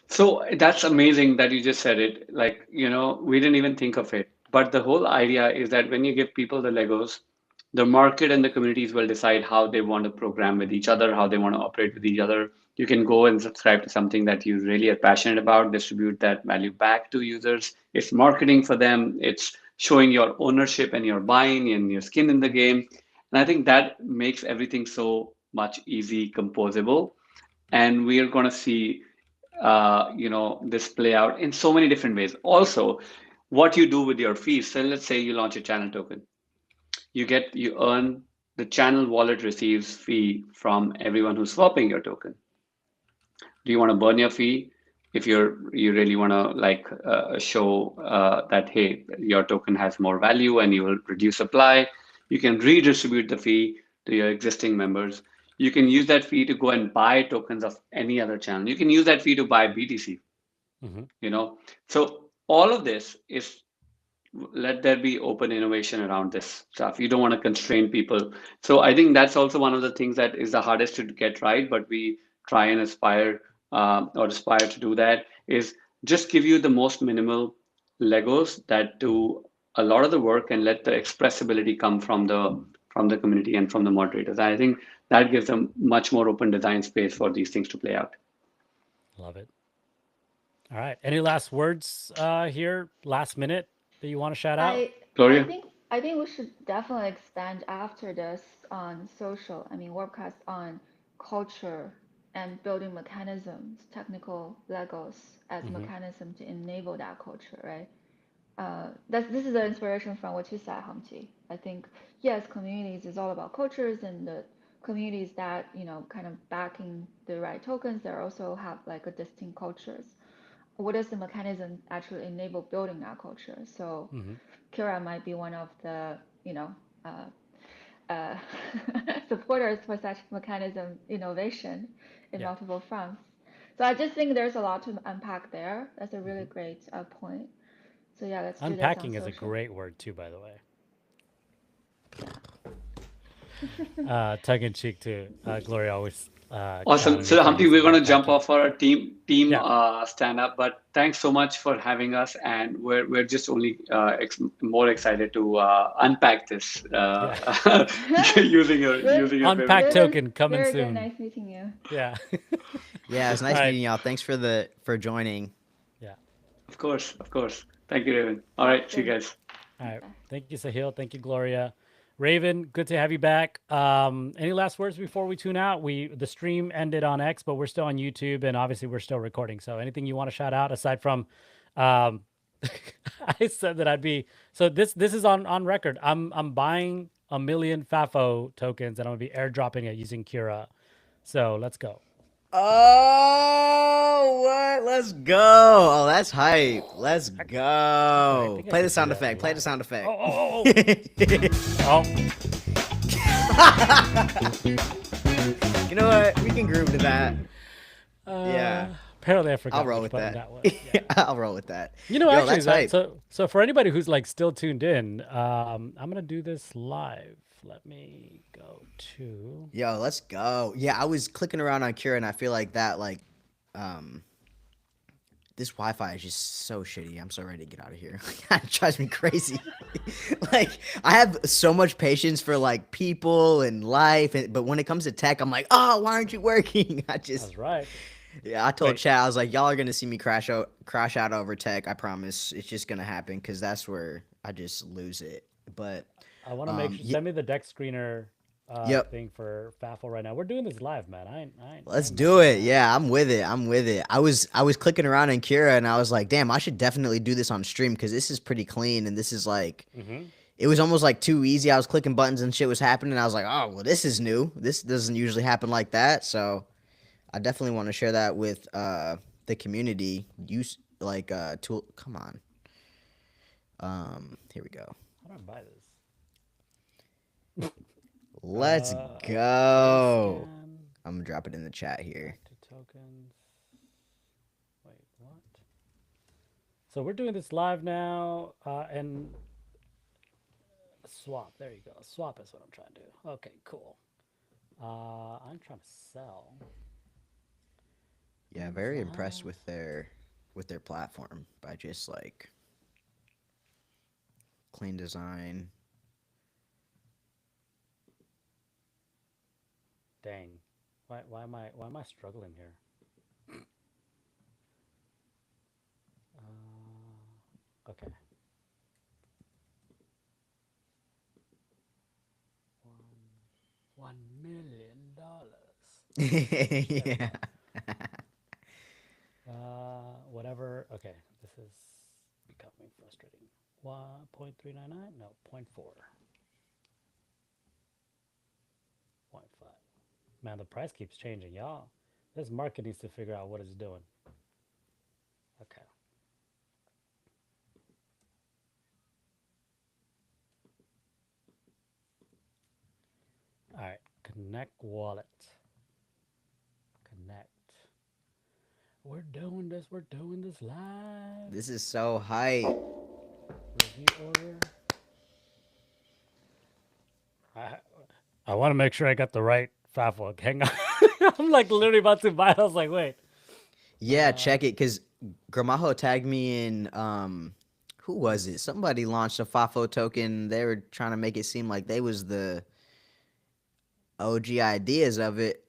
So that's amazing that you just said it. Like, we didn't even think of it. But the whole idea is that when you give people the Legos, the market and the communities will decide how they want to program with each other, how they want to operate with each other. You can go and subscribe to something that you really are passionate about, distribute that value back to users. It's marketing for them, it's showing your ownership and your buying and your skin in the game. And I think that makes everything so much easy, composable. And we are going to see this play out in so many different ways. Also, what you do with your fees. So let's say you launch a channel token, you earn the channel wallet receives fee from everyone who's swapping your token. Do you want to burn your fee? If you really want to like show that hey, your token has more value and you will reduce supply, you can redistribute the fee to your existing members. You can use that fee to go and buy tokens of any other channel. You can use that fee to buy BTC. So all of this is, let there be open innovation around this stuff. You don't want to constrain people. So I think that's also one of the things that is the hardest to get right, but we try and aspire to do that, is just give you the most minimal Legos that do a lot of the work and let the expressibility come from the community and from the moderators. I think that gives them much more open design space for these things to play out. Love it. All right. Any last words here, last minute that you want to shout out? I I Gloria? think I think we should definitely expand after this on social. I mean, Webcast on culture and building mechanisms, technical Legos as mechanism to enable that culture, right? This is the inspiration from what you said, Humpty. I think yes, communities is all about cultures and the communities that, kind of backing the right tokens that also have like a distinct cultures. What is the mechanism actually enable building that culture? So Hmm. Kira might be one of the, uh, uh, supporters for such mechanism innovation in Yeah. multiple fronts. So I just think there's a lot to unpack there. That's a really Hmm. great point. So yeah, let's do this on Unpacking is a social. great word too, by the way. Yeah. Tongue in cheek too. Gloria always kind Awesome. of So referred to Humpty, us we're as going to jump unpacking. off for a team Yeah. stand up, but thanks so much for having us, and we're just only more excited to unpack this Yeah. Good. using your Unpack favorite Raven, token. token coming very good. soon. Nice meeting you. Yeah. Yeah, it's All nice right. meeting y'all. Thanks for joining. Yeah. Of course, of course. Thank you, Raven. All right, see you Good. guys. All right. Bye. Thank you, Sahil. Thank you, Gloria. Raven, good to have you back. Any last words before we tune out? The stream ended on X, but we're still on YouTube, and obviously we're still recording. So anything you want to shout out aside from, um, I said that I'd be so this is on record. I'm buying 1 million FAFO tokens, and I'm gonna be airdropping it using Kira. So let's go. Oh, what? Let's go. Oh, that's hype. Let's I go. think I Play the could do sound that effect. Play the live. sound effect. Oh. Oh. You know what? We can groove to that. Yeah. Apparently I forgot I'll roll which with button that. that was. Yeah. I'll roll with that. Yo, Actually, that's hype. so for anybody who's like still tuned in, I'm gonna do this live. Let me go to. Yo, let's go. Yeah, I was clicking around on Cura, and I feel like that, um, this Wi-Fi is just so shitty. I'm so ready to get out of here. It drives me crazy. Like, I have so much patience for like people and life, but when it comes to tech, I'm like, oh, why aren't you working? That's right. Yeah, I told Wait. Chad, I was like, y'all are gonna see me crash out over tech. I promise. It's just gonna happen because that's where I just lose it. But I want to make sure. yeah, Send me the deck screener yep. thing for FAFL right now. We're doing this live, man. I Let's ain't do messing it. around. Yeah, I'm with it. I'm with it. I was clicking around in Kira and I was like, damn, I should definitely do this on stream because this is pretty clean and this is like Mm-hmm. it was almost like too easy. I was clicking buttons and shit was happening. I was like, oh well, this is new. This doesn't usually happen like that. So I definitely want to share that with the community. Use like tool. Come on. Here we go. How do I buy this? Let's Base go. scan I'm gonna drop it in the chat here. to tokens. Wait, what? So we're doing this live now, and swap. There you go. Swap is what I'm trying to do. Okay, cool. I'm trying to sell. Yeah, very impressed with their platform by just like clean design. Dang. Why am I struggling here? Okay. $1 million. Yeah. Whatever. Okay, this is becoming frustrating. 1.399? No, 0.4. 0.5. Man, the price keeps changing, y'all. This market needs to figure out what it's doing. Okay. All right, connect wallet. Connect. We're doing this live. This is so hype. Review order. I want to make sure I got the right FAFWA. Hang on. I'm like literally about to buy it. I was like, wait. Yeah, check it because Gramajo tagged me in. Who was it? Somebody launched a FAFO token. They were trying to make it seem like they was the OG ideas of it.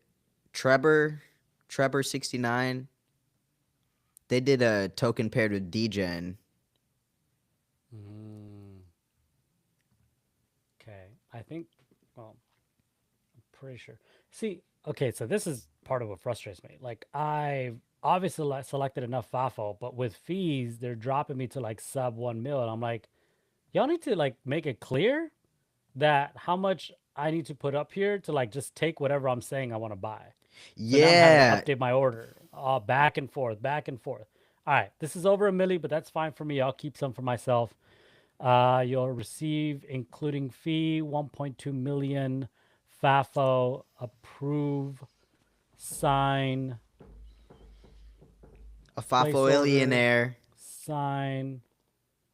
Trevor 69. They did a token paired with Degen. Okay. I think, well, I'm pretty sure. See, okay, so this is part of what frustrates me. Like, I obviously selected enough FAFO, but with fees, they're dropping me to like sub 1 mil. And I'm like, y'all need to like make it clear that how much I need to put up here to like just take whatever I'm saying I want to buy. So now I'm Yeah. having to update my order, back and forth, back and forth. All right, this is over a milli, but that's fine for me. I'll keep some for myself. You'll receive, including fee, 1.2 million. FAFO, approve, sign, A place order, Fafo-illionaire. sign.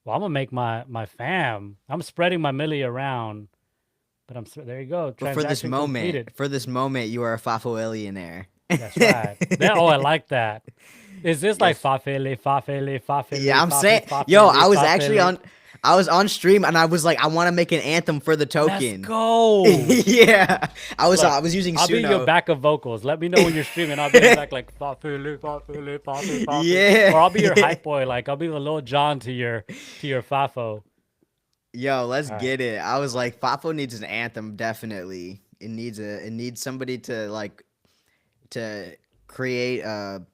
Well, I'm gonna make my fam. I'm spreading my milli around, but there you go. But for this Transaction moment, completed. you are a Fafo-illionaire. That's right. I like that. Is this like fafele, fafele, fafele? Yeah, I'm saying, fafele, yo, I was actually fafele? I was on stream and I was like, I want to make an anthem for the token. Let's go. Yeah, I Look, was using I'll be Suno. your backup vocals. Let me know when you're streaming. I'll be in the back like fafele, fafele, fafele, fafele. Yeah. Or I'll be your hype boy. Like I'll be the little John to your fafo. Yo, let's All right. get it. I was like, Fafo needs an anthem, definitely. It needs somebody to create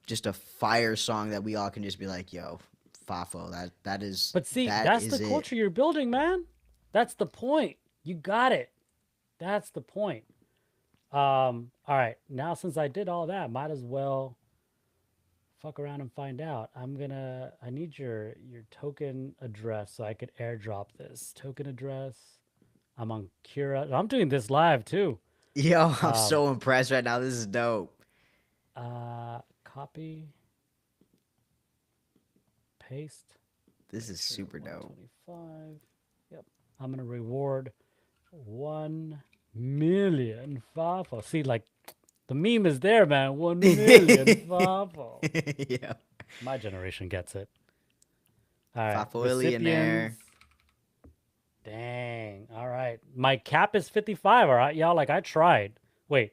just a fire song that we all can just be like, yo, Fafo, that is. But see, that that's is the it. culture you're building, man. That's the point. You got it. That's the point. All right. Now, since I did all that, might as well fuck around and find out. I need your token address so I could airdrop this. Token address. I'm on Kira. I'm doing this live too. Yo, I'm so impressed right now. This is dope. Copy. Paste. This is super dope. 125. Yep. I'm gonna reward 1 million FAFO. See, like the meme is there, man. 1 million FAFO. Yeah. My generation gets it. All right. Fafo-illionaire. Recipients. Dang. All right. My cap is 55. All right, y'all. Like I tried. Wait.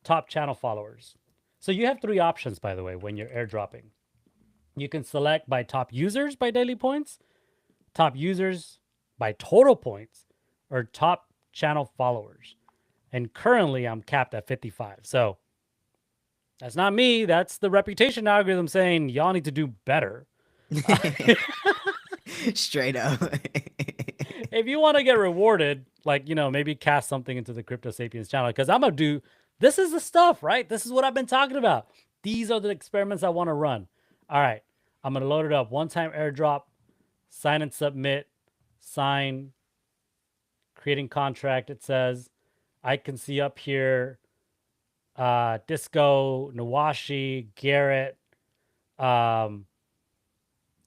Top channel followers. So you have 3 options, by the way, when you're airdropping. You can select by top users by daily points, top users by total points, or top channel followers. And currently I'm capped at 55. So that's not me. That's the reputation algorithm saying y'all need to do better. Straight up. If you want to get rewarded, like, maybe cast something into the Crypto Sapiens channel, because I'm going to do, this is the stuff, right? This is what I've been talking about. These are the experiments I want to run. All right. I'm going to load it up. One-time airdrop, sign and submit, sign, creating contract. It says, I can see up here, Disco, Nawashi, Garrett. It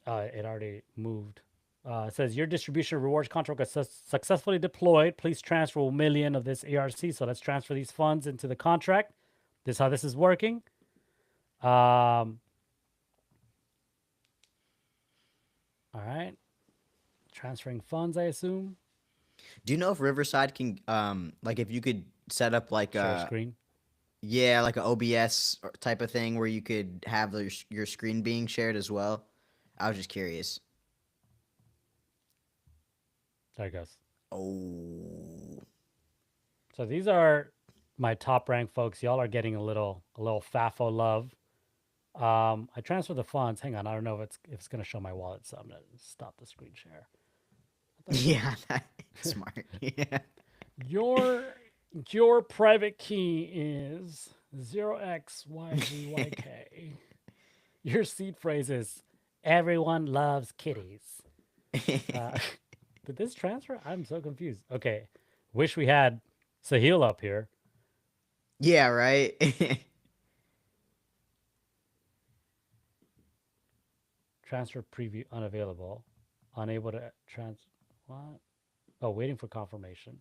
already moved. It says, your distribution rewards contract is successfully deployed. Please transfer 1 million of this ERC. So let's transfer these funds into the contract. This is how this is working. All right. Transferring funds, I assume. Do you know if Riverside can, like, if you could set up like Share screen. Yeah, like an OBS type of thing where you could have your screen being shared as well? I was just curious. There it goes. Oh. So these are my top rank folks. Y'all are getting a little FAFO love. I transfer the funds. Hang on, I don't know if it's gonna show my wallet, so I'm gonna stop the screen share. Yeah, that's smart. Yeah. Your private key is 0xyzyk. Your seed phrase is everyone loves kitties. Did this transfer? I'm so confused. Okay. Wish we had Sahil up here. Yeah, right? Transfer preview unavailable. Unable to what? Oh, waiting for confirmation.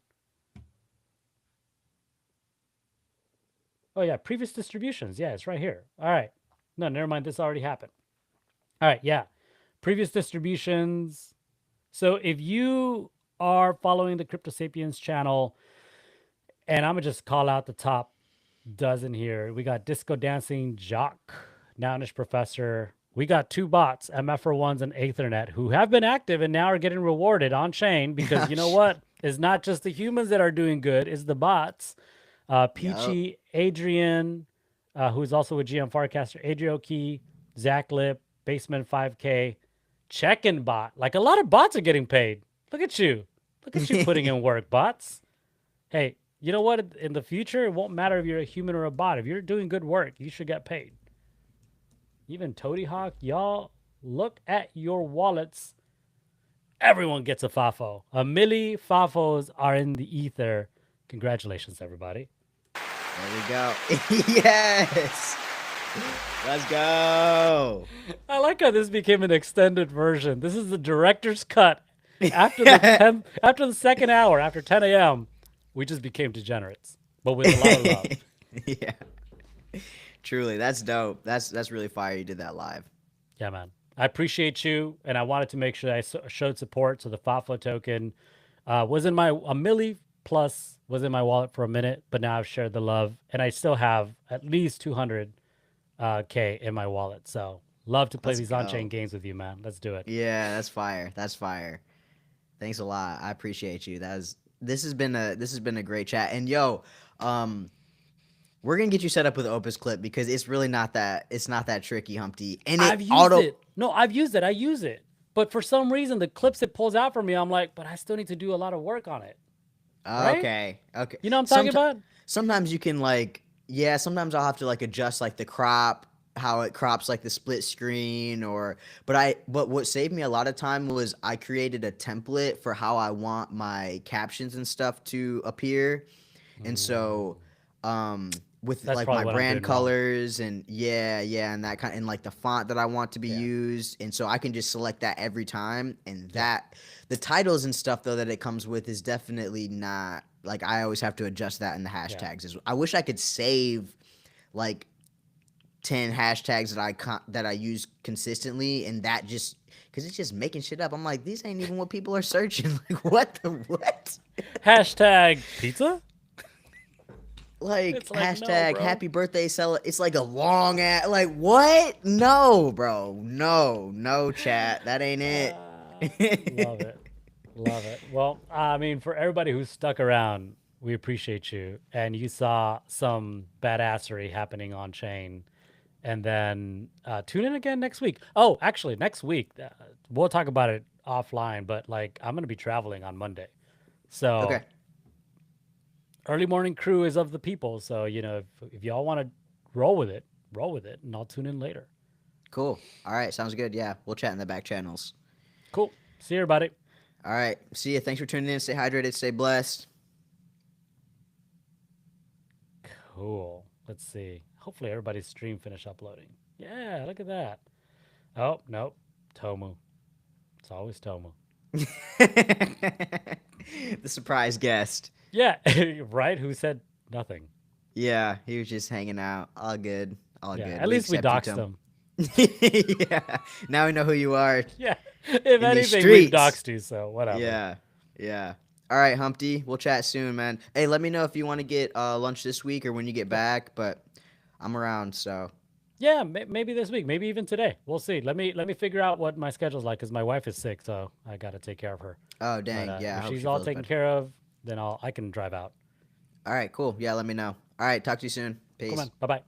Oh, yeah. Previous distributions. Yeah, it's right here. All right. No, never mind. This already happened. All right. Yeah. Previous distributions. So if you are following the Crypto Sapiens channel, and I'm going to just call out the top dozen here. We got Disco Dancing, Jock, Nounish Professor. We got 2 bots, MFR1s and Ethernet, who have been active and now are getting rewarded on chain because you know what? It's not just the humans that are doing good, it's the bots. Peachy, Adrian, who's also a GM Farcaster, Adrioki, Zach Lip, Basement 5K, Check-in bot. Like a lot of bots are getting paid. Look at you. Look at you putting in work, bots. Hey, you know what? In the future, it won't matter if you're a human or a bot. If you're doing good work, you should get paid. Even Toady Hawk, y'all look at your wallets. Everyone gets a FAFO. A milli FAFOs are in the ether. Congratulations, everybody. There we go. Yes. Let's go. I like how this became an extended version. This is the director's cut. After the second hour, after 10 a.m., we just became degenerates, but with a lot of love. Yeah. Truly, that's dope. That's really fire. You did that live. Yeah, man. I appreciate you, and I wanted to make sure I showed support. So the FAFO token was in my a milli plus was in my wallet for a minute, but now I've shared the love, and I still have at least 200 K in my wallet. So love to play Let's these go. on-chain games with you, man. Let's do it. Yeah, that's fire. That's fire. Thanks a lot. I appreciate you. This has been a great chat. And yo, we're gonna get you set up with Opus Clip because it's really not that tricky, Humpty. And I've used it. No, I've used it. I use it. But for some reason, the clips it pulls out for me, I'm like, but I still need to do a lot of work on it. Right? Okay. You know what I'm talking about? Sometimes you can sometimes I'll have to adjust the crop, how it crops the split screen but what saved me a lot of time was I created a template for how I want my captions and stuff to appear. And so with That's my probably what I'm brand doing wrong. colors and and that kind and the font that I want to be used, and so I can just select that every time, and that the titles and stuff though that it comes with is definitely not I always have to adjust that in the hashtags. I wish I could save 10 hashtags that I use consistently, and that just because it's just making shit up. I'm like, these ain't even what people are searching. What? Hashtag pizza? It's no, hashtag bro. happy birthday it's a long ass what? No, bro. No chat. That ain't it. Love it. Love it. Well, I mean, for everybody who's stuck around, we appreciate you. And you saw some badassery happening on chain. And then tune in again next week. Oh, actually, next week, we'll talk about it offline, but I'm going to be traveling on Monday. So Okay. early morning crew is of the people. So, if y'all want to roll with it, and I'll tune in later. Cool. All right. Sounds good. Yeah. We'll chat in the back channels. Cool. See you, everybody. All right. See you. Thanks for tuning in. Stay hydrated. Stay blessed. Cool. Let's see. Hopefully everybody's stream finished uploading. Yeah, look at that. Oh, nope. Tomu. It's always Tomu. The surprise guest. Yeah, right? Who said nothing? Yeah, he was just hanging out. All good. Good. At least we doxed him. Yeah. Now we know who you are. Yeah. If these anything, we've streets. doxed you, so whatever. Yeah. All right, Humpty. We'll chat soon, man. Hey, let me know if you want to get lunch this week or when you get back, but I'm around, so. Yeah, maybe this week, maybe even today. We'll see. Let me figure out what my schedule's like because my wife is sick, so I got to take care of her. Oh, dang. But, yeah. if she's all taken care of, then I can drive out. All right, cool. Yeah, let me know. All right, talk to you soon. Peace. Come on. Bye-bye.